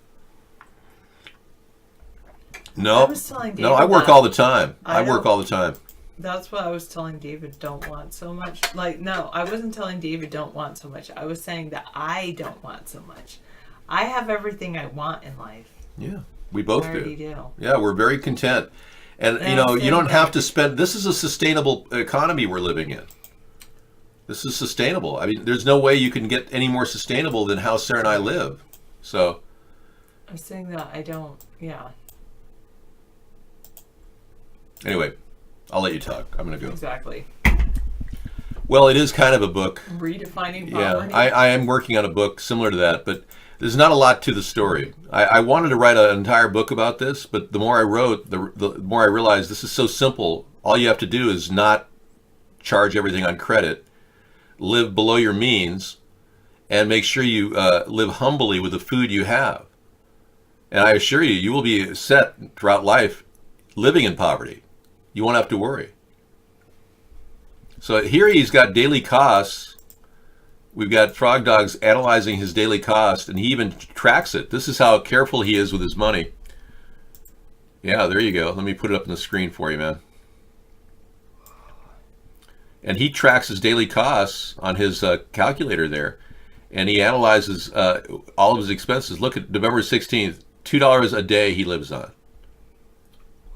No, I work all the time. I work all the time. That's what I was telling David don't want so much. Like, no, I wasn't telling David don't want so much. I was saying that I don't want so much. I have everything I want in life. Yeah, we both do. Yeah, we're very content. And, you don't have to spend, this is a sustainable economy we're living in. This is sustainable. I mean, there's no way you can get any more sustainable than how Sarah and I live. So. I'm saying that I don't, Anyway, I'll let you talk. I'm going to go. Exactly. Well, it is kind of a book. Redefining Yeah, poverty. I am working on a book similar to that, but there's not a lot to the story. I wanted to write an entire book about this, but the more I wrote, the more I realized this is so simple. All you have to do is not charge everything on credit, live below your means, and make sure you live humbly with the food you have. And I assure you, you will be set throughout life living in poverty. You won't have to worry. So here he's got daily costs. We've got Frog Dogs analyzing his daily cost, and he even tracks it. This is how careful he is with his money. Yeah, there you go. Let me put it up on the screen for you, man. And he tracks his daily costs on his calculator there. And he analyzes all of his expenses. Look at November 16th, $2 a day he lives on.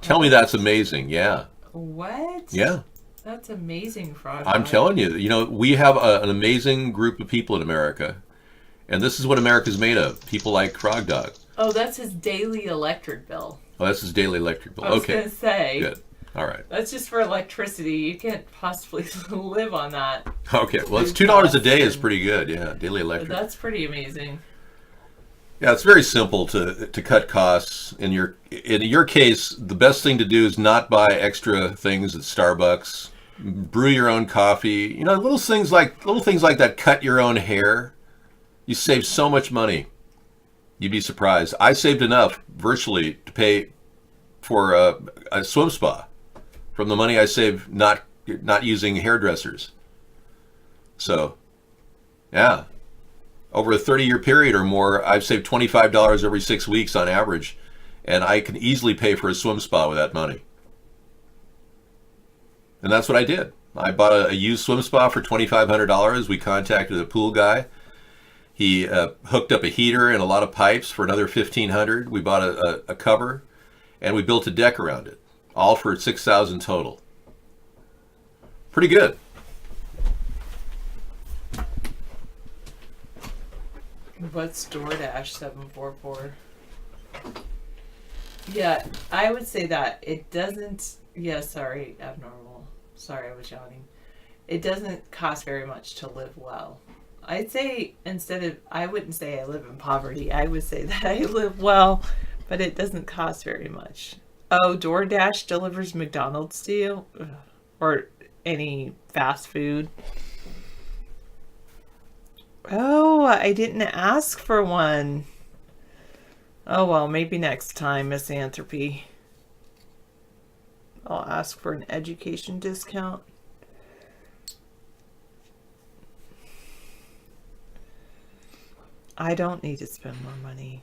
Tell me that's amazing. Yeah. What? Yeah. That's amazing, Frog. I'm telling you, we have an amazing group of people in America. And this is what America's made of. People like Frog Dog. Oh, that's his daily electric bill. Oh, that's his daily electric bill. I was Okay. going to say. Good. All right. That's just for electricity. You can't possibly live on that. Okay. Well, it's $2 a day is pretty good. Yeah. Daily electric. That's pretty amazing. Yeah, it's very simple to cut costs. In your case, the best thing to do is not buy extra things at Starbucks. Brew your own coffee. Little things like that. Cut your own hair. You save so much money. You'd be surprised. I saved enough virtually to pay for a swim spa from the money I saved not using hairdressers. So, yeah. Over a 30-year period or more, I've saved $25 every 6 weeks on average, and I can easily pay for a swim spa with that money. And that's what I did. I bought a used swim spa for $2,500. We contacted a pool guy. He hooked up a heater and a lot of pipes for another $1,500. We bought a cover, and we built a deck around it, all for $6,000 total. Pretty good. What's DoorDash 744? Yeah, I would say that it doesn't. Yeah, sorry, abnormal. Sorry, I was yawning. It doesn't cost very much to live well. I'd say I wouldn't say I live in poverty. I would say that I live well, but it doesn't cost very much. Oh, DoorDash delivers McDonald's to you? Ugh. Or any fast food? Oh, I didn't ask for one. Oh, well, maybe next time, Misanthropy. I'll ask for an education discount. I don't need to spend more money.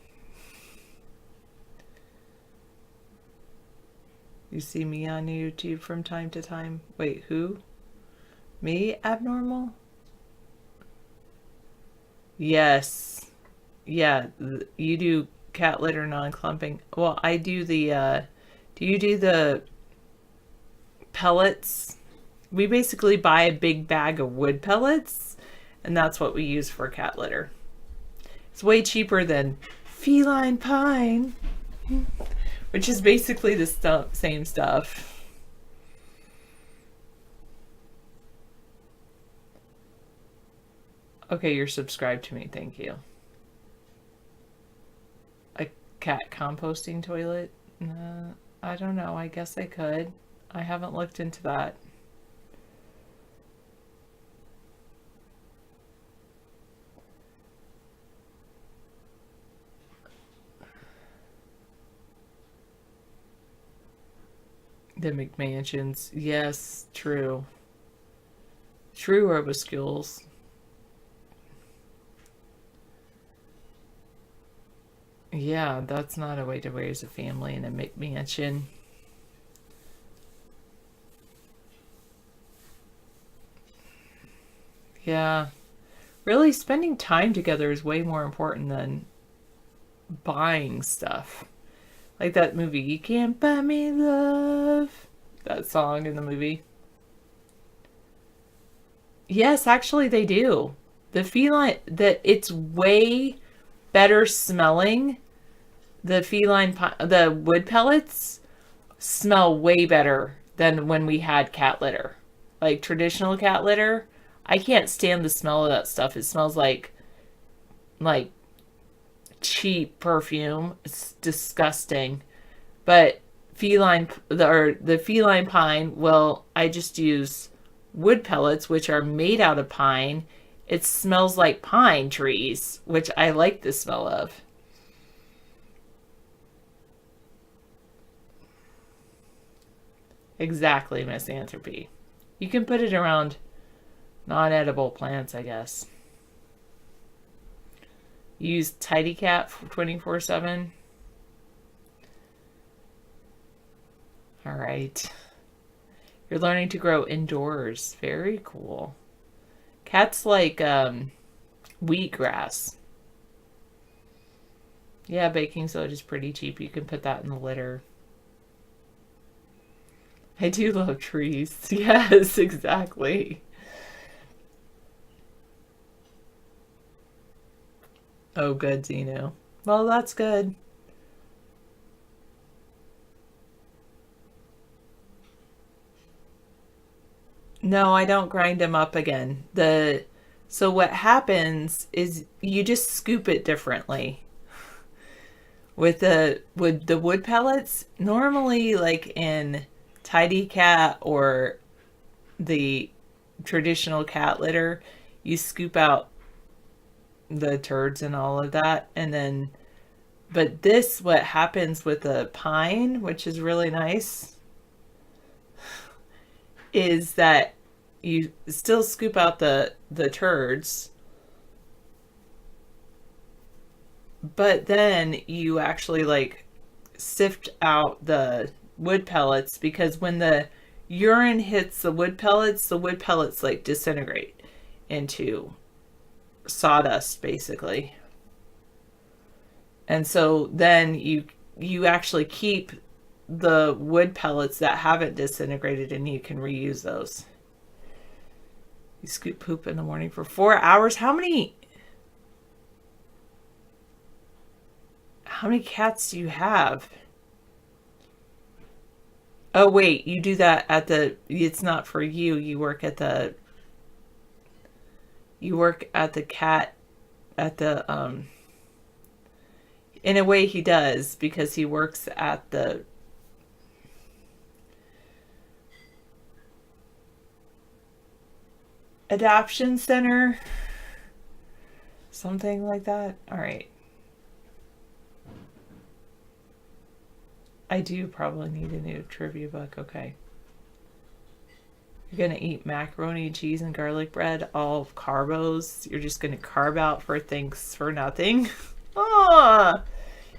You see me on YouTube from time to time. Wait, who? Me, abnormal? Yes. Yeah, you do cat litter non-clumping. Well, I do the, do you do the pellets? We basically buy a big bag of wood pellets, and that's what we use for cat litter. It's way cheaper than feline pine, which is basically the same stuff. Okay, you're subscribed to me. Thank you. A cat composting toilet? I don't know. I guess I could. I haven't looked into that. The McMansions. Yes, true. True, Roboskills. Yeah, that's not a way to raise a family in a McMansion. Yeah. Really, spending time together is way more important than buying stuff. Like that movie, You Can't Buy Me Love. That song in the movie. Yes, actually they do. The feline, it's way better smelling. The feline, the wood pellets smell way better than when we had cat litter. Like traditional cat litter, I can't stand the smell of that stuff. It smells like cheap perfume. It's disgusting. But the feline pine, well, I just use wood pellets, which are made out of pine. It smells like pine trees, which I like the smell of. Exactly, Misanthropy. You can put it around non-edible plants, I guess. Use Tidy Cat 24/7. All right. You're learning to grow indoors. Very cool. Cats like wheatgrass. Yeah, baking soda is pretty cheap. You can put that in the litter. I do love trees. Yes, exactly. Oh, good, Zeno. Well, that's good. No, I don't grind them up again. So what happens is you just scoop it differently. With the wood pellets, normally like in Tidy Cat or the traditional cat litter, you scoop out the turds and all of that, and then but this, what happens with the pine, which is really nice, is that you still scoop out the turds, but then you actually like sift out the wood pellets, because when the urine hits the wood pellets like disintegrate into sawdust basically. And so then you actually keep the wood pellets that haven't disintegrated and you can reuse those. You scoop poop in the morning for 4 hours. How many cats do you have? Oh wait, you do that at it's not for you. You work at the cat at the in a way he does, because he works at the adoption center, something like that. All right. I do probably need a new trivia book. Okay. You're going to eat macaroni, cheese, and garlic bread, all carbos. You're just going to carb out for thanks for nothing. Oh,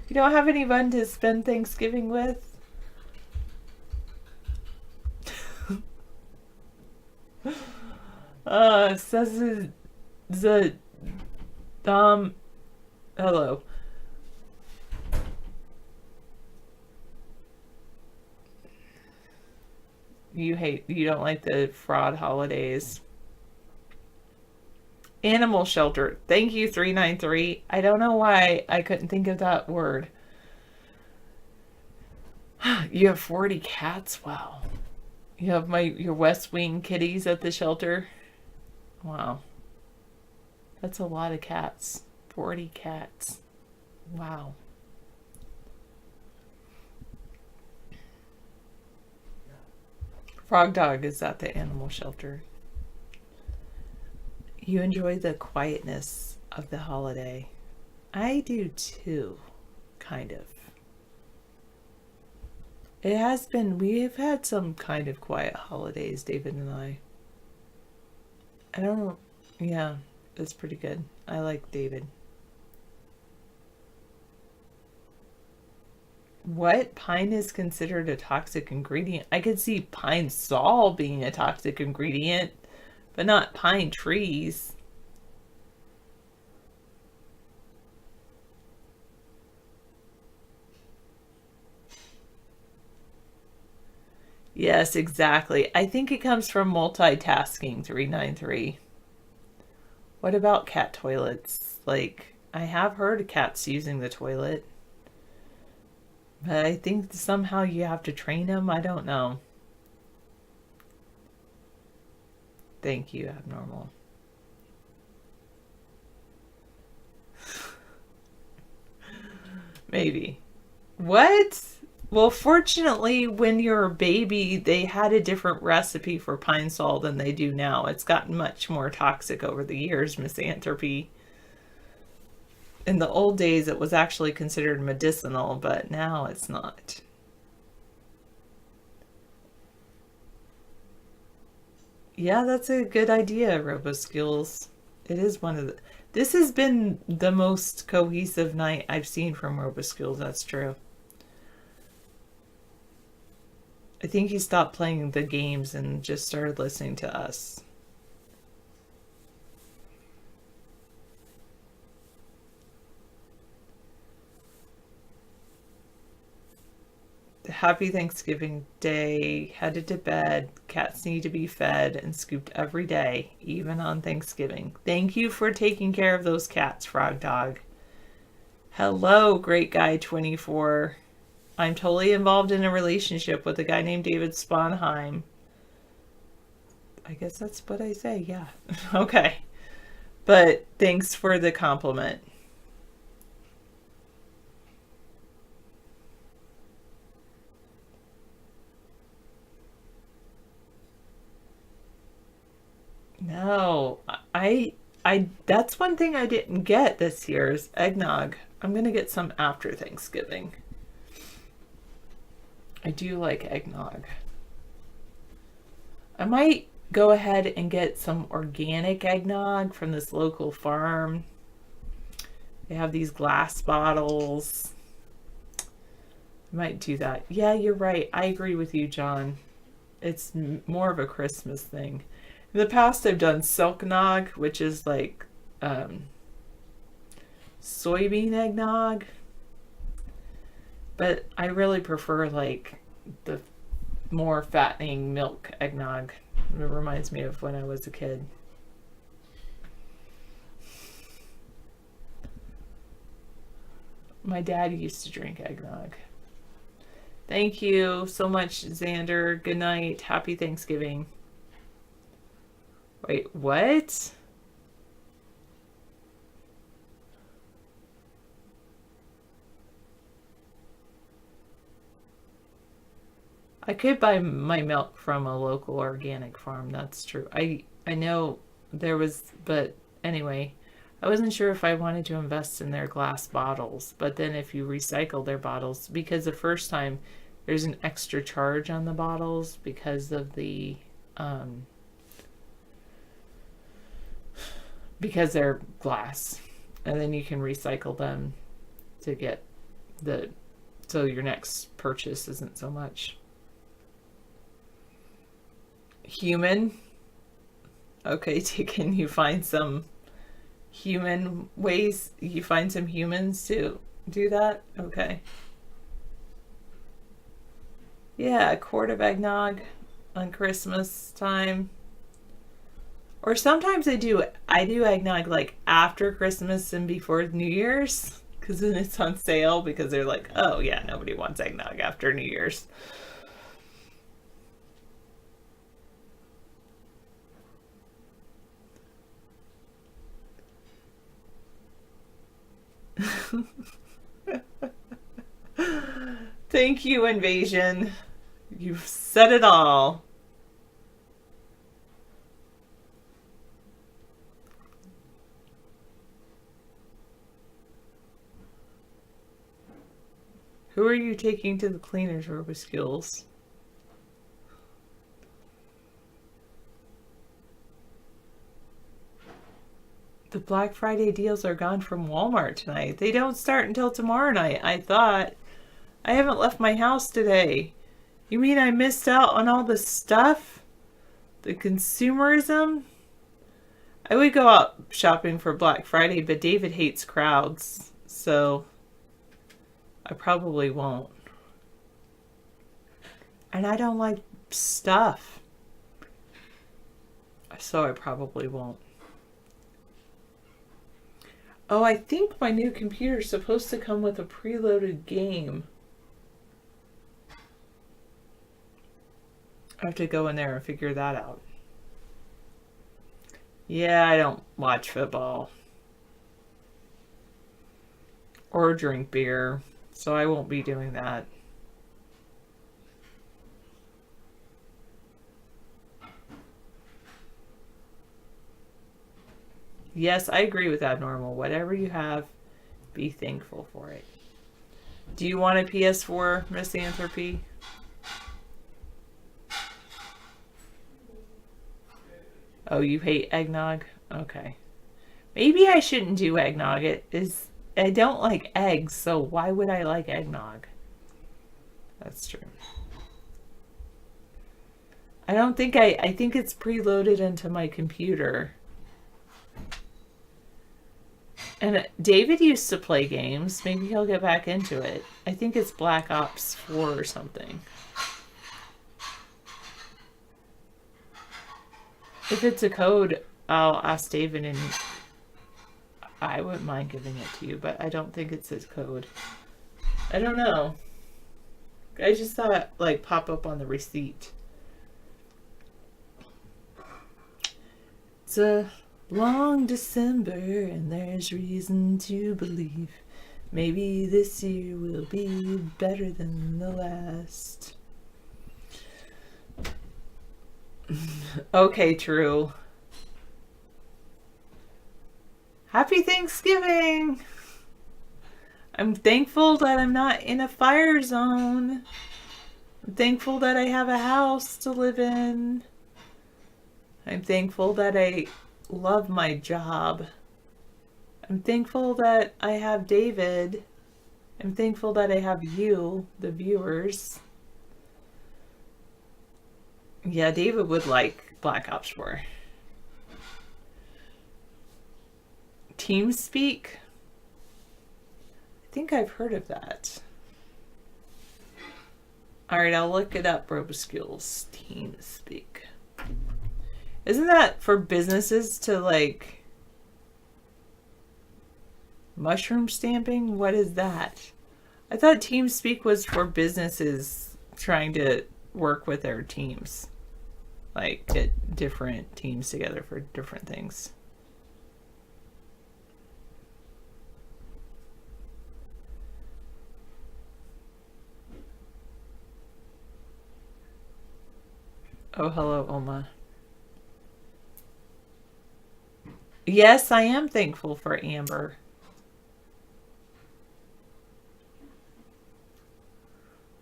you don't have anyone to spend Thanksgiving with? Says the hello. You don't like the fraud holidays. Animal shelter. Thank you, 393. I don't know why I couldn't think of that word. You have 40 cats? Wow. You have your West Wing kitties at the shelter? Wow. That's a lot of cats. 40 cats. Wow. Frog Dog is at the animal shelter. You enjoy the quietness of the holiday. I do too, kind of. It has been, we've had some kind of quiet holidays, David and I. I don't know. Yeah, it's pretty good. I like David. What? Pine is considered a toxic ingredient? I could see pine sol being a toxic ingredient, but not pine trees. Yes, exactly. I think it comes from multitasking, 393. What about cat toilets? Like, I have heard of cats using the toilet. But I think somehow you have to train them. I don't know. Thank you, Abnormal. Maybe. What? Well, fortunately, when you're a baby, they had a different recipe for Pine Sol than they do now. It's gotten much more toxic over the years, Misanthropy. In the old days, it was actually considered medicinal, but now it's not. Yeah, that's a good idea, RoboSkills. It is one of the... This has been the most cohesive night I've seen from RoboSkills, that's true. I think he stopped playing the games and just started listening to us. Happy Thanksgiving Day. Headed to bed. Cats need to be fed and scooped every day, even on Thanksgiving. Thank you for taking care of those cats, Frog Dog. Hello, Great Guy 24. I'm totally involved in a relationship with a guy named David Sponheim. I guess that's what I say, yeah. Okay. But thanks for the compliment. No, I that's one thing I didn't get this year is eggnog. I'm going to get some after Thanksgiving. I do like eggnog. I might go ahead and get some organic eggnog from this local farm. They have these glass bottles. I might do that. Yeah, you're right. I agree with you, John. It's more of a Christmas thing. In the past, I've done Silknog, which is like soybean eggnog. But I really prefer like the more fattening milk eggnog. It reminds me of when I was a kid. My dad used to drink eggnog. Thank you so much, Xander. Good night. Happy Thanksgiving. Wait, what? I could buy my milk from a local organic farm. That's true. I know there was, but anyway, I wasn't sure if I wanted to invest in their glass bottles, but then if you recycle their bottles, because the first time there's an extra charge on the bottles because of the because they're glass, and then you can recycle them to get so your next purchase isn't so much. Human. Okay, can you find some human ways? You find some humans to do that? Okay. Yeah, a quart of eggnog on Christmas time. Or sometimes I do eggnog like after Christmas and before New Year's, because then it's on sale, because they're like, oh yeah, nobody wants eggnog after New Year's. Thank you, Invasion. You've said it all. Who are you taking to the cleaners, RoboSkills? The Black Friday deals are gone from Walmart tonight. They don't start until tomorrow night, I thought. I haven't left my house today. You mean I missed out on all the stuff? The consumerism? I would go out shopping for Black Friday, but David hates crowds, so I probably won't. And I don't like stuff, so I probably won't. Oh, I think my new computer is supposed to come with a preloaded game. I have to go in there and figure that out. Yeah, I don't watch football. Or drink beer. So I won't be doing that. Yes, I agree with Abnormal. Whatever you have, be thankful for it. Do you want a PS4, Misanthropy? Oh, you hate eggnog? Okay. Maybe I shouldn't do eggnog. I don't like eggs, so why would I like eggnog? That's true. I think it's preloaded into my computer. And David used to play games. Maybe he'll get back into it. I think it's Black Ops 4 or something. If it's a code, I'll ask David and I wouldn't mind giving it to you, but I don't think it's his code. I don't know. I just saw it like pop up on the receipt. It's a long December and there's reason to believe maybe this year will be better than the last. Okay, true. Happy Thanksgiving! I'm thankful that I'm not in a fire zone. I'm thankful that I have a house to live in. I'm thankful that I love my job. I'm thankful that I have David. I'm thankful that I have you, the viewers. Yeah, David would like Black Ops 4. TeamSpeak? I think I've heard of that. Alright, I'll look it up, Roboskills. TeamSpeak. Isn't that for businesses to like mushroom stamping? What is that? I thought TeamSpeak was for businesses trying to work with their teams. Like get different teams together for different things. Oh, hello, Oma. Yes, I am thankful for Amber.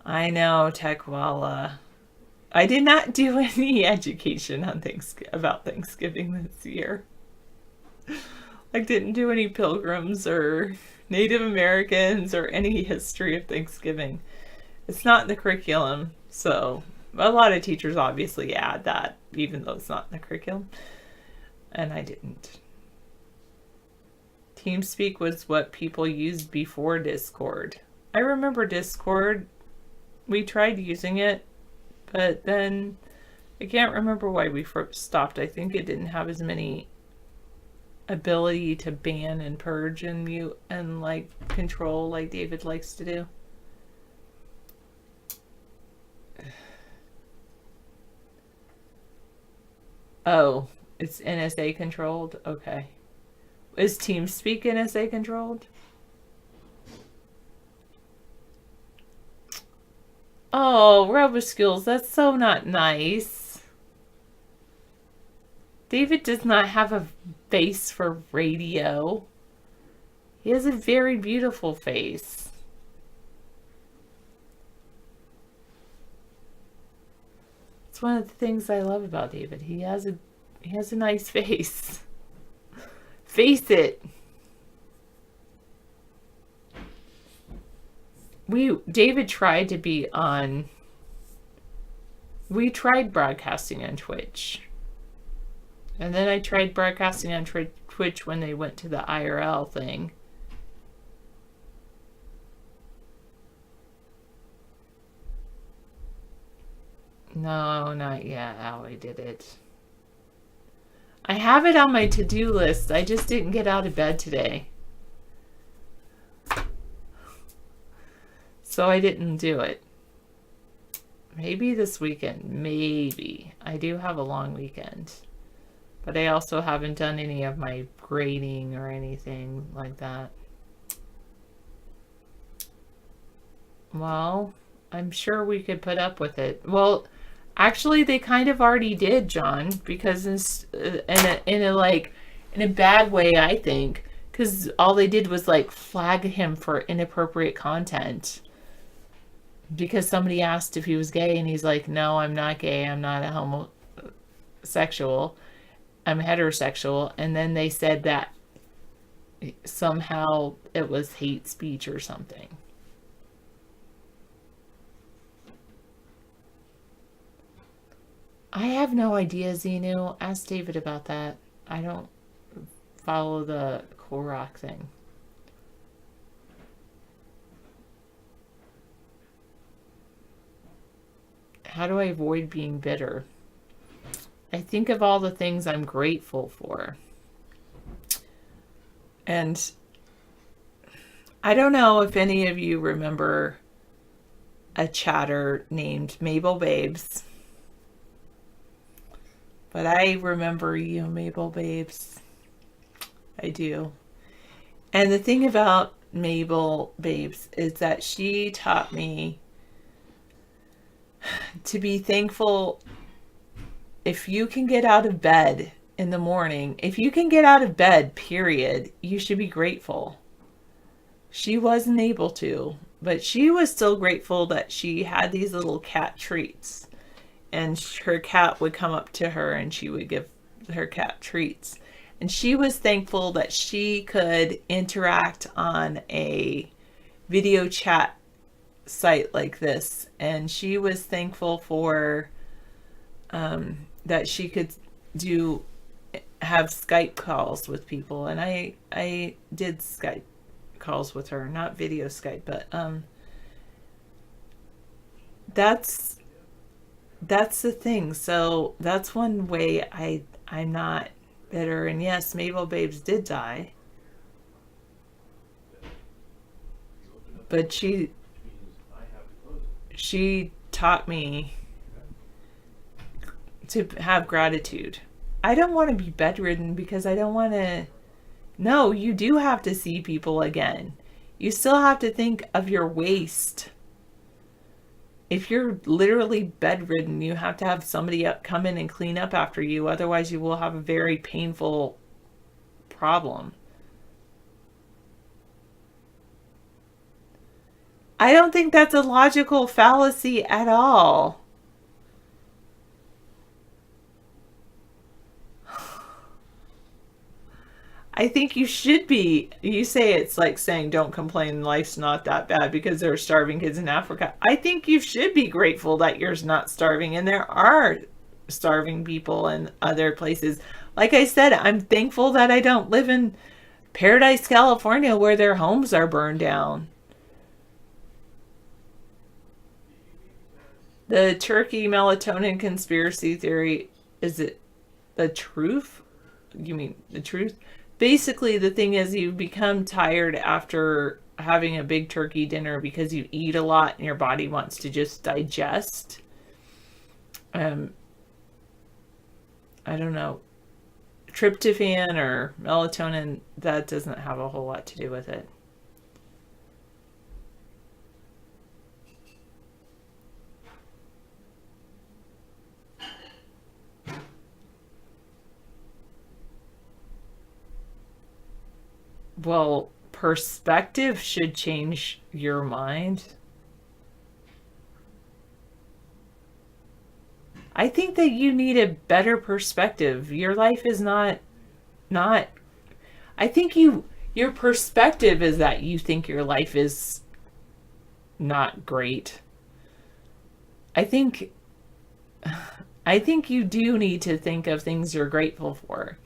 I know, Techwalla. I did not do any education on about Thanksgiving this year. I didn't do any pilgrims or Native Americans or any history of Thanksgiving. It's not in the curriculum, so a lot of teachers obviously add that, even though it's not in the curriculum. And I didn't. TeamSpeak was what people used before Discord. I remember Discord. We tried using it, but then I can't remember why we stopped. I think it didn't have as many ability to ban and purge and mute and like control like David likes to do. Oh, it's NSA controlled? Okay. Is TeamSpeak NSA controlled? Oh, Roboskills, that's so not nice. David does not have a face for radio. He has a very beautiful face. It's one of the things I love about David. He has a nice face. Face it. David tried to be on. We tried broadcasting on Twitch. And then I tried broadcasting on Twitch when they went to the IRL thing. No, not yet. Allie did it. I have it on my to-do list. I just didn't get out of bed today. So I didn't do it. Maybe this weekend. Maybe. I do have a long weekend. But I also haven't done any of my grading or anything like that. Well, I'm sure we could put up with it. Well, actually, they kind of already did, John, because in a bad way, I think, because all they did was like flag him for inappropriate content. Because somebody asked if he was gay, and he's like, "No, I'm not gay. I'm not a homosexual. I'm heterosexual." And then they said that somehow it was hate speech or something. I have no idea, Xenu. Ask David about that. I don't follow the Korok thing. How do I avoid being bitter? I think of all the things I'm grateful for. And I don't know if any of you remember a chatter named Mabel Babes. But I remember you, Mabel Babes. I do. And the thing about Mabel Babes is that she taught me to be thankful. If you can get out of bed in the morning, if you can get out of bed, period, you should be grateful. She wasn't able to, but she was still grateful that she had these little cat treats. And her cat would come up to her and she would give her cat treats. And she was thankful that she could interact on a video chat site like this. And she was thankful for that she could have Skype calls with people. And I did Skype calls with her, not video Skype, but that's the thing. So that's one way I'm not bitter. And yes, Mabel Babes did die. But she taught me to have gratitude. I don't want to be bedridden because I don't want to. No, you do have to see people again. You still have to think of your waste. If you're literally bedridden, you have to have somebody come in and clean up after you. Otherwise, you will have a very painful problem. I don't think that's a logical fallacy at all. I think you should be. You say it's like saying don't complain, life's not that bad because there are starving kids in Africa. I think you should be grateful that you're not starving, and there are starving people in other places. Like I said, I'm thankful that I don't live in Paradise, California, where their homes are burned down. The turkey melatonin conspiracy theory, is it the truth? You mean the truth? Basically, the thing is you become tired after having a big turkey dinner because you eat a lot and your body wants to just digest. I don't know. Tryptophan or melatonin, that doesn't have a whole lot to do with it. Well, perspective should change your mind. I think that you need a better perspective. Your life is not I think your perspective is that you think your life is not great. I think you do need to think of things you're grateful for.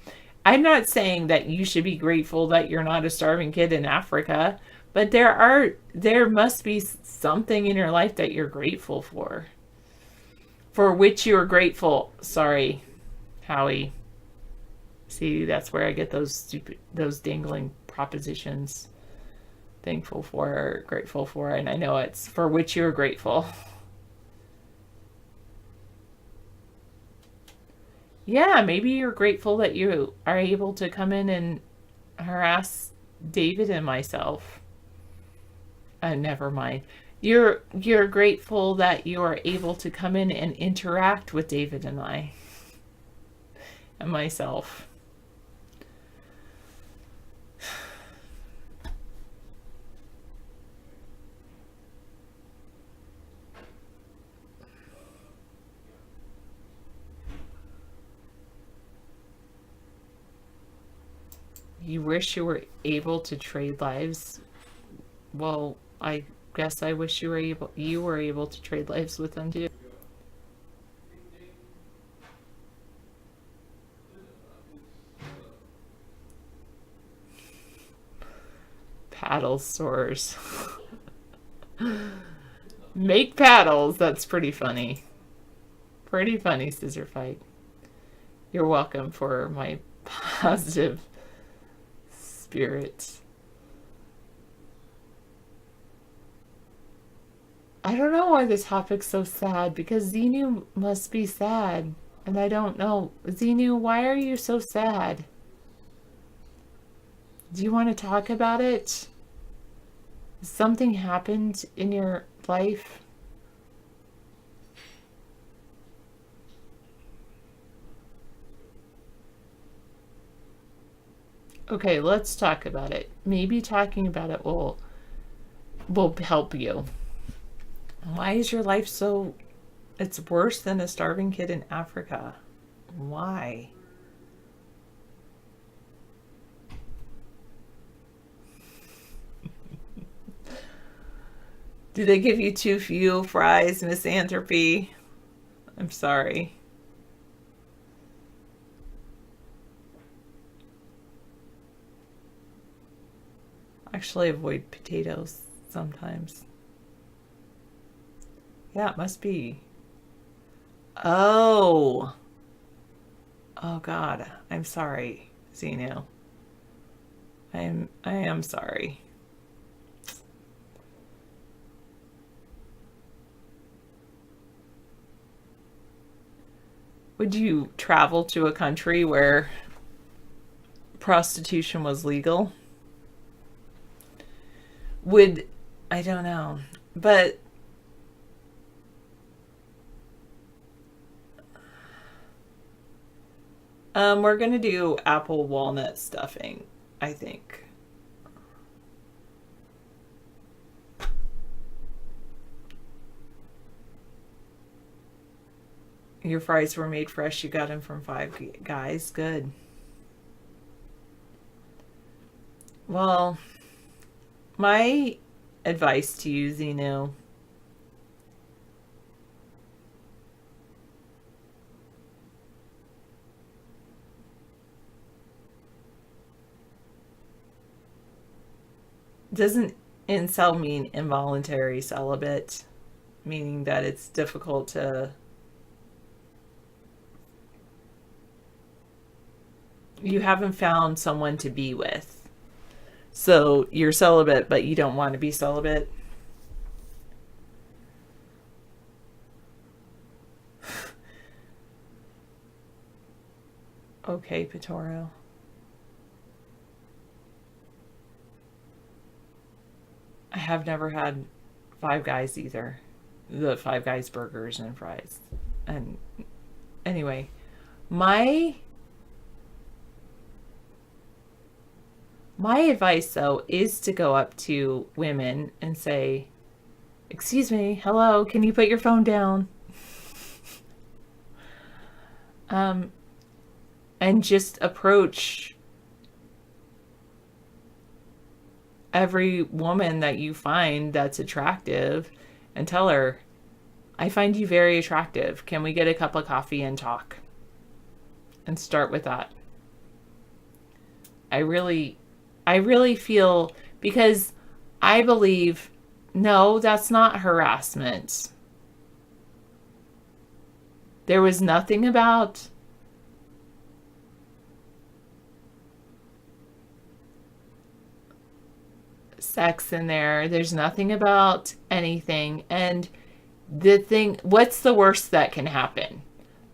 I'm not saying that you should be grateful that you're not a starving kid in Africa, but there must be something in your life that you're grateful for which you're grateful. Sorry, Howie. See, that's where I get those dangling propositions. Thankful for, grateful for, and I know it's for which you're grateful. Yeah, maybe you're grateful that you are able to come in and harass David and myself. Never mind. You're grateful that you are able to come in and interact with David and I and myself. You wish you were able to trade lives. Well, I guess I wish you were able to trade lives with them too. Paddle stores. Make paddles. That's pretty funny. Pretty funny, Scissor Fight. You're welcome for my positive spirit. I don't know why this topic's so sad, because Xenu must be sad. And I don't know. Xenu, why are you so sad? Do you want to talk about it? Something happened in your life? Okay, let's talk about it. Maybe talking about it will help you. Why is your life so... It's worse than a starving kid in Africa. Why? Do they give you too few fries, Misanthropy? I'm sorry. Actually avoid potatoes sometimes. Yeah, it must be. Oh. Oh God, I'm sorry, Xenu. I am sorry. Would you travel to a country where prostitution was legal? I don't know, but we're gonna do apple walnut stuffing, I think. Your fries were made fresh. You got them from Five Guys. Good. Well, my advice to you, Xenu, doesn't incel mean involuntary celibate, meaning that it's difficult to... You haven't found someone to be with. So you're celibate, but you don't want to be celibate. Okay, Pitoro. I have never had Five Guys either. The Five Guys burgers and fries. And anyway, my advice, though, is to go up to women and say, excuse me, hello, can you put your phone down? And just approach every woman that you find that's attractive and tell her, I find you very attractive. Can we get a cup of coffee and talk? And start with that. I really feel, because I believe, no, that's not harassment. There was nothing about sex in there. There's nothing about anything. And the thing, what's the worst that can happen?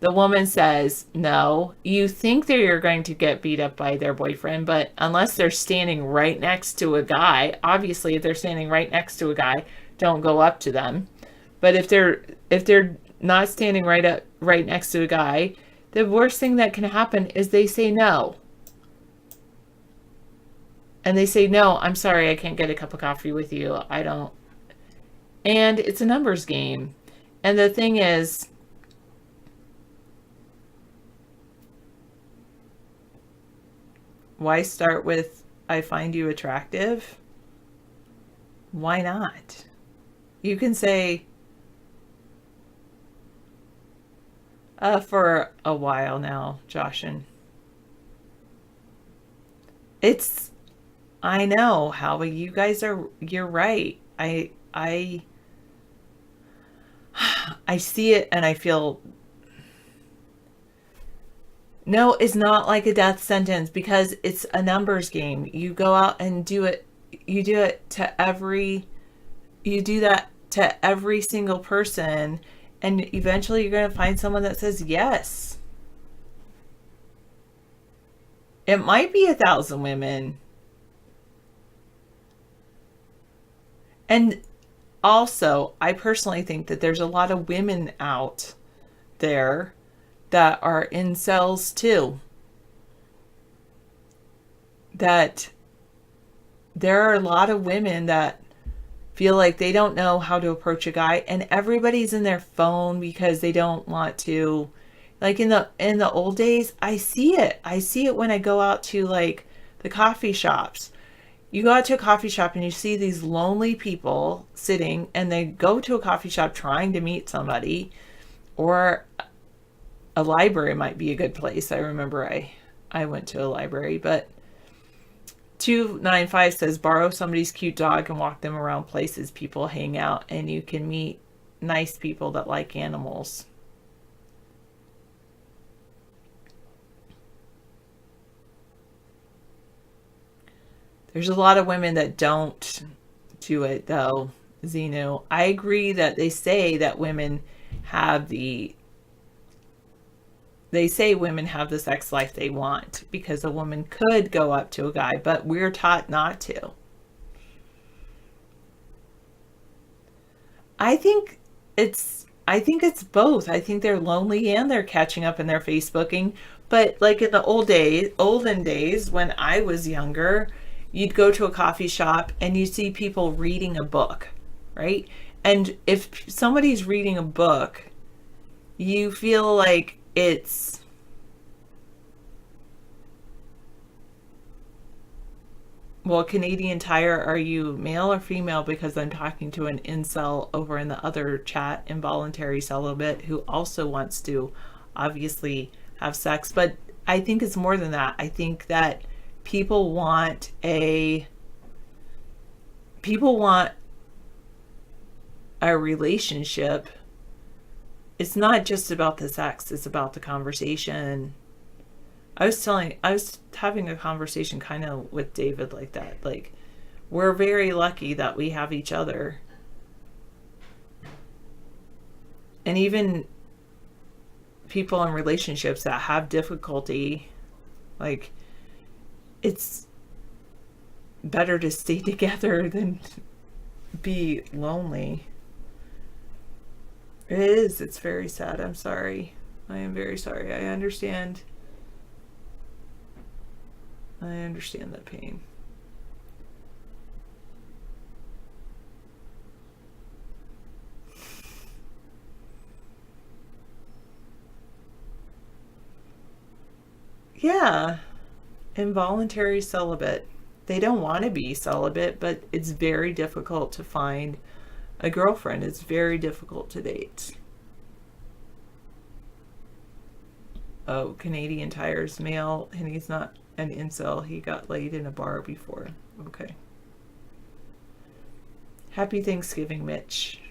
The woman says, no, you think that you're going to get beat up by their boyfriend, but unless they're standing right next to a guy, obviously if they're standing right next to a guy, don't go up to them. But if they're not standing right next to a guy, the worst thing that can happen is they say no. And they say, no, I'm sorry, I can't get a cup of coffee with you. I don't. And it's a numbers game. And the thing is, why start with, I find you attractive? Why not? You can say, for a while now, Joshin. I know, Howie, you guys you're right. I see it and I feel, no, it's not like a death sentence because it's a numbers game. You go out and do it. You do that to every single person, and eventually you're going to find someone that says yes. It might be 1,000 women. And also, I personally think that there's a lot of women out there that are incels too. That there are a lot of women that feel like they don't know how to approach a guy, and everybody's in their phone because they don't want to. Like in the old days, I see it. I see it when I go out to like the coffee shops. You go out to a coffee shop and you see these lonely people sitting, and they go to a coffee shop trying to meet somebody, or a library might be a good place. I remember I went to a library, but 295 says borrow somebody's cute dog and walk them around places people hang out, and you can meet nice people that like animals. There's a lot of women that don't do it though, Xenu. I agree that they say that women have the sex life they want because a woman could go up to a guy, but we're taught not to. I think it's both. I think they're lonely and they're catching up and they're Facebooking. But like in the olden days when I was younger, you'd go to a coffee shop and you see people reading a book, right? And if somebody's reading a book, you feel like it's well, Canadian Tire, are you male or female? Because I'm talking to an incel over in the other chat, involuntary celibate, who also wants to obviously have sex. But I think it's more than that. I think that people want a relationship. It's not just about the sex, it's about the conversation. I was having a conversation kind of with David like that. Like, we're very lucky that we have each other. And even people in relationships that have difficulty, like, it's better to stay together than be lonely. It is. It's very sad. I'm sorry. I am very sorry. I understand that pain. Yeah. Involuntary celibate. They don't want to be celibate, but it's very difficult to find a girlfriend. It's very difficult to date. Oh, Canadian Tire's male, and he's not an incel. He got laid in a bar before. Okay. Happy Thanksgiving, Mitch.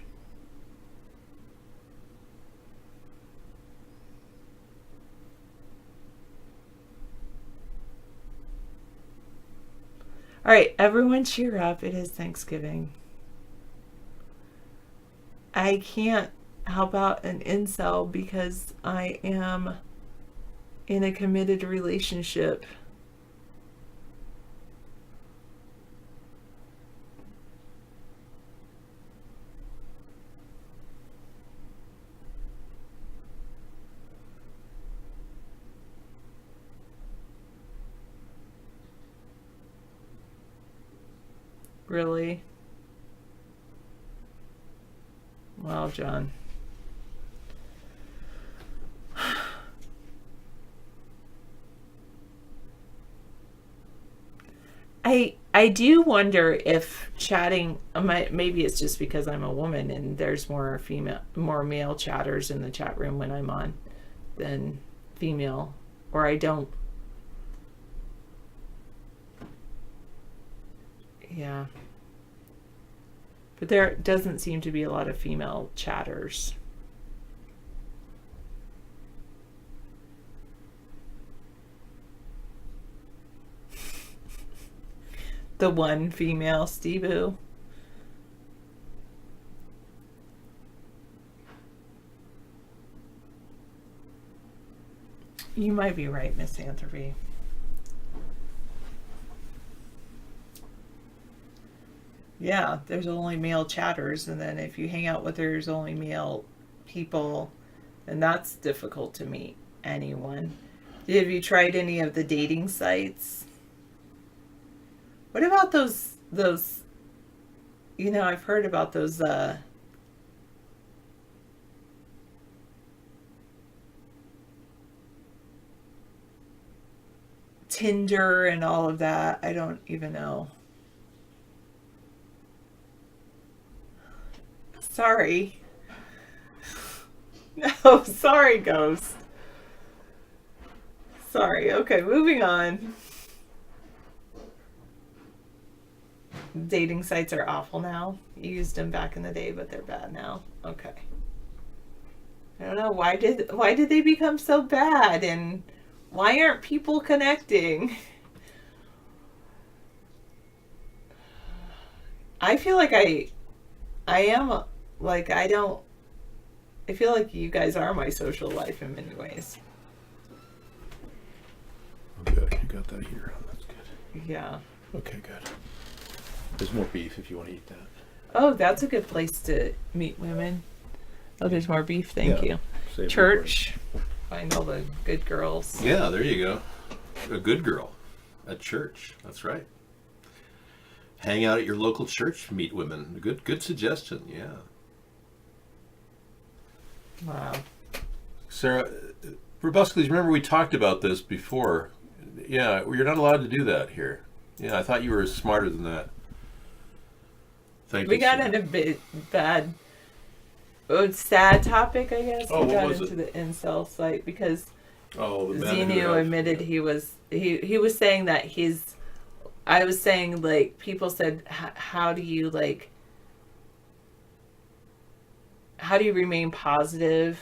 All right, everyone cheer up. It is Thanksgiving. I can't How about an incel because I am in a committed relationship? Really? Wow, John. I do wonder if chatting, maybe it's just because I'm a woman and there's more male chatters in the chat room when I'm on than female, or I don't. Yeah. But there doesn't seem to be a lot of female chatters. The one female Steve-oo. You might be right, Miss Anthropy. Yeah, there's only male chatters, and then if you hang out with there's only male people, then that's difficult to meet anyone. Have you tried any of the dating sites? What about those, you know, I've heard about those, Tinder and all of that. I don't even know. Sorry. No, sorry, Ghost. Sorry. Okay, moving on. Dating sites are awful now. You used them back in the day, but they're bad now. Okay. I don't know, why did they become so bad, and why aren't people connecting? I feel like I am, like, I feel like you guys are my social life in many ways. Okay, you got that here. That's good. Yeah. Okay, good. There's more beef if you want to eat that. Oh, that's a good place to meet women. Oh, there's more beef. Thank you. Save Church. Find all the good girls. Yeah, there you go. A good girl at church. That's right. Hang out at your local church, meet women. Good suggestion. Yeah. Wow. Sarah, Robuscles, remember we talked about this before. Yeah, you're not allowed to do that here. Yeah, I thought you were smarter than that. Thank We you. got in a bit bad, sad topic, I guess. Oh, We what got was into it? the incel site because Oh, the man who Xenu had- admitted he was saying that I was saying, like, people said, how do you remain positive?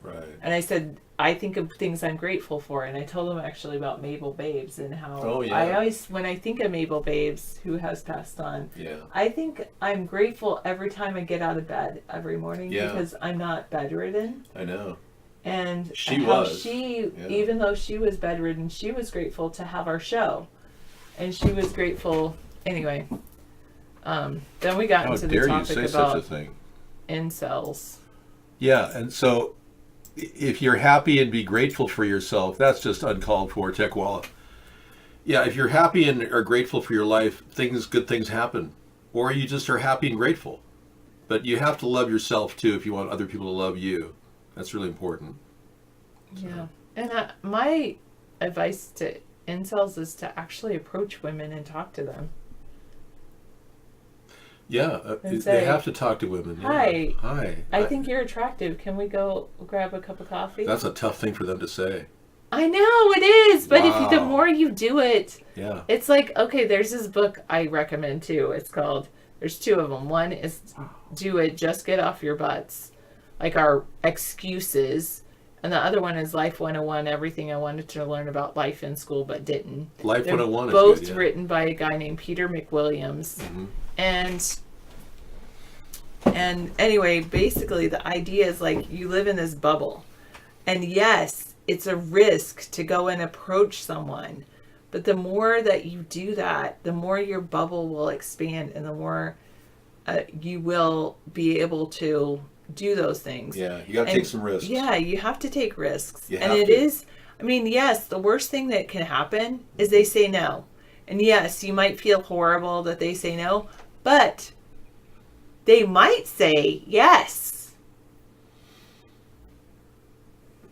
Right. And I said, I think of things I'm grateful for. And I told him actually about Mabel Babes and how Oh, yeah. I always, when I think of Mabel Babes, who has passed on, Yeah. I think I'm grateful every time I get out of bed every morning Yeah. because I'm not bedridden. I know. And She how was. she, Yeah. even though she was bedridden, she was grateful to have our show. And she was grateful. Anyway, then we got How into the dare you topic say about such a thing? incels. Yeah, and so if you're happy and be grateful for yourself, that's just uncalled for, Tekwala. Yeah, if you're happy and are grateful for your life, good things happen. Or you just are happy and grateful. But you have to love yourself too if you want other people to love you. That's really important. Yeah. And my advice to incels is to actually approach women and talk to them. Yeah, And they say, have to talk to women. Yeah. Hi. Hi. I think you're attractive. Can we go grab a cup of coffee? That's a tough thing for them to say. I know it is, but if the Wow. more you do it, Yeah. it's like, okay, there's this book I recommend too. It's called, there's two of them. One is Do It, Just Get Off Your Butts, like our excuses. And the other one is Life 101, everything I wanted to learn about life in school but didn't. Life They're 101 is both good, yeah. written by a guy named Peter McWilliams. Mhm. And And anyway, basically the idea is like you live in this bubble. And yes, it's a risk to go and approach someone. But the more that you do that, the more your bubble will expand and the more you will be able to do those things. Yeah, you got to take some risks. Yeah, you have to take risks. You And have it to. is, I mean, yes, the worst thing that can happen is they say no. And yes, you might feel horrible that they say no, but they might say yes.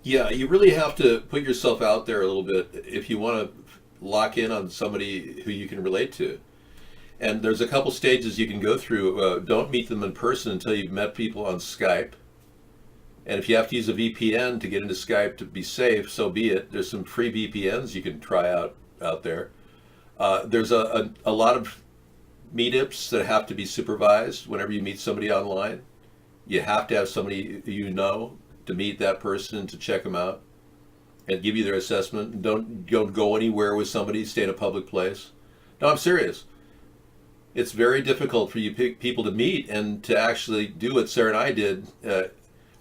Yeah, you really have to put yourself out there a little bit if you want to lock in on somebody who you can relate to. And there's a couple stages you can go through. Don't meet them in person until you've met people on Skype. And if you have to use a VPN to get into Skype to be safe, so be it. There's some free VPNs you can try out there. There's a lot of meetups that have to be supervised whenever you meet somebody online. You have to have somebody you know to meet that person, to check them out and give you their assessment. Don't go anywhere with somebody, stay in a public place. No, I'm serious. It's very difficult for you people to meet and to actually do what Sarah and I did.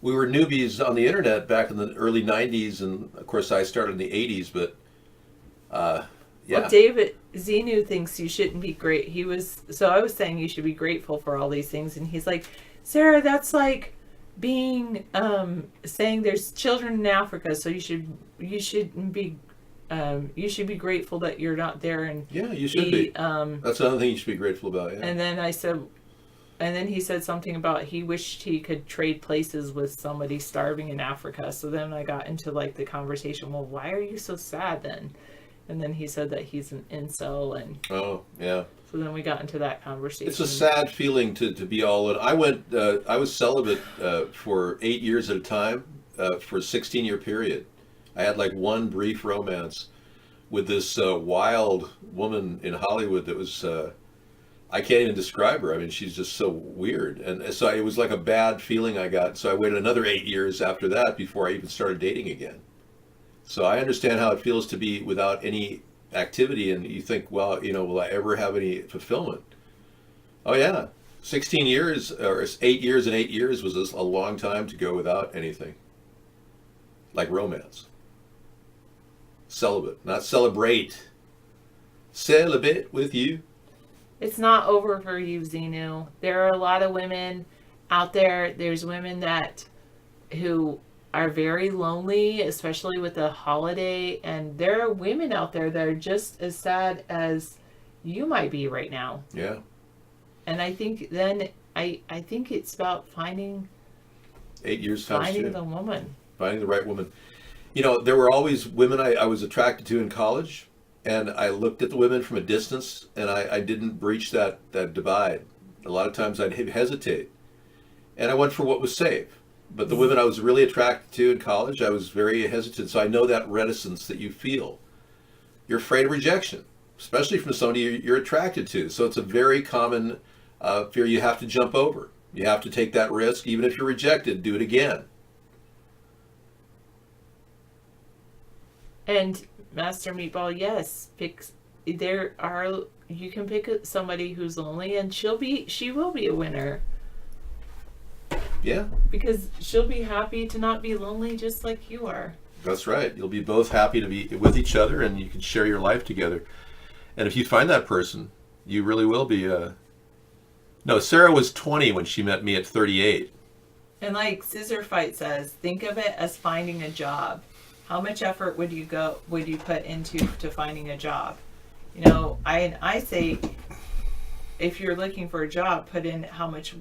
We were newbies on the internet back in the early 90s, and of course I started in the 80s, but yeah. Well, David Xenu thinks you shouldn't be great. So I was saying you should be grateful for all these things, and he's like, Sarah, that's like being saying there's children in Africa, so you should be grateful that you're not there. And yeah, you should be. That's another thing you should be grateful about. Yeah. And then he said something about he wished he could trade places with somebody starving in Africa. So then I got into like the conversation. Well, why are you so sad then? And then he said that he's an incel, and oh yeah. So then we got into that conversation. It's a sad feeling to be all in. I was celibate for 8 years at a time for a 16-year period. I had like one brief romance with this wild woman in Hollywood that was, I can't even describe her. I mean, she's just so weird. And so it was like a bad feeling I got. So I waited another 8 years after that before I even started dating again. So I understand how it feels to be without any activity, and you think, well, will I ever have any fulfillment? Oh yeah, 16 years or 8 years and 8 years was a long time to go without anything. Like romance. Celibate, not celebrate. Celibate with you. It's not over for you, Xenu. There are a lot of women out there. There's women who are very lonely, especially with the holiday, and there are women out there that are just as sad as you might be right now. Yeah. And I think then I think it's about finding 8 years times finding two. the woman. Finding the right woman. There were always women I was attracted to in college, and I looked at the women from a distance, and I didn't breach that divide. A lot of times I'd hesitate, and I went for what was safe. But the women I was really attracted to in college, I was very hesitant. So I know that reticence that you feel. You're afraid of rejection, especially from somebody you're attracted to. So it's a very common fear you have to jump over. You have to take that risk. Even if you're rejected, do it again. And Master Meatball, yes, you can pick somebody who's lonely, and she will be a winner. Yeah. Because she'll be happy to not be lonely just like you are. That's right. You'll be both happy to be with each other, and you can share your life together. And if you find that person, you really will be. No, Sarah was 20 when she met me at 38. And like Scissor Fight says, think of it as finding a job. How much effort would you put into finding a job? I say, if you're looking for a job, put in how much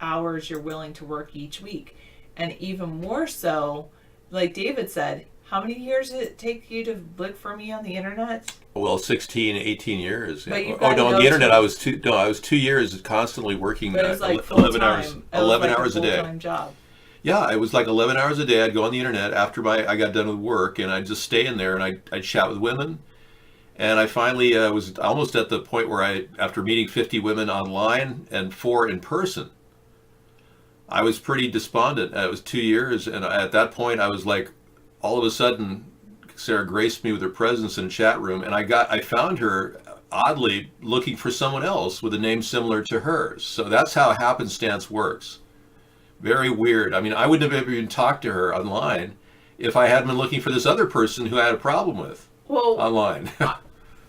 hours you're willing to work each week. And even more so, like David said, how many years did it take you to look for me on the internet? Well, 16, 18 years. But Yeah. Oh no, on the internet I was 2 years constantly working But it was like 11 hours. full-time. 11 It was like hours a a day. full-time job. Yeah, it was like 11 hours a day. I'd go on the internet after I got done with work, and I'd just stay in there, and I'd chat with women. And I finally was almost at the point where after meeting 50 women online and 4 in person, I was pretty despondent. It was 2 years, and at that point, I was like, all of a sudden, Sarah graced me with her presence in a chat room, and I found her oddly looking for someone else with a name similar to hers. So that's how happenstance works. Very weird. I mean, I wouldn't have ever even talked to her online if I hadn't been looking for this other person who I had a problem with online.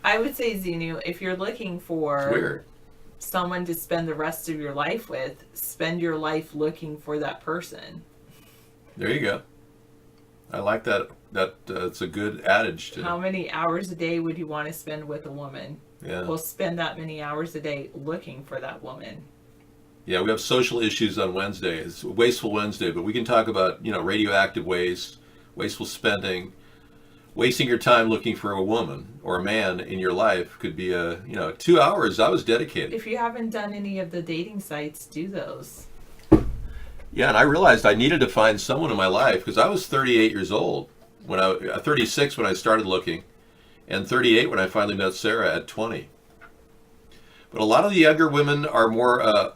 I would say, Xenu, if you're looking for It's weird. someone to spend the rest of your life with, spend your life looking for that person. There you go. I like that. It's a good adage. How many hours a day would you want to spend with a woman? Yeah. Well, spend that many hours a day looking for that woman. Yeah, we have social issues on Wednesday. It's Wasteful Wednesday, but we can talk about, radioactive waste, wasteful spending. Wasting your time looking for a woman or a man in your life could be 2 hours. I was dedicated. If you haven't done any of the dating sites, do those. Yeah, and I realized I needed to find someone in my life because I was 38 years old 36 when I started looking, and 38 when I finally met Sarah at 20. But a lot of the younger women are more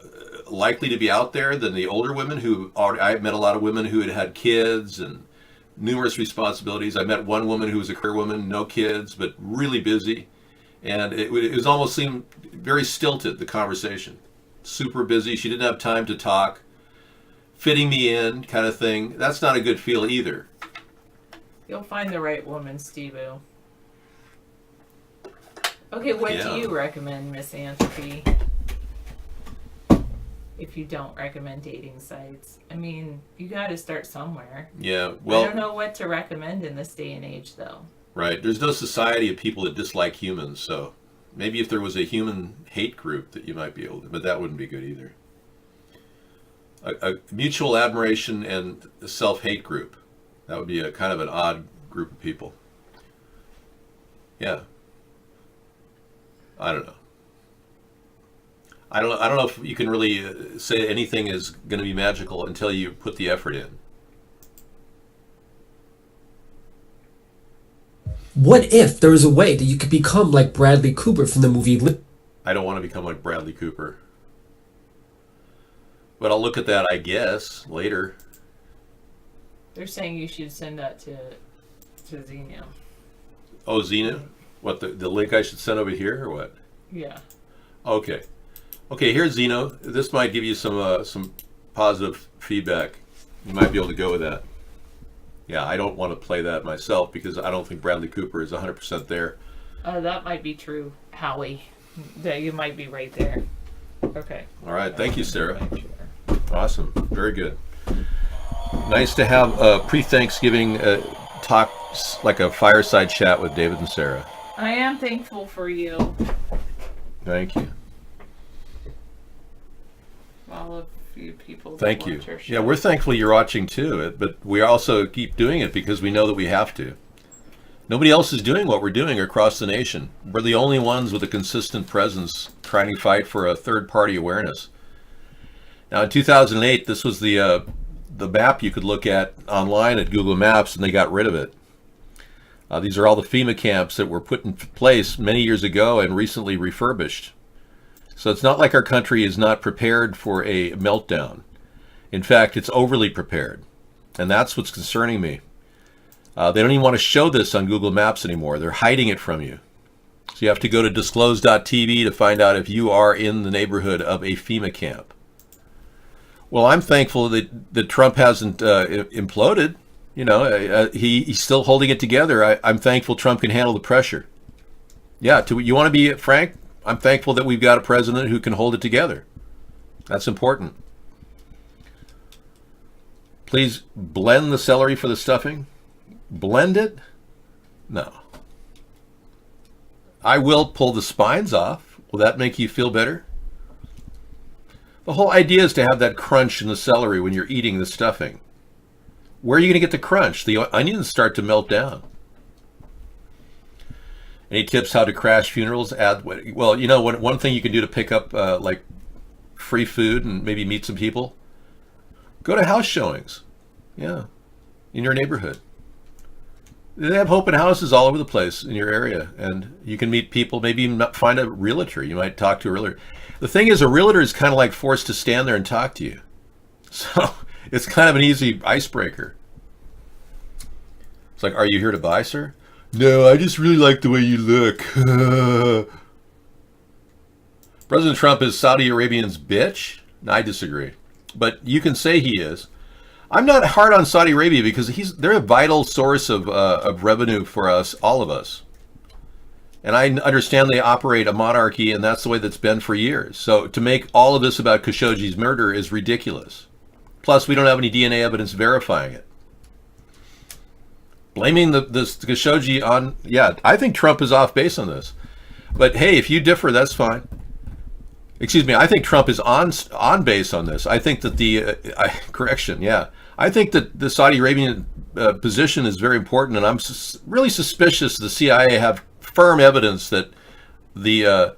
likely to be out there than the older women I've met a lot of women who had had kids and numerous responsibilities. I met one woman who was a career woman, no kids, but really busy. And it was almost seemed very stilted, the conversation. Super busy. She didn't have time to talk. Fitting me in kind of thing. That's not a good feel either. You'll find the right woman, Steve-O. Okay, what do you recommend, Misanthropy? If you don't recommend dating sites, I mean, you got to start somewhere. Yeah, well, I don't know what to recommend in this day and age, though. Right. There's no society of people that dislike humans, so maybe if there was a human hate group that you might be able to, but that wouldn't be good either. A mutual admiration and a self-hate group. That would be a kind of an odd group of people. Yeah. I don't know. I don't know if you can really say anything is going to be magical until you put the effort in. What if there was a way that you could become like Bradley Cooper from the movie I don't want to become like Bradley Cooper. But I'll look at that, I guess, later. They're saying you should send that to Xenu. Oh, Xenu? What, the link I should send over here or what? Yeah. Okay. Okay, here's Xenu. This might give you some positive feedback. You might be able to go with that. Yeah, I don't want to play that myself because I don't think Bradley Cooper is 100% there. That might be true, Howie. That you might be right there. Okay. All right, thank you, Sarah. Awesome, very good. Nice to have a pre-Thanksgiving talk, like a fireside chat with David and Sarah. I am thankful for you. Thank you. All of you people. Thank you. Yeah, we're thankful you're watching too, but we also keep doing it because we know that we have to. Nobody else is doing what we're doing across the nation. We're the only ones with a consistent presence trying to fight for a third-party awareness. Now, in 2008, this was the map you could look at online at Google Maps, and they got rid of it. These are all the FEMA camps that were put in place many years ago and recently refurbished. So it's not like our country is not prepared for a meltdown. In fact, it's overly prepared, and that's what's concerning me. They don't even want to show this on Google Maps anymore. They're hiding it from you. So you have to go to disclose.tv to find out if you are in the neighborhood of a FEMA camp. Well, I'm thankful that Trump hasn't imploded. You know, he's still holding it together. I'm thankful Trump can handle the pressure. Yeah, you want to be frank? I'm thankful that we've got a president who can hold it together. That's important. Please blend the celery for the stuffing. Blend it? No. I will pull the spines off. Will that make you feel better? The whole idea is to have that crunch in the celery when you're eating the stuffing. Where are you going to get the crunch? The onions start to melt down. Any tips how to crash funerals? Well, you know, one thing you can do to pick up like free food and maybe meet some people, go to house showings. Yeah, in your neighborhood. They have open houses all over the place in your area, and you can meet people, maybe even find a realtor. You might talk to a realtor. The thing is, a realtor is kind of like forced to stand there and talk to you. So it's kind of an easy icebreaker. It's like, are you here to buy, sir? No, I just really like the way you look. President Trump is Saudi Arabia's bitch? I disagree. But you can say he is. I'm not hard on Saudi Arabia because they're a vital source of revenue for us, all of us. And I understand they operate a monarchy, and that's the way that's been for years. So to make all of this about Khashoggi's murder is ridiculous. Plus, we don't have any DNA evidence verifying it. Blaming this Khashoggi on, I think Trump is off base on this. But hey, if you differ, that's fine. Excuse me, I think Trump is on base on this. I think that I think that the Saudi Arabian position is very important, and I'm really suspicious the CIA have firm evidence that the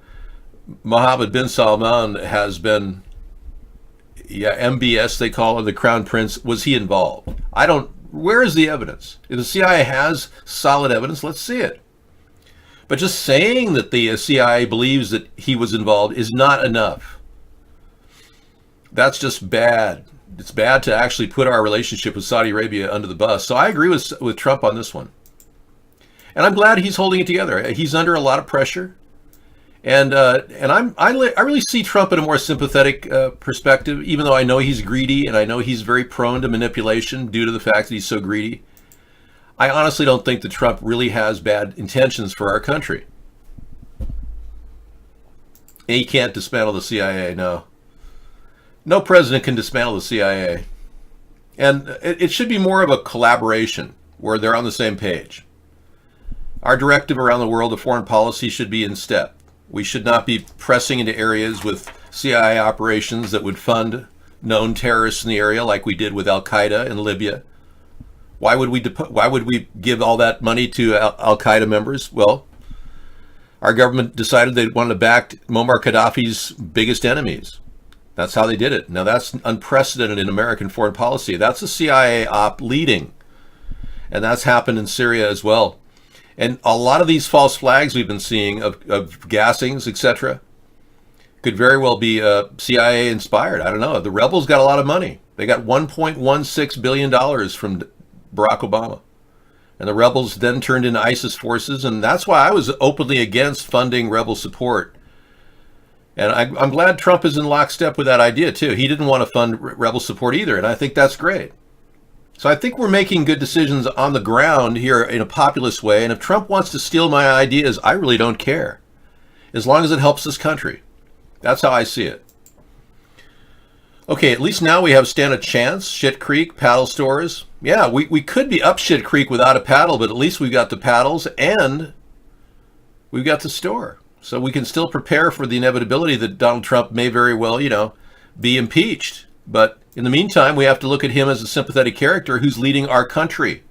Mohammed bin Salman has been, MBS they call him, the Crown Prince. Was he involved? Where is the evidence? If the CIA has solid evidence, let's see it. But just saying that the CIA believes that he was involved is not enough. That's just bad. It's bad to actually put our relationship with Saudi Arabia under the bus. So I agree with Trump on this one. And I'm glad he's holding it together. He's under a lot of pressure. And I really see Trump in a more sympathetic perspective, even though I know he's greedy and I know he's very prone to manipulation due to the fact that he's so greedy. I honestly don't think that Trump really has bad intentions for our country. He can't dismantle the CIA, no. No president can dismantle the CIA. And it should be more of a collaboration where they're on the same page. Our directive around the world of foreign policy should be in step. We should not be pressing into areas with CIA operations that would fund known terrorists in the area like we did with Al-Qaeda in Libya. Why would we give all that money to Al-Qaeda members? Well, our government decided they wanted to back Muammar Gaddafi's biggest enemies. That's how they did it. Now that's unprecedented in American foreign policy. That's a CIA op leading. And that's happened in Syria as well. And a lot of these false flags we've been seeing of gassings, etc., could very well be CIA inspired. I don't know. The rebels got a lot of money. They got $1.16 billion from Barack Obama. And the rebels then turned into ISIS forces. And that's why I was openly against funding rebel support. And I'm glad Trump is in lockstep with that idea, too. He didn't want to fund rebel support either. And I think that's great. So I think we're making good decisions on the ground here in a populist way. And if Trump wants to steal my ideas, I really don't care. As long as it helps this country. That's how I see it. Okay, at least now we have Stand a Chance, Shit Creek, paddle stores. Yeah, we could be up Shit Creek without a paddle, but at least we've got the paddles and we've got the store. So we can still prepare for the inevitability that Donald Trump may very well, be impeached. But in the meantime, we have to look at him as a sympathetic character who's leading our country.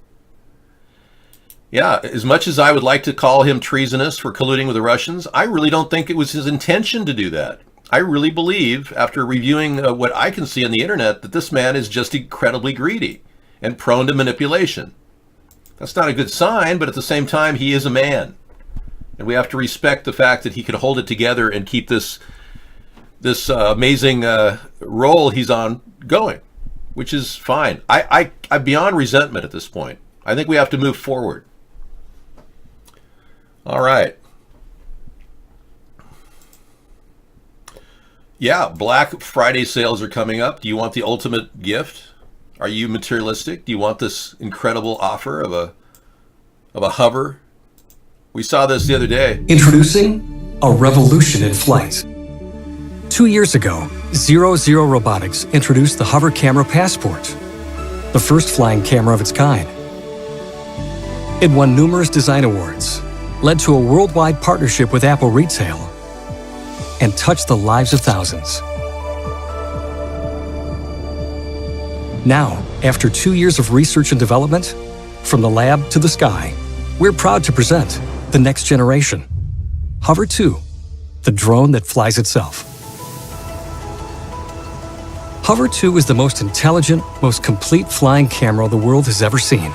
Yeah, as much as I would like to call him treasonous for colluding with the Russians, I really don't think it was his intention to do that. I really believe, after reviewing what I can see on the internet, that this man is just incredibly greedy and prone to manipulation. That's not a good sign, but at the same time, he is a man. And we have to respect the fact that he can hold it together and keep this amazing role he's on going, which is fine. I'm beyond resentment at this point. I think we have to move forward. All right. Yeah, Black Friday sales are coming up. Do you want the ultimate gift? Are you materialistic? Do you want this incredible offer of a hover? We saw this the other day. Introducing a revolution in flight. 2 years ago, Zero Robotics introduced the Hover Camera Passport, the first flying camera of its kind. It won numerous design awards, led to a worldwide partnership with Apple Retail, and touched the lives of thousands. Now, after 2 years of research and development, from the lab to the sky, we're proud to present the next generation, Hover 2, the drone that flies itself. Hover 2 is the most intelligent, most complete flying camera the world has ever seen.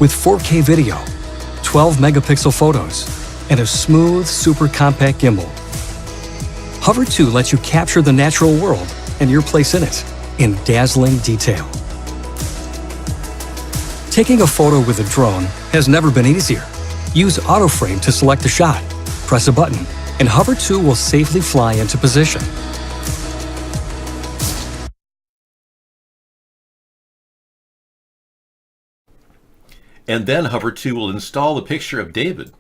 With 4K video, 12 megapixel photos, and a smooth, super compact gimbal, Hover 2 lets you capture the natural world and your place in it in dazzling detail. Taking a photo with a drone has never been easier. Use AutoFrame to select a shot, press a button, and Hover 2 will safely fly into position. And then Hover 2 will install the picture of David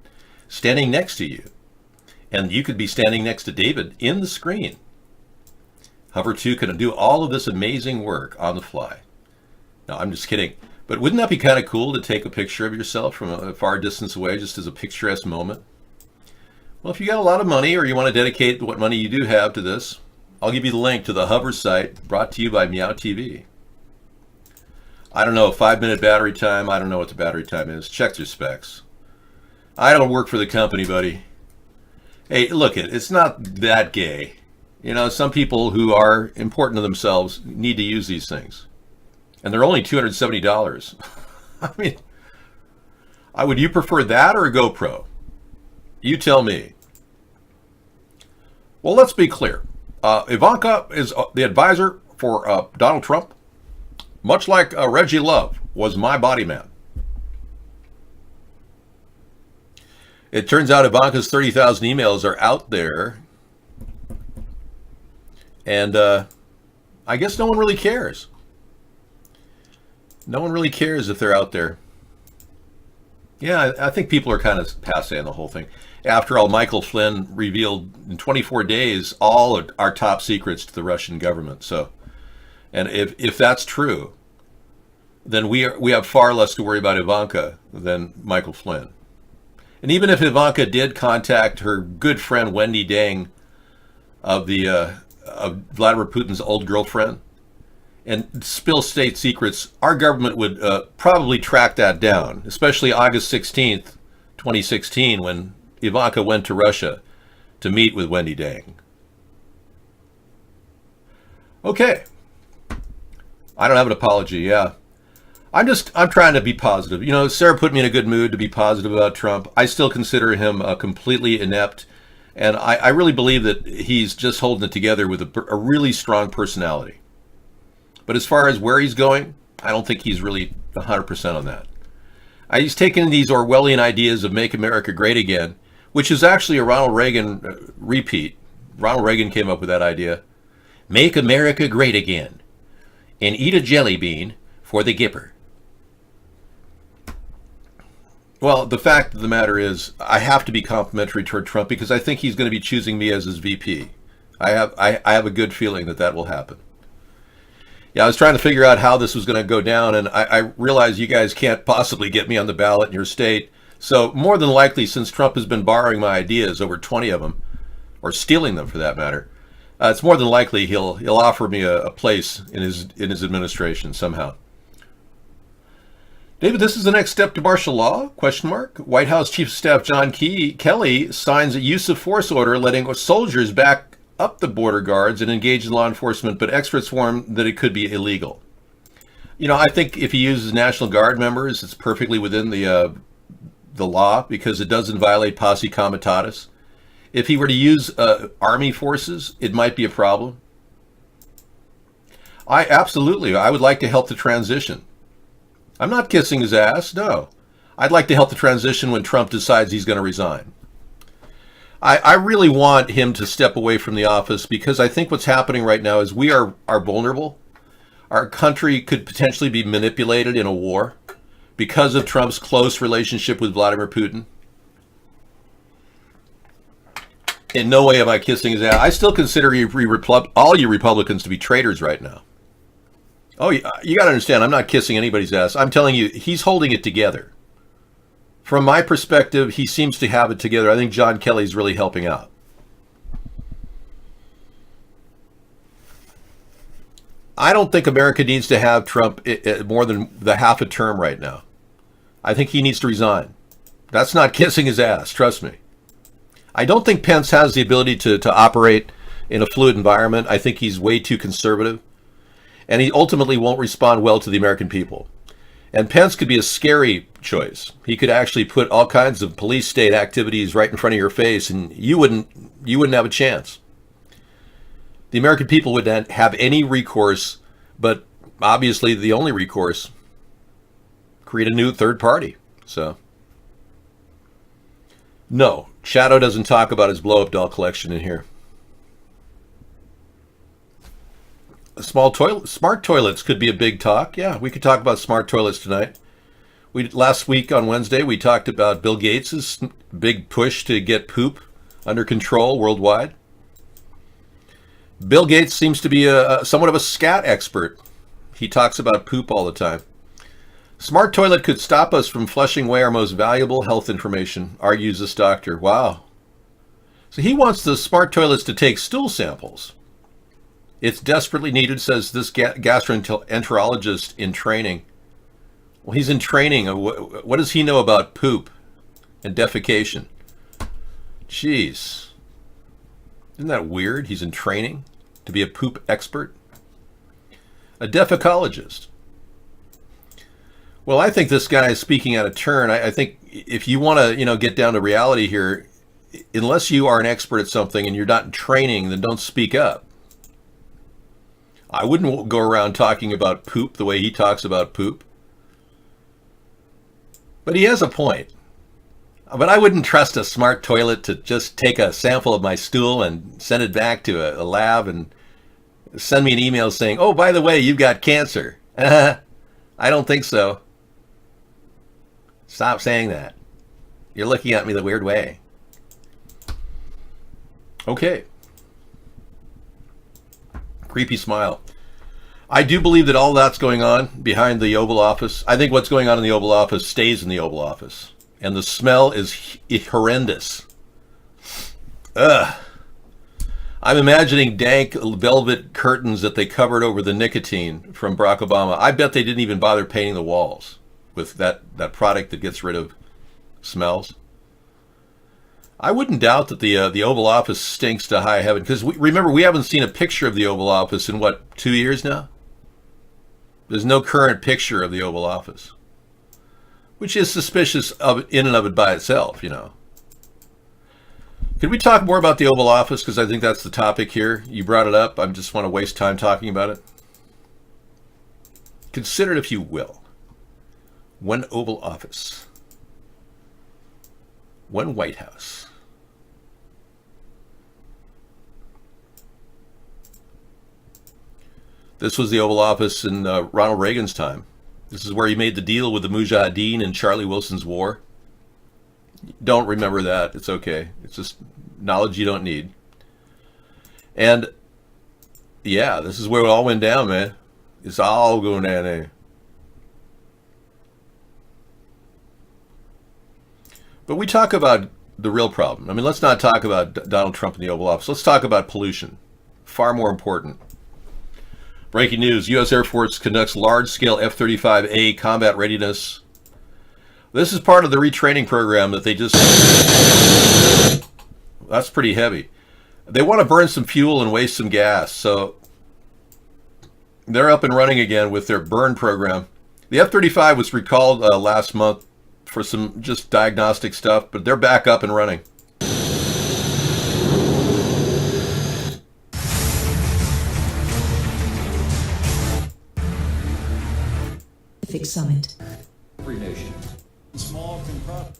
standing next to you. And you could be standing next to David in the screen. Hover 2 can do all of this amazing work on the fly. No, I'm just kidding. But wouldn't that be kind of cool to take a picture of yourself from a far distance away just as a picturesque moment? Well, if you got a lot of money or you want to dedicate what money you do have to this, I'll give you the link to the Hover site brought to you by Meow TV. I don't know, 5-minute battery time. I don't know what the battery time is. Check your specs. I don't work for the company, buddy. Hey, look, it's not that gay. You know, some people who are important to themselves need to use these things. And they're only $270. I mean, would you prefer that or a GoPro? You tell me. Well, let's be clear. Ivanka is the advisor for Donald Trump. Much like Reggie Love was my body man. It turns out Ivanka's 30,000 emails are out there. And I guess no one really cares. No one really cares if they're out there. Yeah, I think people are kind of passé on the whole thing. After all, Michael Flynn revealed in 24 days all of our top secrets to the Russian government. So, and if that's true, then we have far less to worry about Ivanka than Michael Flynn. And even if Ivanka did contact her good friend Wendy Dang of Vladimir Putin's old girlfriend and spill state secrets, our government would probably track that down, especially August 16th, 2016, when Ivanka went to Russia to meet with Wendy Dang. Okay. I don't have an apology, yeah. I'm trying to be positive. You know, Sarah put me in a good mood to be positive about Trump. I still consider him completely inept, and I really believe that he's just holding it together with a really strong personality. But as far as where he's going, I don't think he's really 100% on that. He's taken these Orwellian ideas of Make America Great Again, which is actually a Ronald Reagan repeat. Ronald Reagan came up with that idea. Make America Great Again, and eat a jelly bean for the Gipper. Well, the fact of the matter is, I have to be complimentary toward Trump because I think he's going to be choosing me as his VP. I have a good feeling that will happen. Yeah, I was trying to figure out how this was going to go down, and I realize you guys can't possibly get me on the ballot in your state. So more than likely, since Trump has been borrowing my ideas, over 20 of them, or stealing them for that matter, it's more than likely he'll offer me a place in his administration somehow. David, this is the next step to martial law? ? White House Chief of Staff John Kelly signs a use of force order letting soldiers back up the border guards and engage in law enforcement, but experts warn that it could be illegal. You know, I think if he uses National Guard members, it's perfectly within the law because it doesn't violate posse comitatus. If he were to use army forces, it might be a problem. I would like to help the transition. I'm not kissing his ass, no. I'd like to help the transition when Trump decides he's going to resign. I really want him to step away from the office because I think what's happening right now is we are vulnerable. Our country could potentially be manipulated in a war because of Trump's close relationship with Vladimir Putin. In no way am I kissing his ass. I still consider all you Republicans to be traitors right now. Oh, you got to understand, I'm not kissing anybody's ass. I'm telling you, he's holding it together. From my perspective, he seems to have it together. I think John Kelly's really helping out. I don't think America needs to have Trump more than the half a term right now. I think he needs to resign. That's not kissing his ass, trust me. I don't think Pence has the ability to operate in a fluid environment. I think he's way too conservative. And he ultimately won't respond well to the American people. And Pence could be a scary choice. He could actually put all kinds of police state activities right in front of your face, and you wouldn't have a chance. The American people wouldn't have any recourse, but obviously the only recourse, create a new third party. So No, Shadow doesn't talk about his blow-up doll collection in here. Smart toilets could be a big talk. Yeah, we could talk about smart toilets tonight. Last week on Wednesday, we talked about Bill Gates' big push to get poop under control worldwide. Bill Gates seems to be somewhat of a scat expert. He talks about poop all the time. Smart toilet could stop us from flushing away our most valuable health information, argues this doctor. Wow. So he wants the smart toilets to take stool samples. It's desperately needed, says this gastroenterologist in training. Well, he's in training. What does he know about poop and defecation? Jeez. Isn't that weird? He's in training to be a poop expert. A defecologist. Well, I think this guy is speaking out of turn. I think if you want to, get down to reality here, unless you are an expert at something and you're not in training, then don't speak up. I wouldn't go around talking about poop the way he talks about poop. But he has a point. But I wouldn't trust a smart toilet to just take a sample of my stool and send it back to a lab and send me an email saying, oh, by the way, you've got cancer. I don't think so. Stop saying that. You're looking at me the weird way. Okay. Creepy smile. I do believe that all that's going on behind the Oval Office. I think what's going on in the Oval Office stays in the Oval Office. And the smell is horrendous. Ugh. I'm imagining dank velvet curtains that they covered over the nicotine from Barack Obama. I bet they didn't even bother painting the walls with that product that gets rid of smells. I wouldn't doubt that the Oval Office stinks to high heaven. Because remember, we haven't seen a picture of the Oval Office in, 2 years now? There's no current picture of the Oval Office. Which is suspicious in and of it by itself, Could we talk more about the Oval Office? Because I think that's the topic here. You brought it up. I just want to waste time talking about it. Consider it if you will. One Oval Office. One White House. This was the Oval Office in Ronald Reagan's time. This is where he made the deal with the Mujahideen in Charlie Wilson's war. Don't remember that. It's okay. It's just knowledge you don't need. And yeah, this is where it all went down, man. It's all going down there. But we talk about the real problem. I mean, let's not talk about Donald Trump in the Oval Office. Let's talk about pollution. Far more important. Breaking news, U.S. Air Force conducts large-scale F-35A combat readiness. This is part of the retraining program that they just... That's pretty heavy. They want to burn some fuel and waste some gas, so they're up and running again with their burn program. The F-35 was recalled last month for some just diagnostic stuff, but they're back up and running. Summit. Every nation, small can prosper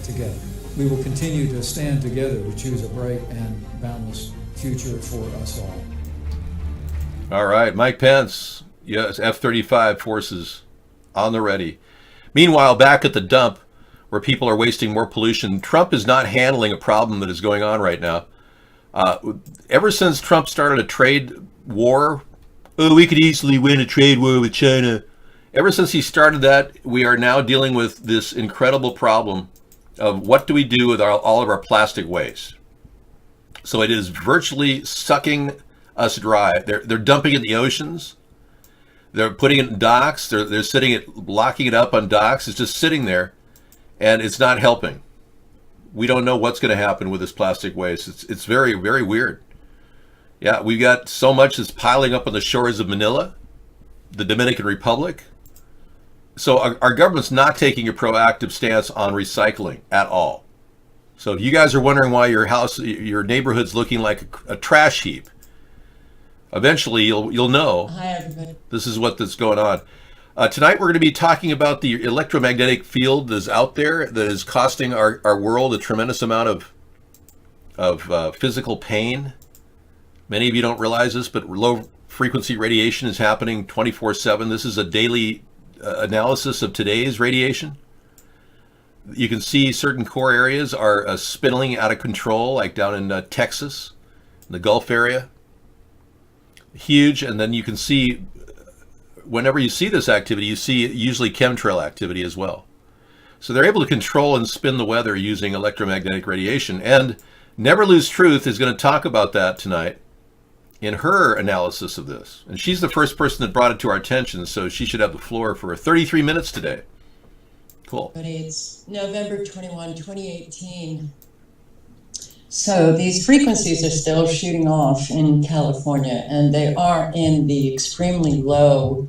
together. We will continue to stand together to choose a bright and boundless future for us all. All right, Mike Pence, yes, F-35 forces on the ready. Meanwhile, back at the dump, where people are wasting more pollution, Trump is not handling a problem that is going on right now. Ever since Trump started a trade war, we could easily win a trade war with China. Ever since he started that, we are now dealing with this incredible problem of what do we do with all of our plastic waste. So it is virtually sucking us dry. They're dumping it in the oceans. They're putting it in docks. They're sitting it, locking it up on docks. It's just sitting there, and it's not helping. We don't know what's going to happen with this plastic waste. It's very, very weird. Yeah, we've got so much that's piling up on the shores of Manila, the Dominican Republic. So our government's not taking a proactive stance on recycling at all. So if you guys are wondering why your neighborhood's looking like a trash heap, eventually you'll know. Hi, everybody. This is what's going on. Tonight we're going to be talking about the electromagnetic field that is out there that is costing our world a tremendous amount of physical pain. Many of you don't realize this, but low frequency radiation is happening 24/7. This is a daily analysis of today's radiation. You can see certain core areas are spinning out of control, like down in Texas, in the Gulf area. Huge. And then you can see, whenever you see this activity, you see usually chemtrail activity as well. So they're able to control and spin the weather using electromagnetic radiation. And Never Lose Truth is going to talk about that tonight in her analysis of this. And she's the first person that brought it to our attention, so she should have the floor for 33 minutes today. Cool. It's November 21, 2018. So these frequencies are still shooting off in California, and they are in the extremely low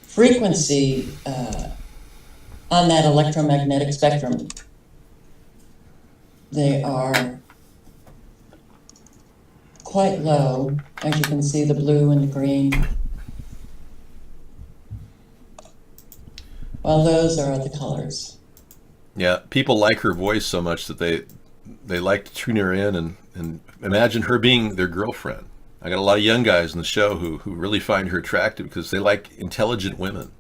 frequency on that electromagnetic spectrum. They are quite low, as you can see, the blue and the green. Well, those are the colors. Yeah, people like her voice so much that they like to tune her in and imagine her being their girlfriend. I got a lot of young guys in the show who really find her attractive because they like intelligent women.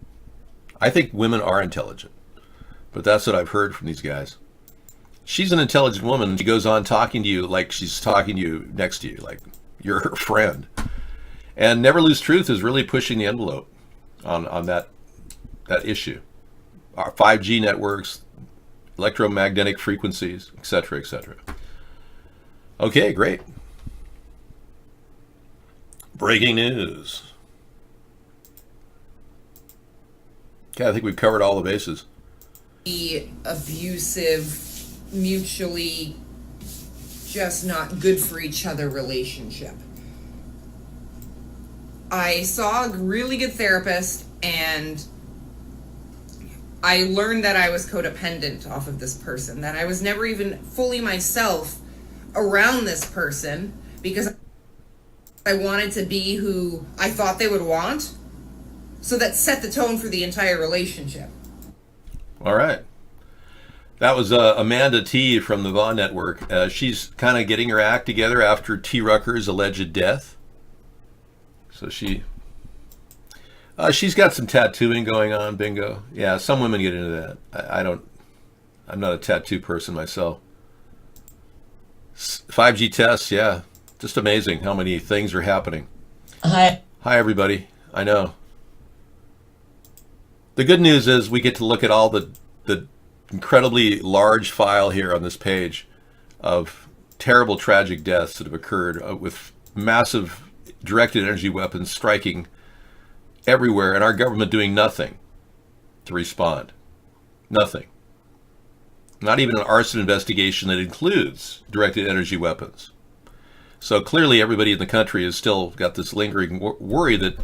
I think women are intelligent, but that's what I've heard from these guys. She's an intelligent woman, and she goes on talking to you like she's talking to you next to you, like you're her friend. And Never Lose Truth is really pushing the envelope on that issue. Our 5G networks, electromagnetic frequencies, etc., etc. Okay, great. Breaking news. Okay, I think we've covered all the bases. The abusive, mutually just not good for each other relationship. I saw a really good therapist, and I learned that I was codependent off of this person, that I was never even fully myself around this person because I wanted to be who I thought they would want. So that set the tone for the entire relationship. All right. That was Amanda T. from the Vaughn Network. She's kind of getting her act together after T. Rucker's alleged death. So she's got some tattooing going on, bingo. Yeah, some women get into that. I'm not a tattoo person myself. 5G tests, yeah. Just amazing how many things are happening. Hi. Hi, everybody. I know. The good news is we get to look at all the incredibly large file here on this page of terrible, tragic deaths that have occurred with massive directed energy weapons striking everywhere, and our government doing nothing to respond. Nothing. Not even an arson investigation that includes directed energy weapons. So clearly everybody in the country has still got this lingering worry that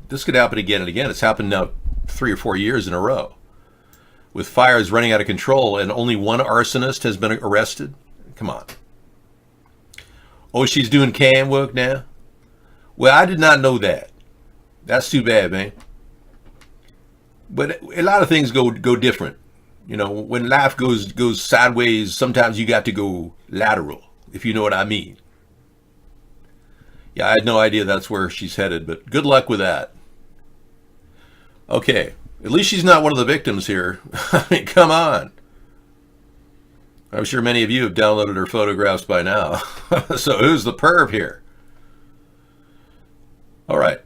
this could happen again and again. It's happened now 3 or 4 years in a row, with fires running out of control, and only one arsonist has been arrested. Come on. Oh, she's doing cam work now? Well, I did not know that. That's too bad, man. But a lot of things go different. You know, when life goes sideways, sometimes you got to go lateral, if you know what I mean. Yeah, I had no idea that's where she's headed, but good luck with that. Okay, at least she's not one of the victims here. I mean, come on. I'm sure many of you have downloaded her photographs by now. So who's the perv here? All right.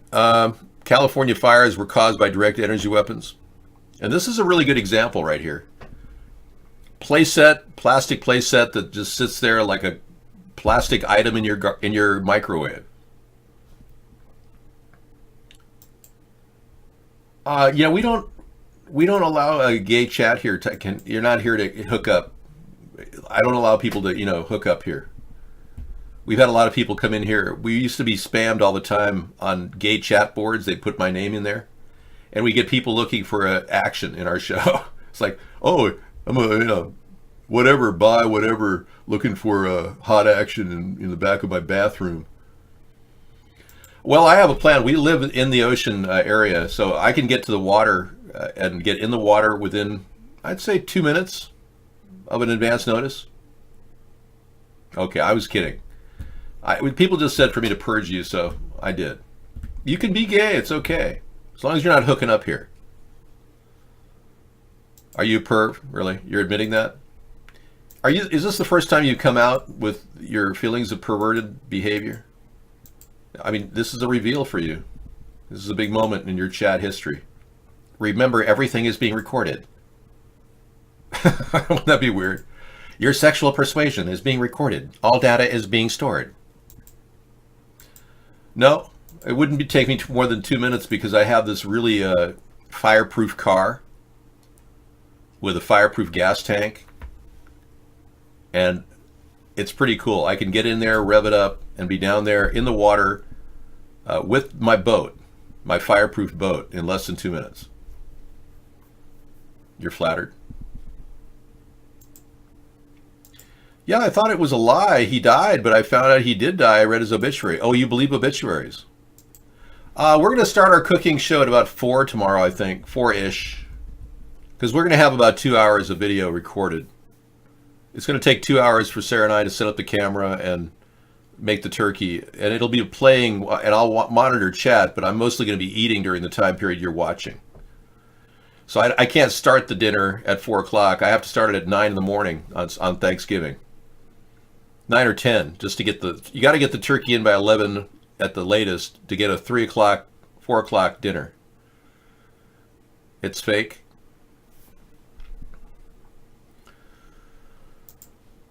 California fires were caused by direct energy weapons. And this is a really good example right here. Playset, plastic playset that just sits there like a plastic item in your microwave. Yeah, we don't allow a gay chat here. You're not here to hook up. I don't allow people to, hook up here. We've had a lot of people come in here. We used to be spammed all the time on gay chat boards. They'd put my name in there. And we get people looking for action in our show. It's like, oh, I'm a, whatever, buy whatever, looking for hot action in the back of my bathroom. Well, I have a plan. We live in the ocean area, so I can get to the water and get in the water within, I'd say, 2 minutes of an advance notice. Okay, I was kidding. People just said for me to purge you, so I did. You can be gay, it's okay. As long as you're not hooking up here. Are you a perv? Really? You're admitting that? Is this the first time you've come out with your feelings of perverted behavior? I mean, this is a reveal for you. This is a big moment in your chat history. Remember, everything is being recorded. Wouldn't that be weird? Your sexual persuasion is being recorded. All data is being stored. No, it wouldn't take me more than 2 minutes because I have this really fireproof car with a fireproof gas tank. And it's pretty cool. I can get in there, rev it up, and be down there in the water with my boat, my fireproof boat, in less than 2 minutes. You're flattered? Yeah, I thought it was a lie. He died, but I found out he did die. I read his obituary. Oh, you believe obituaries? We're going to start our cooking show at about 4 tomorrow, I think, 4-ish. Because we're going to have about 2 hours of video recorded. It's going to take 2 hours for Sarah and I to set up the camera and make the turkey. And it'll be playing, and I'll monitor chat, but I'm mostly going to be eating during the time period you're watching. So I can't start the dinner at 4 o'clock. I have to start it at 9 in the morning on Thanksgiving. 9 or 10, just to get you got to get the turkey in by 11 at the latest to get a 3 o'clock, 4 o'clock dinner. It's fake.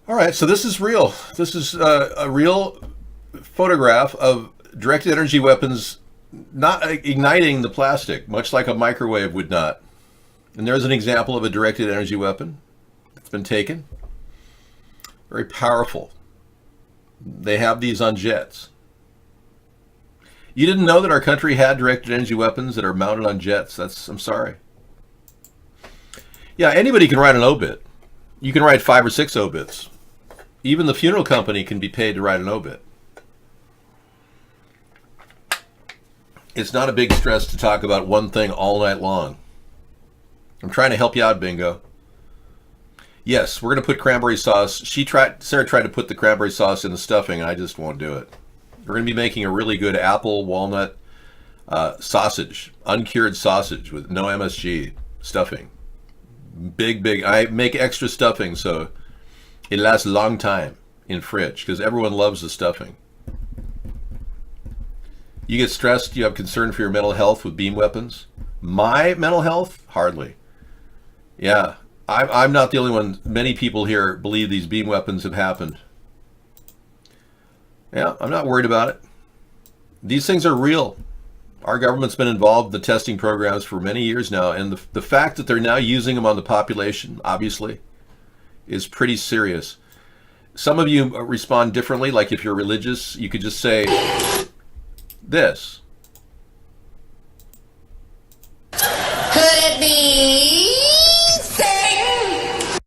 All right, so this is real. This is a real photograph of directed energy weapons not igniting the plastic, much like a microwave would not. And there's an example of a directed energy weapon. It's been taken. Very powerful. They have these on jets. You didn't know that our country had directed energy weapons that are mounted on jets? I'm sorry. Yeah, anybody can write an obit. You can write 5 or 6 obits. Even the funeral company can be paid to write an obit. It's not a big stress to talk about one thing all night long. I'm trying to help you out, Bingo. Yes, we're going to put cranberry sauce. Sarah tried to put the cranberry sauce in the stuffing, and I just won't do it. We're going to be making a really good apple walnut sausage, uncured sausage with no MSG stuffing. Big. I make extra stuffing so it lasts a long time in fridge because everyone loves the stuffing. You get stressed, you have concern for your mental health with beam weapons. My mental health? Hardly. Yeah, I'm not the only one. Many people here believe these beam weapons have happened. Yeah, I'm not worried about it. These things are real. Our government's been involved in the testing programs for many years now, and the fact that they're now using them on the population, obviously, is pretty serious. Some of you respond differently, like if you're religious, you could just say this. Could it be Satan?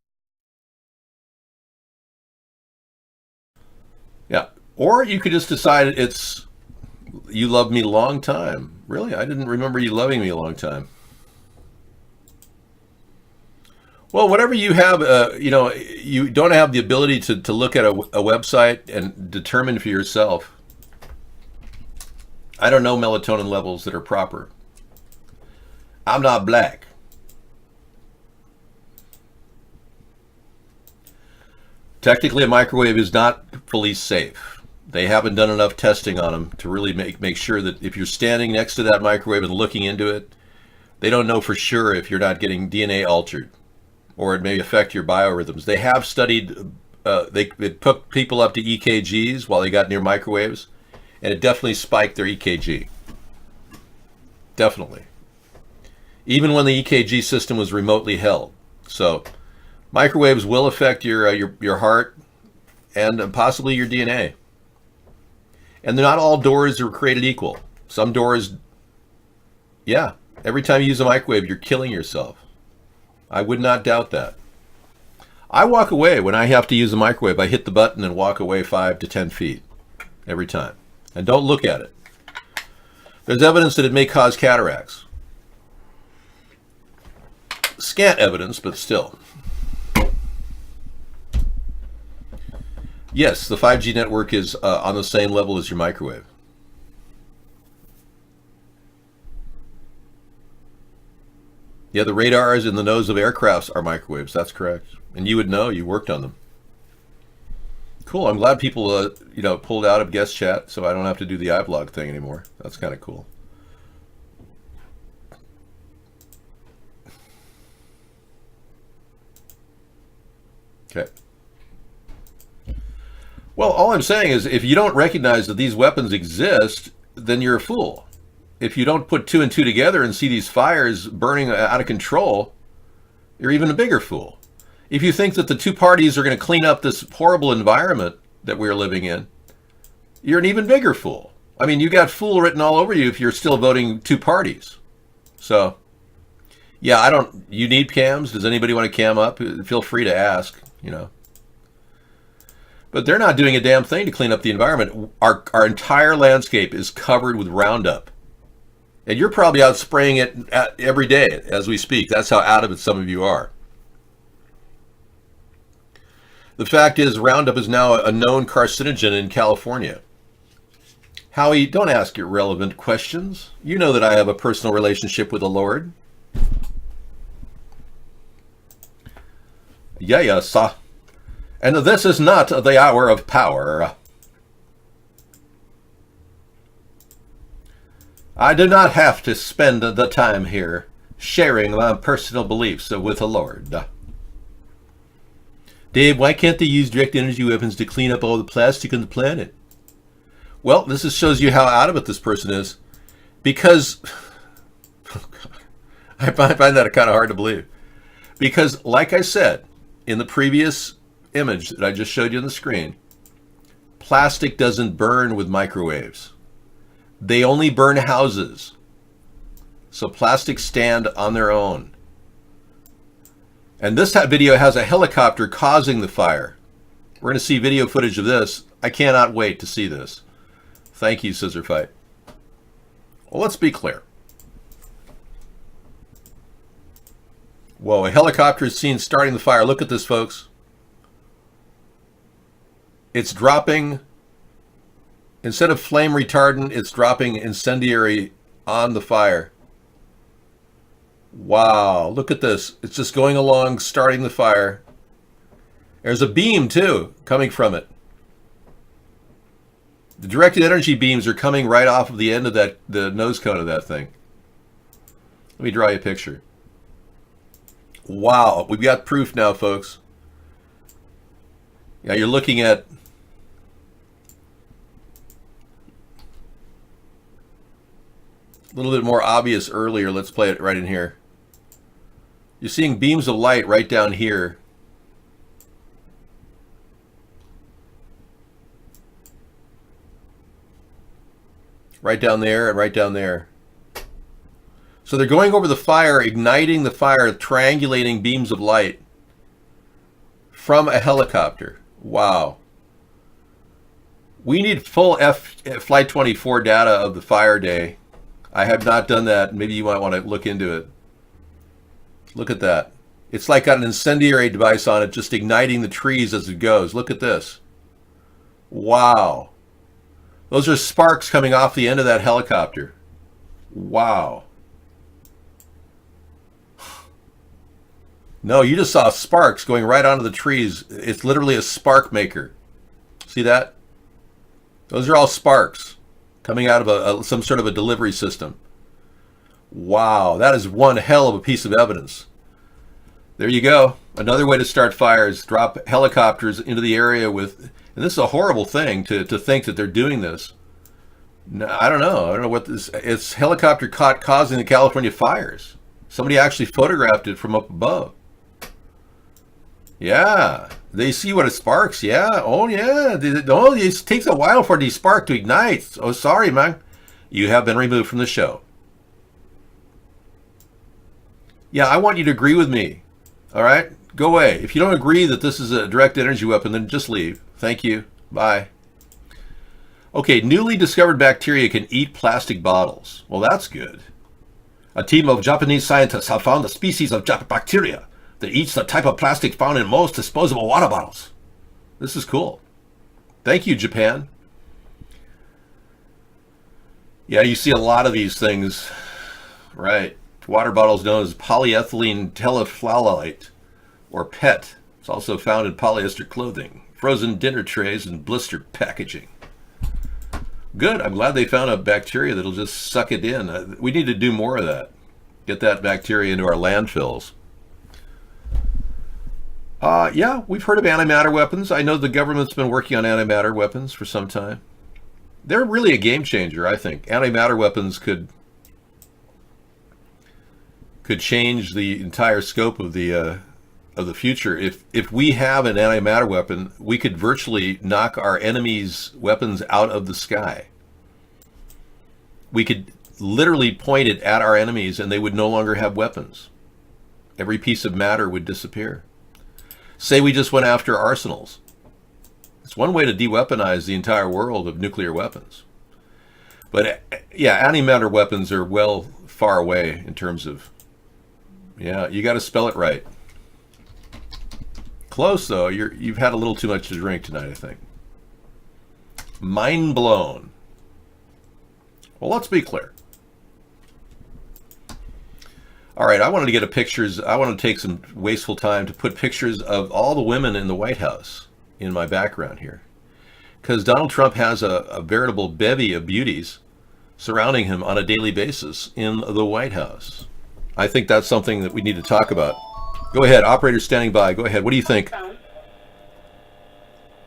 Yeah. Or you could just decide it's, you loved me a long time. Really? I didn't remember you loving me a long time. Well, whatever you have, you don't have the ability to look at a website and determine for yourself. I don't know melatonin levels that are proper. I'm not black. Technically, a microwave is not fully safe. They haven't done enough testing on them to really make sure that if you're standing next to that microwave and looking into it, they don't know for sure if you're not getting DNA altered or it may affect your biorhythms. They have studied, they put people up to EKGs while they got near microwaves, and it definitely spiked their EKG. Definitely. Even when the EKG system was remotely held. So microwaves will affect your heart and possibly your DNA. And not all doors are created equal. Some doors, yeah, every time you use a microwave, you're killing yourself. I would not doubt that. I walk away when I have to use a microwave. I hit the button and walk away 5 to 10 feet every time. And don't look at it. There's evidence that it may cause cataracts. Scant evidence, but still. Yes, the 5G network is on the same level as your microwave. Yeah, the radars in the nose of aircrafts are microwaves. That's correct. And you would know. You worked on them. Cool. I'm glad people, pulled out of guest chat so I don't have to do the iBlog thing anymore. That's kind of cool. Okay. Well, all I'm saying is if you don't recognize that these weapons exist, then you're a fool. If you don't put two and two together and see these fires burning out of control, you're even a bigger fool. If you think that the two parties are going to clean up this horrible environment that we're living in, you're an even bigger fool. I mean, you got fool written all over you if you're still voting two parties. So, yeah, you need cams? Does anybody want to cam up? Feel free to ask, But they're not doing a damn thing to clean up the environment. Our entire landscape is covered with Roundup. And you're probably out spraying it every day as we speak. That's how out of it some of you are. The fact is, Roundup is now a known carcinogen in California. Howie, don't ask irrelevant questions. You know that I have a personal relationship with the Lord. Yeah, sir. And this is not the hour of power. I do not have to spend the time here sharing my personal beliefs with the Lord. Dave, why can't they use direct energy weapons to clean up all the plastic on the planet? Well, this just shows you how out of it this person is. Because, I find that kind of hard to believe. Because, like I said, in the previous image that I just showed you on the screen, plastic doesn't burn with microwaves. They only burn houses. So plastics stand on their own. And this video has a helicopter causing the fire. We're going to see video footage of this. I cannot wait to see this. Thank you, Scissor Fight. Well, let's be clear. Whoa, a helicopter is seen starting the fire. Look at this, folks. It's dropping, instead of flame retardant, it's dropping incendiary on the fire. Wow, look at this. It's just going along, starting the fire. There's a beam, too, coming from it. The directed energy beams are coming right off of the end of the nose cone of that thing. Let me draw you a picture. Wow, we've got proof now, folks. Yeah, you're looking at a little bit more obvious earlier. Let's play it right in here. You're seeing beams of light right down here. Right down there and right down there. So they're going over the fire, igniting the fire, triangulating beams of light from a helicopter. Wow. We need full Flight 24 data of the fire day. I have not done that. Maybe you might want to look into it. Look at that. It's like got an incendiary device on it, just igniting the trees as it goes. Look at this. Wow. Those are sparks coming off the end of that helicopter. Wow. No, you just saw sparks going right onto the trees. It's literally a spark maker. See that? Those are all sparks coming out of some sort of a delivery system. Wow, that is one hell of a piece of evidence. There you go. Another way to start fires, drop helicopters into the area with, and this is a horrible thing to think that they're doing this. No, I don't know what this, it's helicopter caught causing the California fires. Somebody actually photographed it from up above. Yeah, they see what it sparks. Yeah, oh yeah. Oh, it takes a while for the spark to ignite. Oh, sorry, man. You have been removed from the show. Yeah, I want you to agree with me. All right, go away. If you don't agree that this is a direct energy weapon, then just leave. Thank you. Bye. Okay, newly discovered bacteria can eat plastic bottles. Well, that's good. A team of Japanese scientists have found a species of bacteria that eats the type of plastic found in most disposable water bottles. This is cool. Thank you, Japan. Yeah, you see a lot of these things. Right. Water bottles known as polyethylene terephthalate, or PET. It's also found in polyester clothing, frozen dinner trays, and blister packaging. Good. I'm glad they found a bacteria that'll just suck it in. We need to do more of that. Get that bacteria into our landfills. Yeah, we've heard of antimatter weapons. I know the government's been working on antimatter weapons for some time. They're really a game changer, I think. Antimatter weapons could change the entire scope of the future. If we have an antimatter weapon, we could virtually knock our enemies' weapons out of the sky. We could literally point it at our enemies and they would no longer have weapons. Every piece of matter would disappear. Say we just went after arsenals. It's one way to de-weaponize the entire world of nuclear weapons. But yeah, antimatter weapons are well far away in terms of, yeah, you got to spell it right. Close though. You've had a little too much to drink tonight, I think. Mind blown. Well, let's be clear. All right, I wanted to get I want to take some wasteful time to put pictures of all the women in the White House in my background here. Because Donald Trump has a veritable bevy of beauties surrounding him on a daily basis in the White House. I think that's something that we need to talk about. Go ahead, operator standing by. Go ahead. What do you think?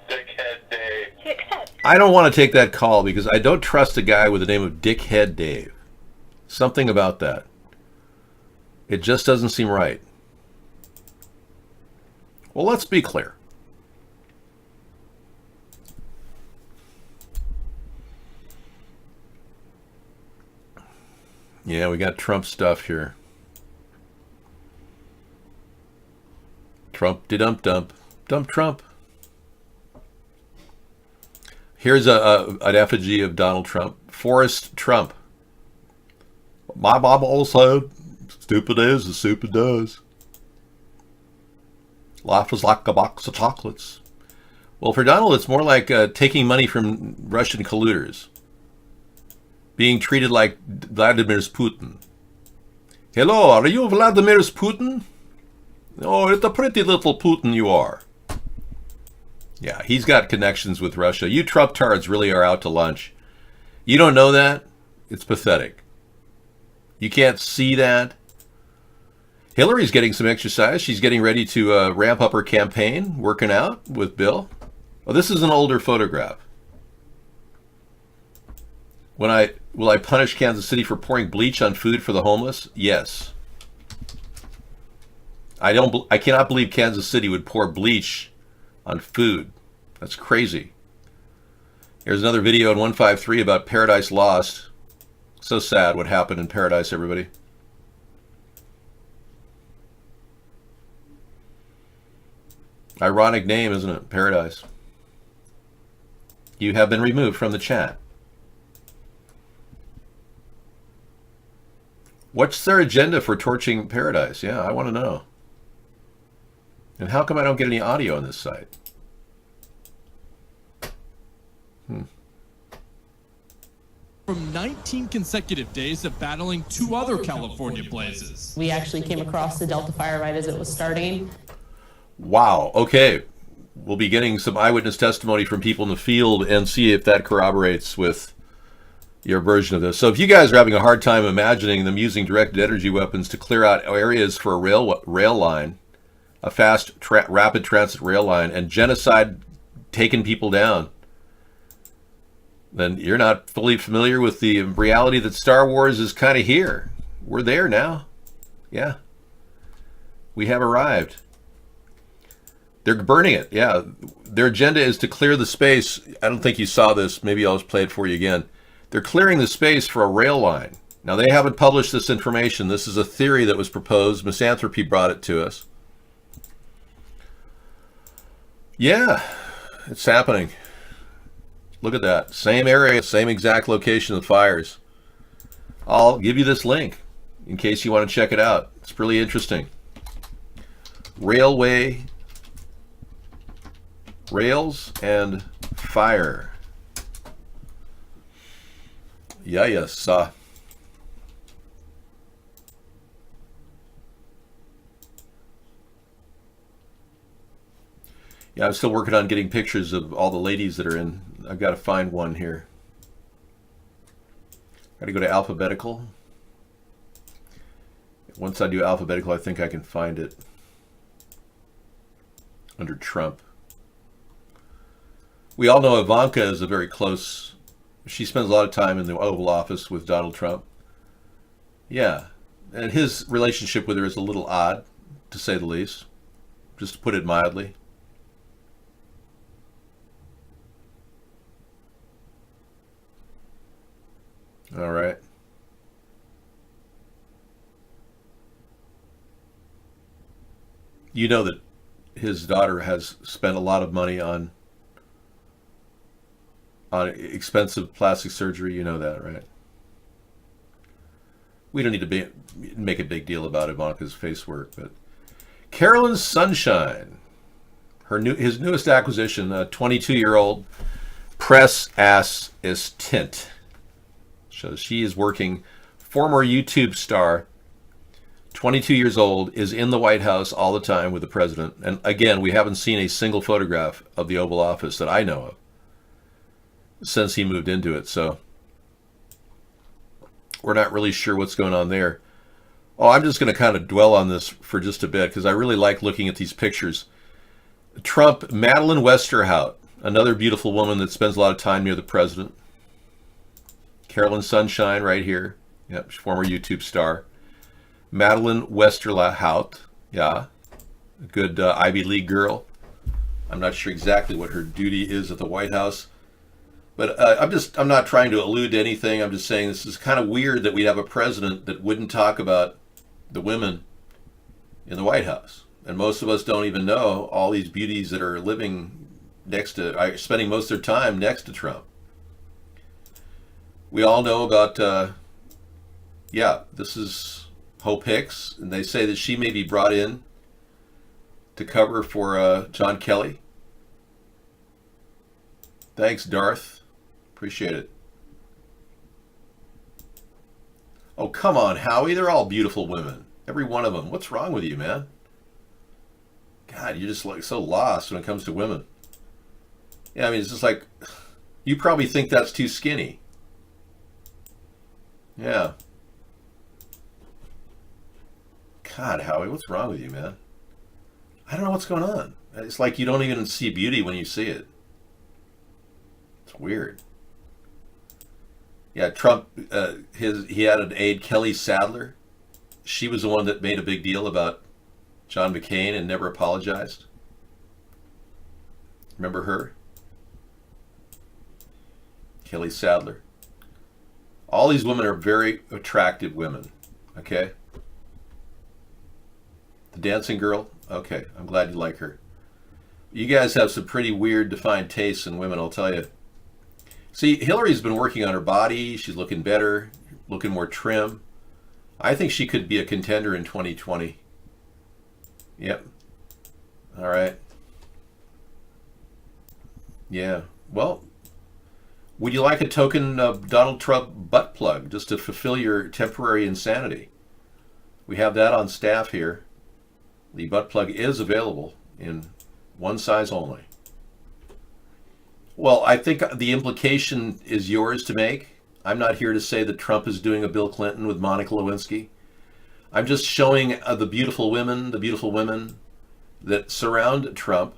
Dickhead Dave. I don't want to take that call because I don't trust a guy with the name of Dickhead Dave. Something about that. It just doesn't seem right. Well, let's be clear. Yeah, we got Trump stuff here. Trump-de-dump-dump. Dump Trump. Here's an effigy of Donald Trump. Forrest Trump. My mom always said, stupid is as stupid does. Life is like a box of chocolates. Well, for Donald, it's more like taking money from Russian colluders. Being treated like Vladimir Putin. Hello, are you Vladimir Putin? Oh, it's a pretty little Putin you are. Yeah, he's got connections with Russia. You Trump-tards really are out to lunch. You don't know that? It's pathetic. You can't see that? Hillary's getting some exercise. She's getting ready to ramp up her campaign, working out with Bill. Oh, this is an older photograph. Will I punish Kansas City for pouring bleach on food for the homeless? Yes. I cannot believe Kansas City would pour bleach on food. That's crazy. Here's another video in 153 about Paradise Lost. So sad what happened in Paradise, everybody. Ironic name, isn't it? Paradise. You have been removed from the chat. What's their agenda for torching Paradise? Yeah, I want to know. And how come I don't get any audio on this site? From 19 consecutive days of battling two other California blazes. We actually came across the Delta fire right as it was starting. Wow. Okay. We'll be getting some eyewitness testimony from people in the field and see if that corroborates with your version of this. So if you guys are having a hard time imagining them using directed energy weapons to clear out areas for a rail line, a fast rapid transit rail line, and genocide taking people down, then you're not fully familiar with the reality that Star Wars is kind of here. We're there now. Yeah. We have arrived. They're burning it. Yeah. Their agenda is to clear the space. I don't think you saw this. Maybe I'll just play it for you again. They're clearing the space for a rail line. Now, they haven't published this information. This is a theory that was proposed. Misanthropy brought it to us. Yeah, it's happening. Look at that. Same area, same exact location of the fires. I'll give you this link in case you want to check it out. It's really interesting. Railway, rails and fire. Yeah, yes. Yeah, I'm still working on getting pictures of all the ladies that are in. I've got to find one here. Got to go to alphabetical. Once I do alphabetical, I think I can find it under Trump. We all know Ivanka is a very close. She spends a lot of time in the Oval Office with Donald Trump. Yeah, and his relationship with her is a little odd, to say the least, just to put it mildly. All right. You know that his daughter has spent a lot of money on expensive plastic surgery. You know that, right? We don't need to make a big deal about Ivanka's face work, but Carolyn Sunshine, his newest acquisition, a 22-year-old press ass is tint. So she is working, former YouTube star, 22 years old, is in the White House all the time with the president. And again, we haven't seen a single photograph of the Oval Office that I know of since he moved into it. So we're not really sure what's going on there. Oh, I'm just going to kind of dwell on this for just a bit because I really like looking at these pictures. Trump, Madeleine Westerhout, another beautiful woman that spends a lot of time near the president. Carolyn Sunshine right here. Yep, former YouTube star. Madeleine Westerhout. Yeah, a good Ivy League girl. I'm not sure exactly what her duty is at the White House. But I'm not trying to allude to anything. I'm just saying this is kind of weird that we'd have a president that wouldn't talk about the women in the White House. And most of us don't even know all these beauties that are living next to, spending most of their time next to Trump. We all know about, this is Hope Hicks, and they say that she may be brought in to cover for John Kelly. Thanks, Darth. Appreciate it. Oh, come on, Howie. They're all beautiful women. Every one of them. What's wrong with you, man? God, you're just like so lost when it comes to women. Yeah, I mean, it's just like, you probably think that's too skinny. Yeah. God, Howie, what's wrong with you, man? I don't know what's going on. It's like you don't even see beauty when you see it. It's weird. Yeah, Trump, he had an aide, Kelly Sadler. She was the one that made a big deal about John McCain and never apologized. Remember her? Kelly Sadler. All these women are very attractive women, okay? The dancing girl, okay, I'm glad you like her. You guys have some pretty weird defined tastes in women, I'll tell you. See, Hillary's been working on her body. She's looking better, looking more trim. I think she could be a contender in 2020. Yep. All right. Yeah. Well, would you like a token Donald Trump butt plug just to fulfill your temporary insanity? We have that on staff here. The butt plug is available in one size only. Well, I think the implication is yours to make. I'm not here to say that Trump is doing a Bill Clinton with Monica Lewinsky. I'm just showing the beautiful women that surround Trump.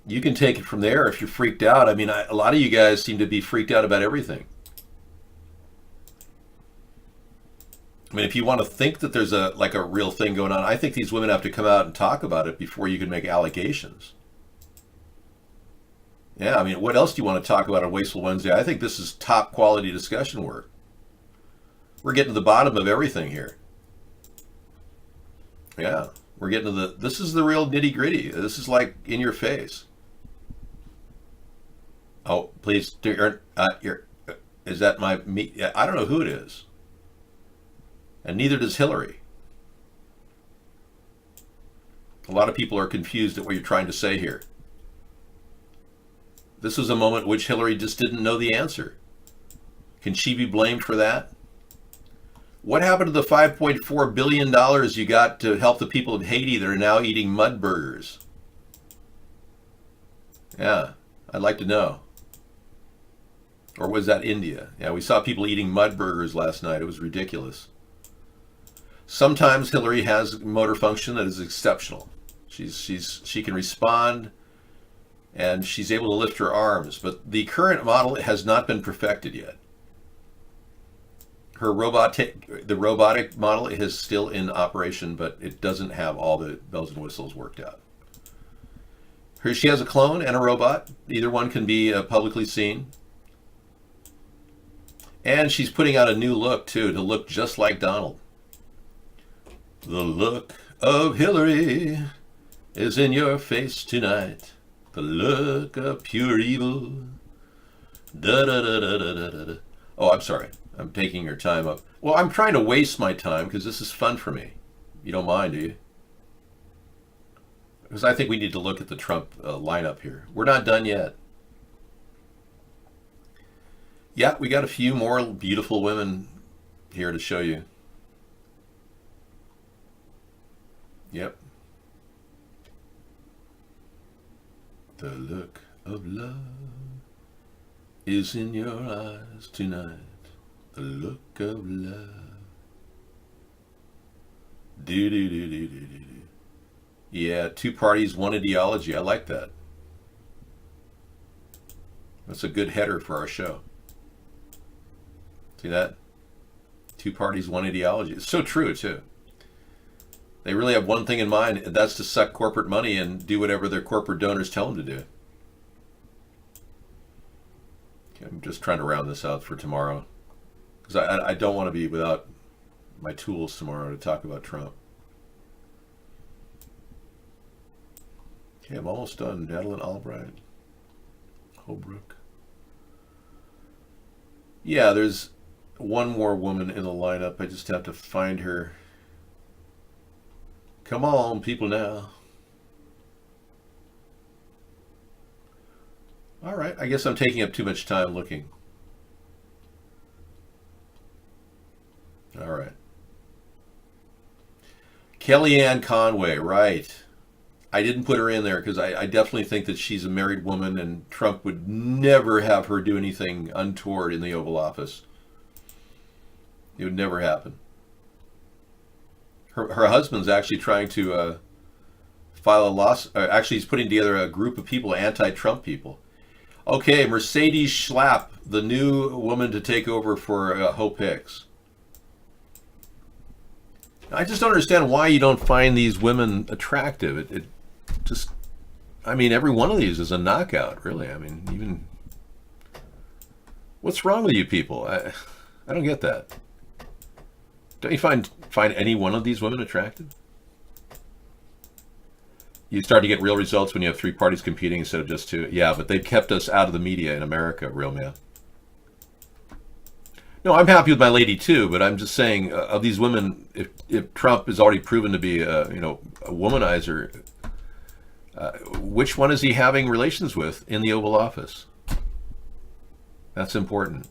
You can take it from there if you're freaked out. I mean, a lot of you guys seem to be freaked out about everything. I mean, if you want to think that there's a real thing going on, I think these women have to come out and talk about it before you can make allegations. Yeah, I mean, what else do you want to talk about on Wasteful Wednesday? I think this is top quality discussion work. We're getting to the bottom of everything here. Yeah, we're getting to this is the real nitty gritty. This is like in your face. Oh, please, is that me? I don't know who it is. And neither does Hillary. A lot of people are confused at what you're trying to say here. This was a moment which Hillary just didn't know the answer. Can she be blamed for that? What happened to the $5.4 billion you got to help the people of Haiti that are now eating mud burgers? Yeah, I'd like to know. Or was that India? Yeah, we saw people eating mud burgers last night. It was ridiculous. Sometimes Hillary has motor function that is exceptional. She can respond, and she's able to lift her arms. But the current model has not been perfected yet. The robotic model is still in operation, but it doesn't have all the bells and whistles worked out. Here she has a clone and a robot. Either one can be publicly seen. And she's putting out a new look, too, to look just like Donald. The look of Hillary is in your face tonight. The look of pure evil. Da da da da da da da. Oh, I'm sorry. I'm taking your time up. Well, I'm trying to waste my time because this is fun for me. You don't mind, do you? Because I think we need to look at the Trump lineup here. We're not done yet. Yeah, we got a few more beautiful women here to show you. Yep. The look of love is in your eyes tonight. The look of love. Do do do do do do do. Yeah, two parties, one ideology. I like that. That's a good header for our show. See that? Two parties, one ideology. It's so true, too. They really have one thing in mind, and that's to suck corporate money and do whatever their corporate donors tell them to do. Okay, I'm just trying to round this out for tomorrow, because I don't want to be without my tools tomorrow to talk about Trump. Okay, I'm almost done. Madeleine Albright. Holbrook. Yeah, there's one more woman in the lineup. I just have to find her. Come on, people now. All right, I guess I'm taking up too much time looking. All right. Kellyanne Conway, right. I didn't put her in there because I definitely think that she's a married woman and Trump would never have her do anything untoward in the Oval Office. It would never happen. Her husband's actually trying to file a lawsuit. Actually, he's putting together a group of people, anti-Trump people. Okay, Mercedes Schlapp, the new woman to take over for Hope Hicks. I just don't understand why you don't find these women attractive. It just, I mean, every one of these is a knockout, really. I mean, even, what's wrong with you people? I don't get that. Don't you find any one of these women attractive? You start to get real results when you have three parties competing instead of just two. Yeah, but they've kept us out of the media in America, real man. No, I'm happy with my lady too, but I'm just saying, of these women, if Trump is already proven to be a womanizer, which one is he having relations with in the Oval Office? That's important.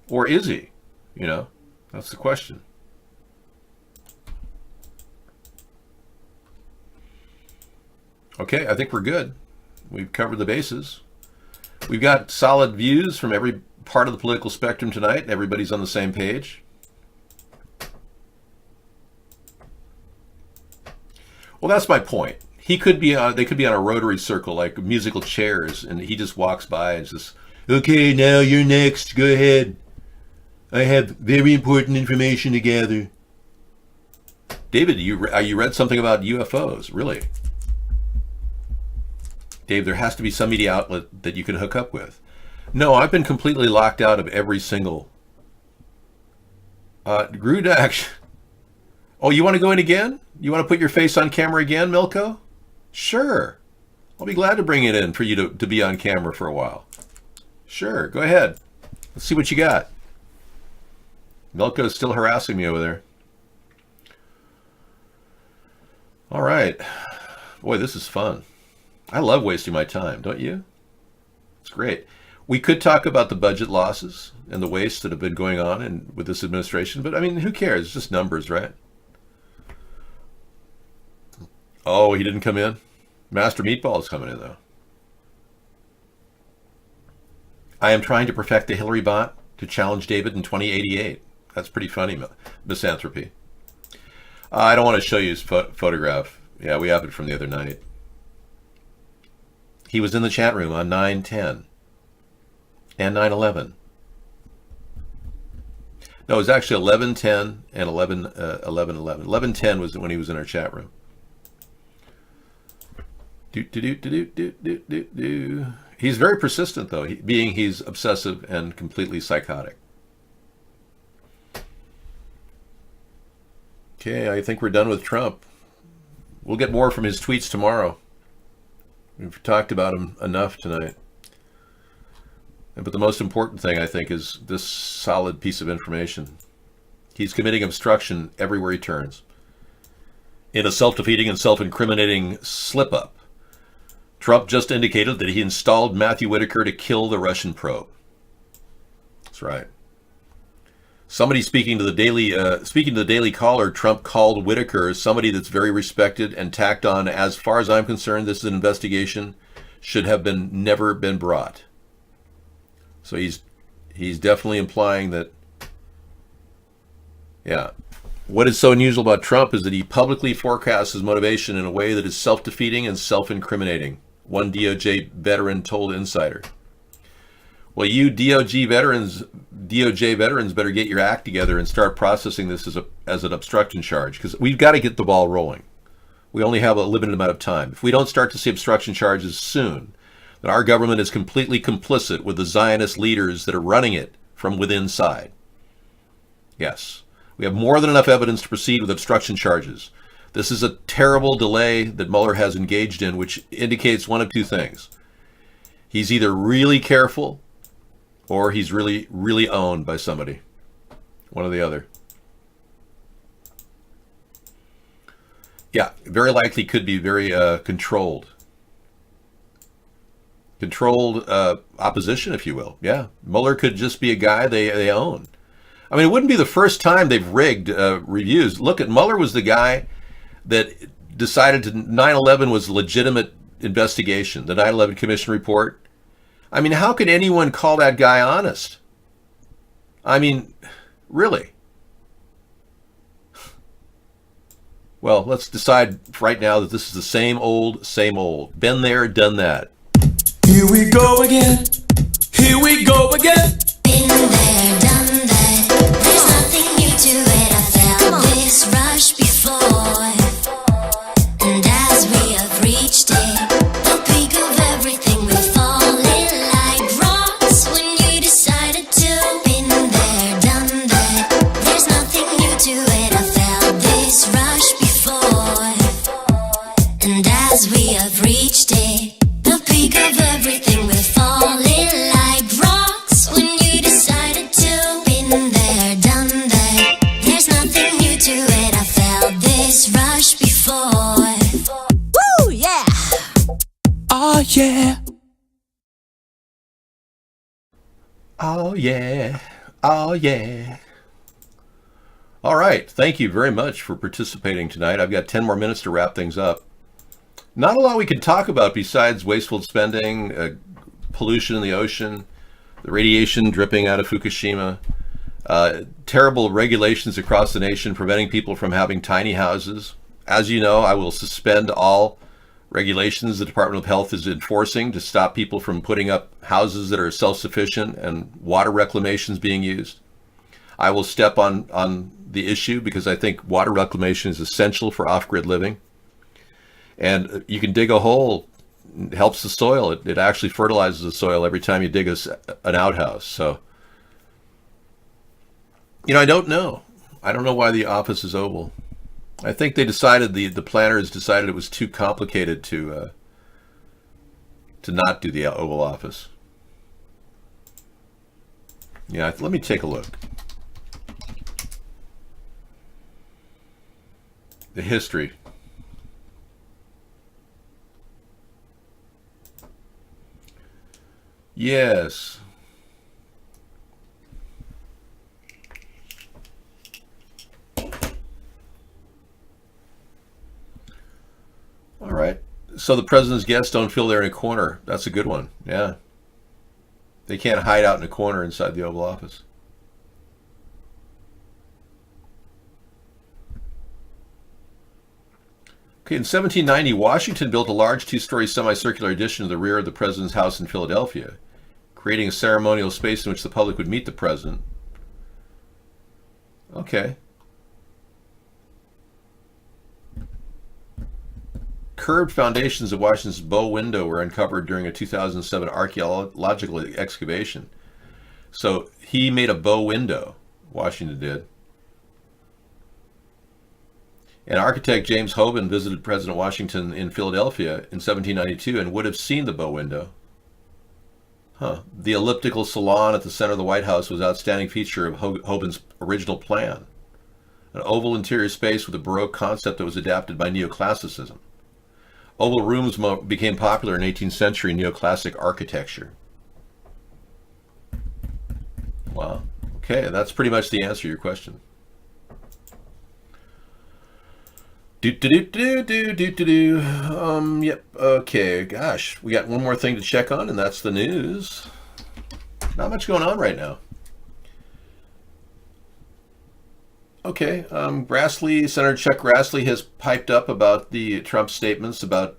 Or is he? That's the question. Okay, I think we're good. We've covered the bases. We've got solid views from every part of the political spectrum tonight. Everybody's on the same page. Well, that's my point. He could be they could be on a rotary circle like musical chairs, and he just walks by and says, "Okay, now you're next. Go ahead. I have very important information to gather." David, you read something about UFOs, really? Dave, there has to be some media outlet that you can hook up with. No, I've been completely locked out of every single. Grudak. Oh, you want to go in again? You want to put your face on camera again, Milko? Sure. I'll be glad to bring it in for you to be on camera for a while. Sure, go ahead. Let's see what you got. Milko's still harassing me over there. All right. Boy, this is fun. I love wasting my time, don't you? It's great. We could talk about the budget losses and the waste that have been going on with this administration, but I mean, who cares? It's just numbers, right? Oh, he didn't come in? Master Meatball is coming in, though. I am trying to perfect the Hillary bot to challenge David in 2088. That's pretty funny, misanthropy. I don't want to show you his photograph. Yeah, we have it from the other night. He was in the chat room on 9/10 and 9/11. No, it was actually 11/10 and 11/11. 11/10 was when he was in our chat room. He's very persistent, though, he's obsessive and completely psychotic. Okay, I think we're done with Trump. We'll get more from his tweets tomorrow. We've talked about him enough tonight. But the most important thing, I think, is this solid piece of information. He's committing obstruction everywhere he turns. In a self-defeating and self-incriminating slip-up, Trump just indicated that he installed Matthew Whitaker to kill the Russian probe. That's right. Somebody speaking to the Daily Caller, Trump called Whitaker somebody that's very respected and tacked on, as far as I'm concerned, this is an investigation, should have never been brought. So he's definitely implying that, yeah. What is so unusual about Trump is that he publicly forecasts his motivation in a way that is self-defeating and self-incriminating, one DOJ veteran told Insider. Well, you DOJ veterans better get your act together and start processing this as an obstruction charge, because we've got to get the ball rolling. We only have a limited amount of time. If we don't start to see obstruction charges soon, then our government is completely complicit with the Zionist leaders that are running it from within inside. Yes, we have more than enough evidence to proceed with obstruction charges. This is a terrible delay that Mueller has engaged in, which indicates one of two things. He's either really careful or he's really, really owned by somebody. One or the other. Yeah, very likely could be very controlled. Controlled opposition, if you will. Yeah, Mueller could just be a guy they own. I mean, it wouldn't be the first time they've rigged reviews. Look at Mueller was the guy that decided 9/11 was a legitimate investigation, the 9/11 Commission report. I mean, how could anyone call that guy honest? I mean, really? Well, let's decide right now that this is the same old, same old. Been there, done that. Here we go again. Here we go again. Been there, done that. There's nothing new to it. I felt this rush before. And as we have reached it, the peak of everything will fall in like rocks when you decided to. Been there, done that. There's nothing new to it. I felt this rush before. And as we have reached it, the peak of everything will fall in like rocks when you decided to. Been there, done that. There's nothing new to it. I felt this rush before. Woo, yeah. Oh, yeah. Oh, yeah. Oh, yeah. All right. Thank you very much for participating tonight. I've got 10 more minutes to wrap things up. Not a lot we can talk about besides wasteful spending, pollution in the ocean, the radiation dripping out of Fukushima, terrible regulations across the nation preventing people from having tiny houses. As you know, I will suspend all regulations the Department of Health is enforcing to stop people from putting up houses that are self-sufficient and water reclamations being used. I will step on the issue because I think water reclamation is essential for off-grid living. And you can dig a hole, it helps the soil. It actually fertilizes the soil every time you dig an outhouse. So, you know, I don't know. I don't know why the office is oval. I think they decided, the planners decided it was too complicated to to not do the Oval Office. Yeah, let me take a look. The history. Yes. All right. So the president's guests don't feel they're in a corner. That's a good one. Yeah. They can't hide out in a corner inside the Oval Office. Okay, in 1790, Washington built a large two-story semicircular addition to the rear of the president's house in Philadelphia, creating a ceremonial space in which the public would meet the president. Okay. Curved foundations of Washington's bow window were uncovered during a 2007 archaeological excavation. So he made a bow window, Washington did. And architect James Hoban visited President Washington in Philadelphia in 1792 and would have seen the bow window. Huh. The elliptical salon at the center of the White House was an outstanding feature of Hoban's original plan. An oval interior space with a Baroque concept that was adapted by neoclassicism. Oval rooms became popular in 18th century neoclassic architecture. Wow. Okay, that's pretty much the answer to your question. Yep, okay, gosh, we got one more thing to check on, and that's the news. Not much going on right now. Okay, Senator Chuck Grassley has piped up about the Trump statements about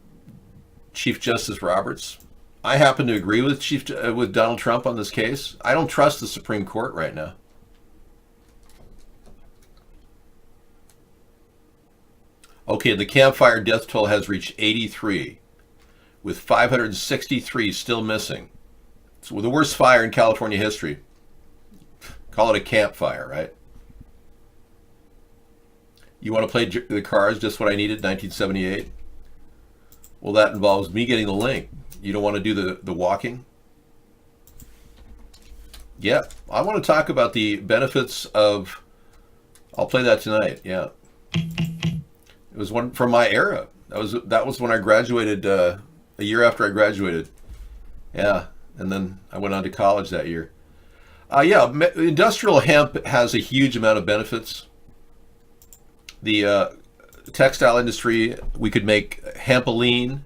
Chief Justice Roberts. I happen to agree with with Donald Trump on this case. I don't trust the Supreme Court right now. Okay, the Camp Fire death toll has reached 83, with 563 still missing. It's the worst fire in California history. Call it a campfire, right? You want to play the Cars, Just What I Needed, 1978? Well, that involves me getting the link. You don't want to do the walking? Yeah, I want to talk about the benefits of... I'll play that tonight, yeah. It was one from my era. That was when I graduated, a year after I graduated. Yeah, and then I went on to college that year. Yeah, industrial hemp has a huge amount of benefits. The textile industry, we could make hempoline,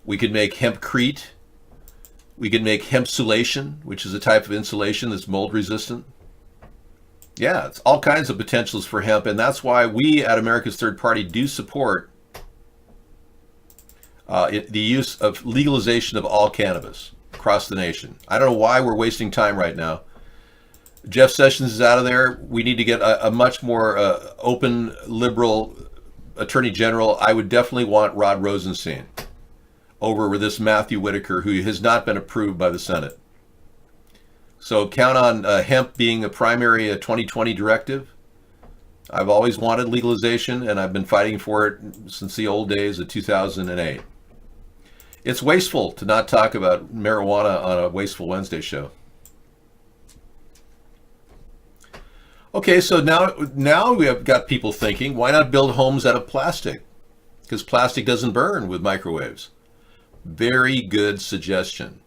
we could make hempcrete, we could make hempsulation, which is a type of insulation that's mold resistant. Yeah, it's all kinds of potentials for hemp, and that's why we at America's Third Party do support the use of legalization of all cannabis across the nation. I don't know why we're wasting time right now. Jeff Sessions is out of there. We need to get a much more open, liberal attorney general. I would definitely want Rod Rosenstein over with this Matthew Whitaker, who has not been approved by the Senate. So count on hemp being a primary 2020 directive. I've always wanted legalization, and I've been fighting for it since the old days of 2008. It's wasteful to not talk about marijuana on a Wasteful Wednesday show. Okay, so now we have got people thinking, why not build homes out of plastic? Because plastic doesn't burn with microwaves. Very good suggestion.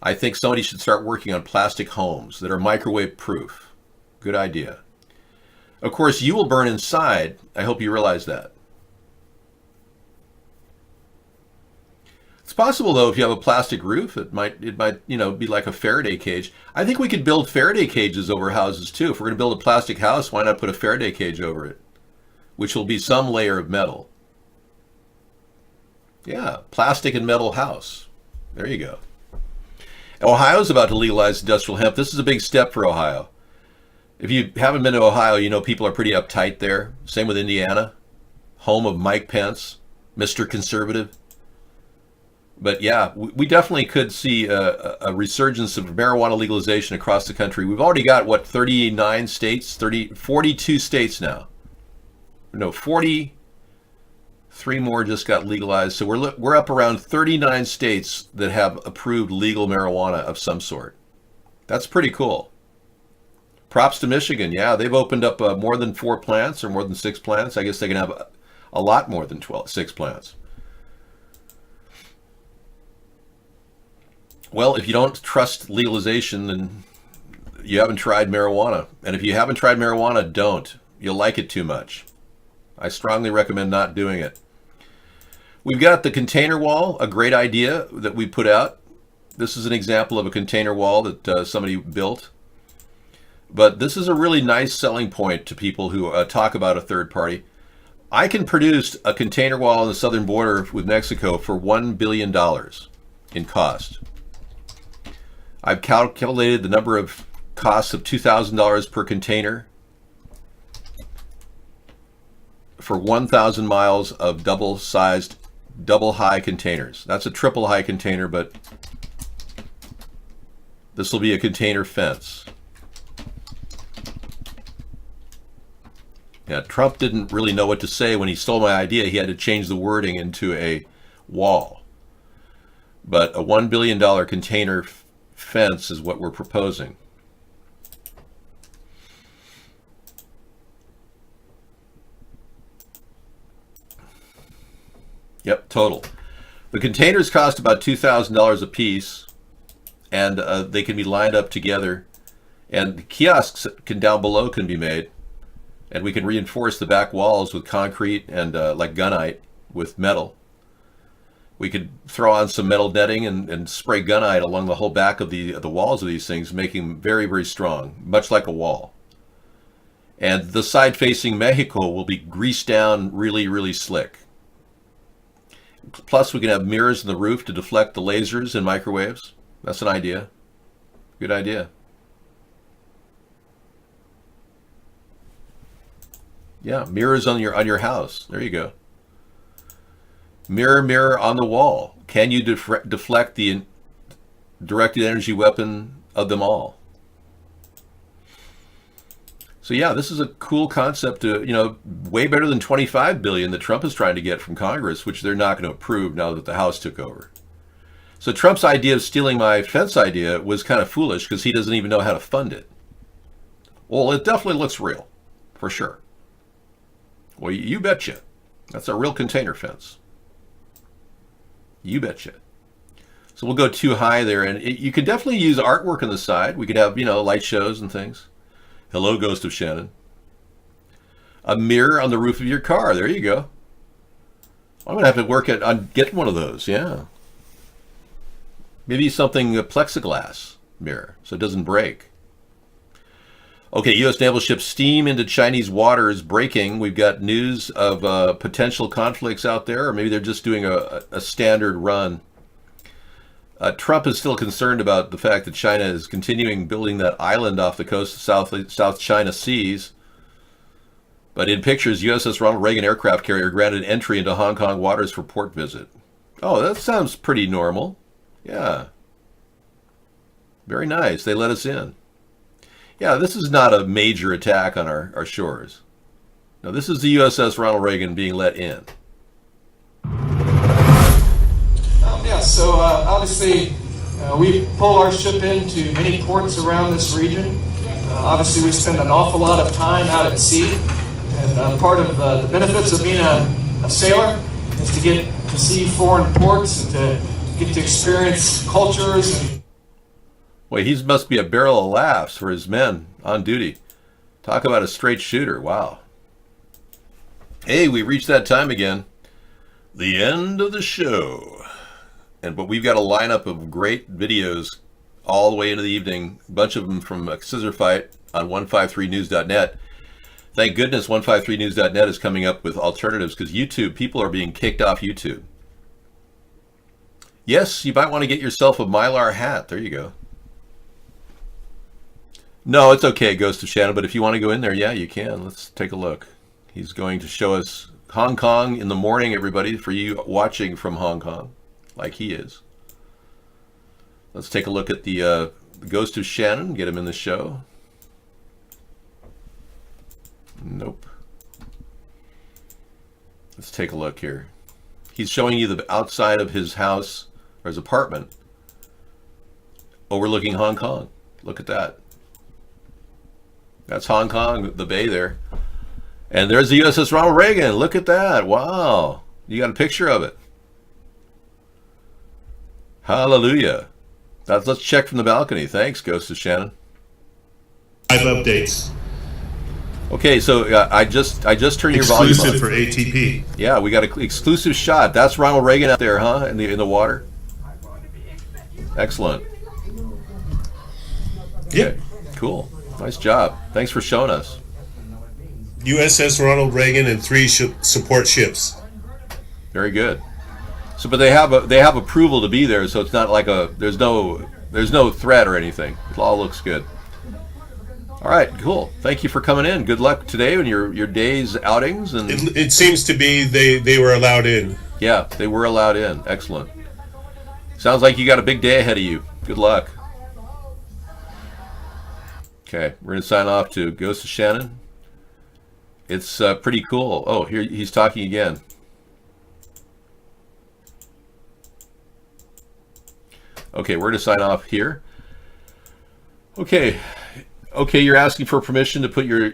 I think somebody should start working on plastic homes that are microwave proof. Good idea. Of course, you will burn inside. I hope you realize that. It's possible, though, if you have a plastic roof, it might be like a Faraday cage. I think we could build Faraday cages over houses too. If we're going to build a plastic house, why not put a Faraday cage over it, which will be some layer of metal. Yeah, plastic and metal house. There you go. Ohio's about to legalize industrial hemp. This is a big step for Ohio. If you haven't been to Ohio, you know people are pretty uptight there. Same with Indiana, home of Mike Pence, Mr. Conservative. But yeah, we definitely could see a resurgence of marijuana legalization across the country. We've already got, 39 states, 42 states now. No, 40 3 more just got legalized. So we're up around 39 states that have approved legal marijuana of some sort. That's pretty cool. Props to Michigan. Yeah, they've opened up more than 4 plants or more than 6 plants. I guess they can have a lot more than 6 plants. Well, if you don't trust legalization, then you haven't tried marijuana. And if you haven't tried marijuana, don't. You'll like it too much. I strongly recommend not doing it. We've got the container wall, a great idea that we put out. This is an example of a container wall that somebody built. But this is a really nice selling point to people who talk about a third party. I can produce a container wall on the southern border with Mexico for $1 billion in cost. I've calculated the number of costs of $2,000 per container for 1,000 miles of double-sized, double-high containers. That's a triple-high container, but this will be a container fence. Yeah, Trump didn't really know what to say when he stole my idea. He had to change the wording into a wall. But a $1 billion container fence is what we're proposing. Yep, total. The containers cost about $2,000 a piece, and they can be lined up together. And the kiosks down below can be made, and we can reinforce the back walls with concrete and like gunite with metal. We could throw on some metal netting and spray gunite along the whole back of the walls of these things, making them very, very strong, much like a wall. And the side facing Mexico will be greased down really, really slick. Plus, we can have mirrors in the roof to deflect the lasers and microwaves. That's an idea. Good idea. Yeah, mirrors on your house. There you go. Mirror, mirror on the wall. Can you deflect the directed energy weapon of them all? So yeah, this is a cool concept. Way better than $25 billion that Trump is trying to get from Congress, which they're not going to approve now that the House took over. So Trump's idea of stealing my fence idea was kind of foolish because he doesn't even know how to fund it. Well, it definitely looks real, for sure. Well, you betcha. That's a real container fence. You betcha. So we'll go too high there, and you can definitely use artwork on the side. We could have, light shows and things. Hello, Ghost of Shannon. A mirror on the roof of your car. There you go. I'm going to have to work on getting one of those, yeah. Maybe something, a plexiglass mirror, so it doesn't break. Okay, U.S. naval ship steam into Chinese waters breaking. We've got news of potential conflicts out there, or maybe they're just doing a standard run. Trump is still concerned about the fact that China is continuing building that island off the coast of South China Seas. But in pictures, USS Ronald Reagan aircraft carrier granted entry into Hong Kong waters for port visit. Oh, that sounds pretty normal. Yeah. Very nice. They let us in. Yeah, this is not a major attack on our shores. No, this is the USS Ronald Reagan being let in. So obviously we pull our ship into many ports around this region. Obviously we spend an awful lot of time out at sea, and part of the benefits of being a sailor is to get to see foreign ports and to get to experience cultures. Well, he must be a barrel of laughs for his men on duty. Talk about a straight shooter. Wow. Hey, we reached that time again. The end of the show. But we've got a lineup of great videos all the way into the evening. A bunch of them from Scissor Fight on 153news.net. Thank goodness 153news.net is coming up with alternatives because YouTube, people are being kicked off YouTube. Yes, you might want to get yourself a Mylar hat. There you go. No, it's okay, Ghost of Shannon, but if you want to go in there, yeah, you can. Let's take a look. He's going to show us Hong Kong in the morning, everybody, for you watching from Hong Kong, like he is. Let's take a look at the Ghost of Shannon, get him in the show. Nope. Let's take a look here. He's showing you the outside of his house or his apartment overlooking Hong Kong. Look at that. That's Hong Kong, the bay there. And there's the USS Ronald Reagan. Look at that. Wow. You got a picture of it. Hallelujah. Let's check from the balcony. Thanks, Ghost of Shannon. Live updates. Okay, so I just turned your volume on. Exclusive for ATP. Yeah, we got an exclusive shot. That's Ronald Reagan out there, huh? In the water. Excellent. Yep. Okay, cool. Nice job. Thanks for showing us. USS Ronald Reagan and 3 support ships. Very good. So, but they have approval to be there, so it's not like there's no threat or anything. It all looks good. All right, cool. Thank you for coming in. Good luck today on your day's outings. And it seems to be they were allowed in. Yeah, they were allowed in. Excellent. Sounds like you got a big day ahead of you. Good luck. Okay, we're gonna sign off to Ghost of Shannon. It's pretty cool. Oh, here he's talking again. Okay, we're gonna sign off here. Okay, you're asking for permission to put your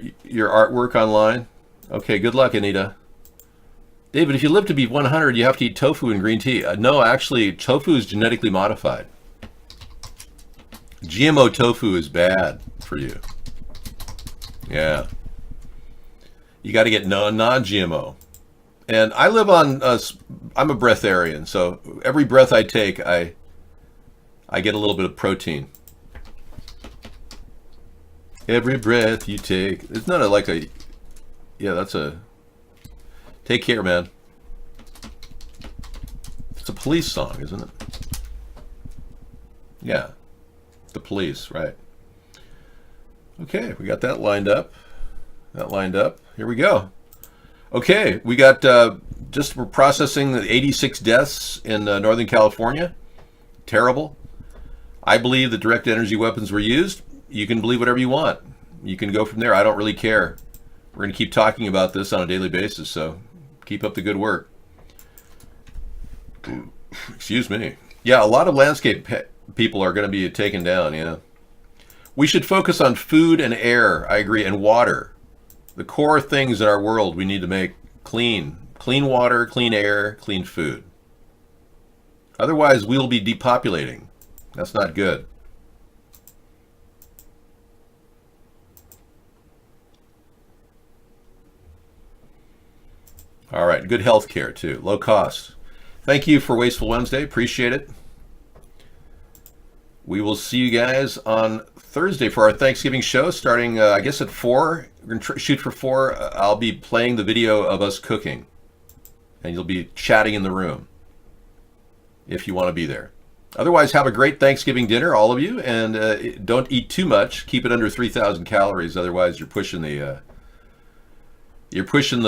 artwork online. Okay, good luck, Anita. David, if you live to be 100, you have to eat tofu and green tea. No, actually, tofu is genetically modified. GMO tofu is bad for you. Yeah. You got to get non-GMO. And I live on, I'm a breatharian, so every breath I take, I get a little bit of protein. Every breath you take. It's not yeah, that's a, take care, man. It's a Police song, isn't it? Yeah, the Police, right. Okay, we got that lined up. Here we go. Okay, we got, we're processing the 86 deaths in Northern California. Terrible. I believe that direct energy weapons were used. You can believe whatever you want. You can go from there. I don't really care. We're going to keep talking about this on a daily basis, so keep up the good work. Excuse me. Yeah, a lot of landscape people are going to be taken down, yeah. We should focus on food and air, I agree, and water. The core things in our world we need to make clean. Clean water, clean air, clean food. Otherwise, we'll be depopulating. That's not good. All right, good health care too, low cost. Thank you for Wasteful Wednesday, appreciate it. We will see you guys on Thursday for our Thanksgiving show starting, I guess at 4. We're going to shoot for 4. I'll be playing the video of us cooking. And you'll be chatting in the room if you want to be there. Otherwise, have a great Thanksgiving dinner, all of you, and don't eat too much. Keep it under 3,000 calories, otherwise you're pushing the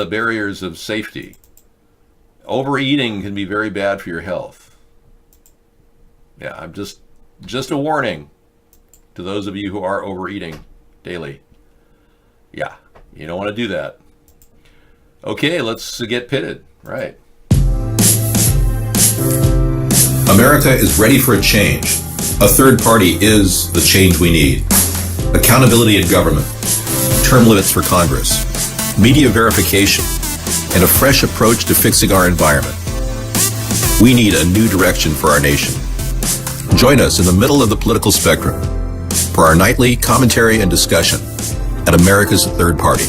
barriers of safety. Overeating can be very bad for your health. Yeah, I'm just a warning to those of you who are overeating daily. Yeah, you don't want to do that. Okay, let's get pitted. Right. America is ready for a change. A third party is the change we need. Accountability in government, term limits for Congress, media verification, and a fresh approach to fixing our environment. We need a new direction for our nation. Join us in the middle of the political spectrum for our nightly commentary and discussion at America's Third Party.